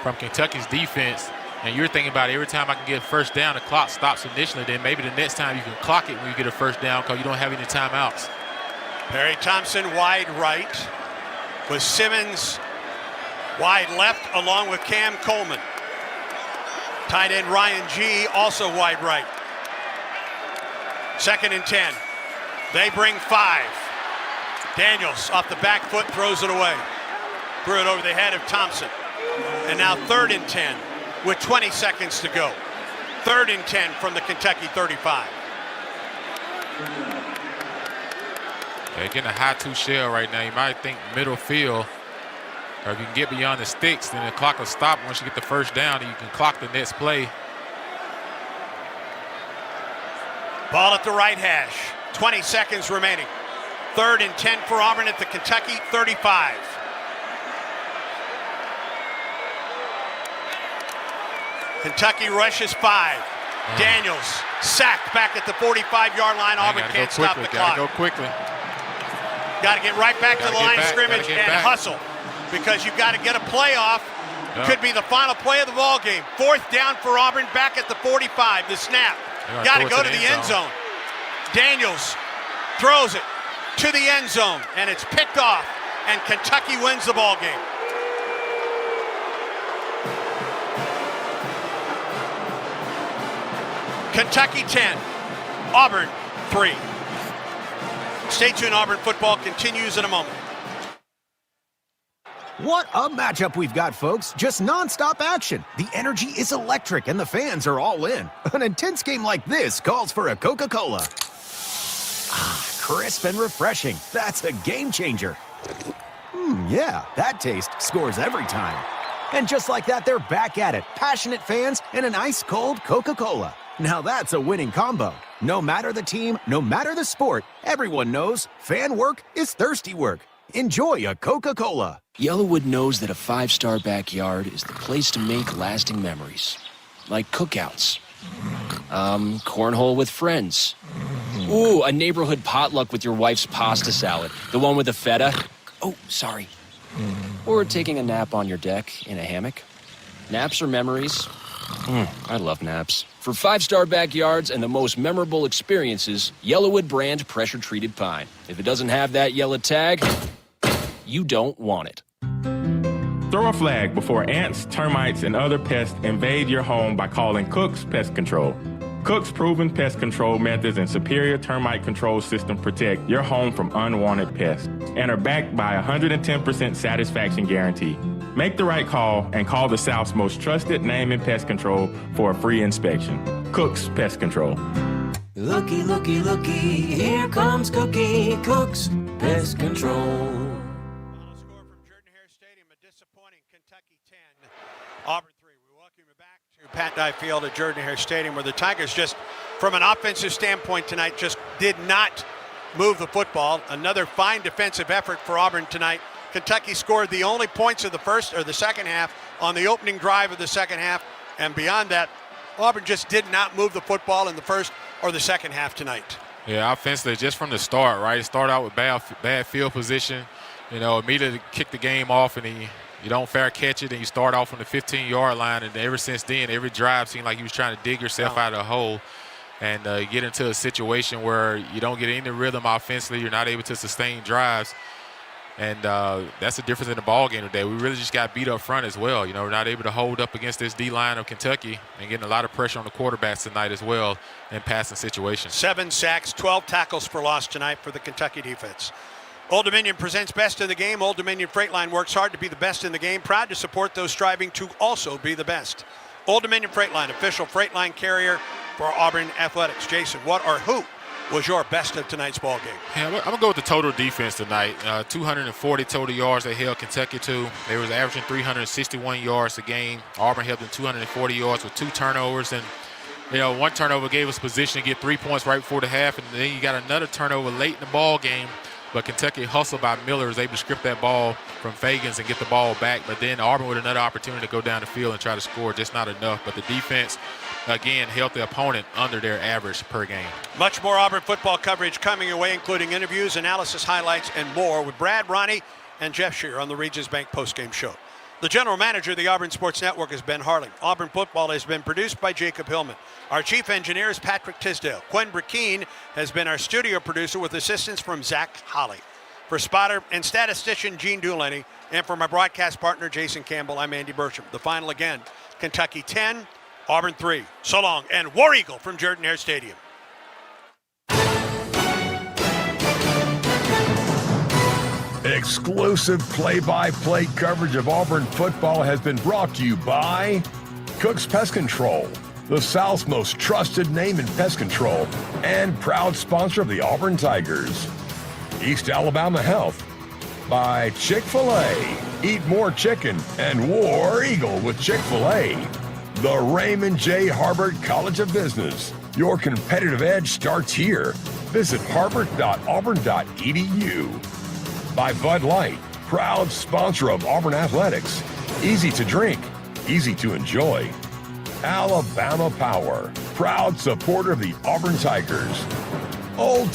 from Kentucky's defense. And you're thinking about every time I can get a first down, the clock stops initially. Then maybe the next time you can clock it when you get a first down because you don't have any timeouts. Perry Thompson wide right with Simmons wide left along with Cam Coleman. Tight end Ryan G also wide right. 2nd and 10. They bring 5. Daniels off the back foot throws it away. Threw it over the head of Thompson. And now 3rd and 10 with 20 seconds to go. 3rd and 10 from the Kentucky 35. They're getting a high two shell right now. You might think middle field, or if you can get beyond the sticks, then the clock will stop once you get the first down and you can clock the next play. Ball at the right hash. 20 seconds remaining. 3rd and 10 for Auburn at the Kentucky 35. Kentucky rushes 5. Daniels sacked back at the 45-yard line. Auburn can't stop the clock. Gotta go quickly. Got to get right back to the line of scrimmage and hustle, because you've got to get a play off. Could be the final play of the ball game. 4th down for Auburn back at the 45. The snap. Got to go to the end zone. Daniels throws it to the end zone, and it's picked off, and Kentucky wins the ball game. Kentucky 10, Auburn 3. Stay tuned, Auburn football continues in a moment. What a matchup we've got, folks. Just nonstop action. The energy is electric and the fans are all in. An intense game like this calls for a Coca-Cola. Ah, crisp and refreshing. That's a game changer. Yeah, that taste scores every time. And just like that, they're back at it. Passionate fans and an ice-cold Coca-Cola. Now that's a winning combo. No matter the team, no matter the sport, everyone knows fan work is thirsty work. Enjoy a Coca-Cola. Yellowwood knows that a 5-star backyard is the place to make lasting memories. Like cookouts. Cornhole with friends. Ooh, a neighborhood potluck with your wife's pasta salad. The one with the feta. Oh, sorry. Or taking a nap on your deck in a hammock. Naps are memories. I love naps. For 5-star backyards and the most memorable experiences, Yellowwood brand pressure-treated pine. If it doesn't have that yellow tag, you don't want it. Throw a flag before ants, termites, and other pests invade your home by calling Cook's Pest Control. Cook's proven pest control methods and superior termite control system protect your home from unwanted pests and are backed by a 110% satisfaction guarantee. Make the right call and call the South's most trusted name in pest control for a free inspection. Cook's Pest Control. Looky, looky, looky, here comes Cookie Cook's Pest Control. Auburn 3. We welcome you back to Pat Dye Field at Jordan-Hare Stadium, where the Tigers just, from an offensive standpoint tonight, just did not move the football. Another fine defensive effort for Auburn tonight. Kentucky scored the only points of the second half on the opening drive of the second half, and beyond that, Auburn just did not move the football in the first or the second half tonight. Yeah, offensively, just from the start, right? It started out with bad field position. Immediately kicked the game off, and you don't fair catch it, and you start off on the 15-yard line, and ever since then, every drive seemed like you was trying to dig yourself out of the hole and get into a situation where you don't get any rhythm offensively. You're not able to sustain drives, and that's the difference in the ball game today. We really just got beat up front as well. We're not able to hold up against this D-line of Kentucky and getting a lot of pressure on the quarterbacks tonight as well in passing situations. 7 sacks, 12 tackles for loss tonight for the Kentucky defense. Old Dominion presents Best of the Game. Old Dominion Freightline works hard to be the best in the game, proud to support those striving to also be the best. Old Dominion Freightline, official Freightline carrier for Auburn Athletics. Jason, who was your best of tonight's ball game? Yeah, I'm going to go with the total defense tonight. 240 total yards they held Kentucky to. They was averaging 361 yards a game. Auburn held them 240 yards with 2 turnovers. And, one turnover gave us position to get 3 points right before the half. And then you got another turnover late in the ball game. But Kentucky, hustled by Miller, was able to script that ball from Fagans and get the ball back. But then Auburn with another opportunity to go down the field and try to score, just not enough. But the defense, again, held the opponent under their average per game. Much more Auburn football coverage coming your way, including interviews, analysis, highlights, and more with Brad, Ronnie, and Jeff Shear on the Regions Bank postgame show. The general manager of the Auburn Sports Network is Ben Harley. Auburn football has been produced by Jacob Hillman. Our chief engineer is Patrick Tisdale. Quinn Burkeen has been our studio producer with assistance from Zach Holly. For spotter and statistician Gene Dulany, and for my broadcast partner Jason Campbell, I'm Andy Burcham. The final again, Kentucky 10, Auburn 3. So long, and War Eagle from Jordan-Hare Stadium. Exclusive play-by-play coverage of Auburn football has been brought to you by Cook's Pest Control, the South's most trusted name in pest control, and proud sponsor of the Auburn Tigers. East Alabama Health, by Chick-fil-A. Eat more chicken and War Eagle with Chick-fil-A. The Raymond J. Harbert College of Business. Your competitive edge starts here. Visit harbert.auburn.edu. By Bud Light, proud sponsor of Auburn Athletics. Easy to drink, easy to enjoy. Alabama Power, proud supporter of the Auburn Tigers. Old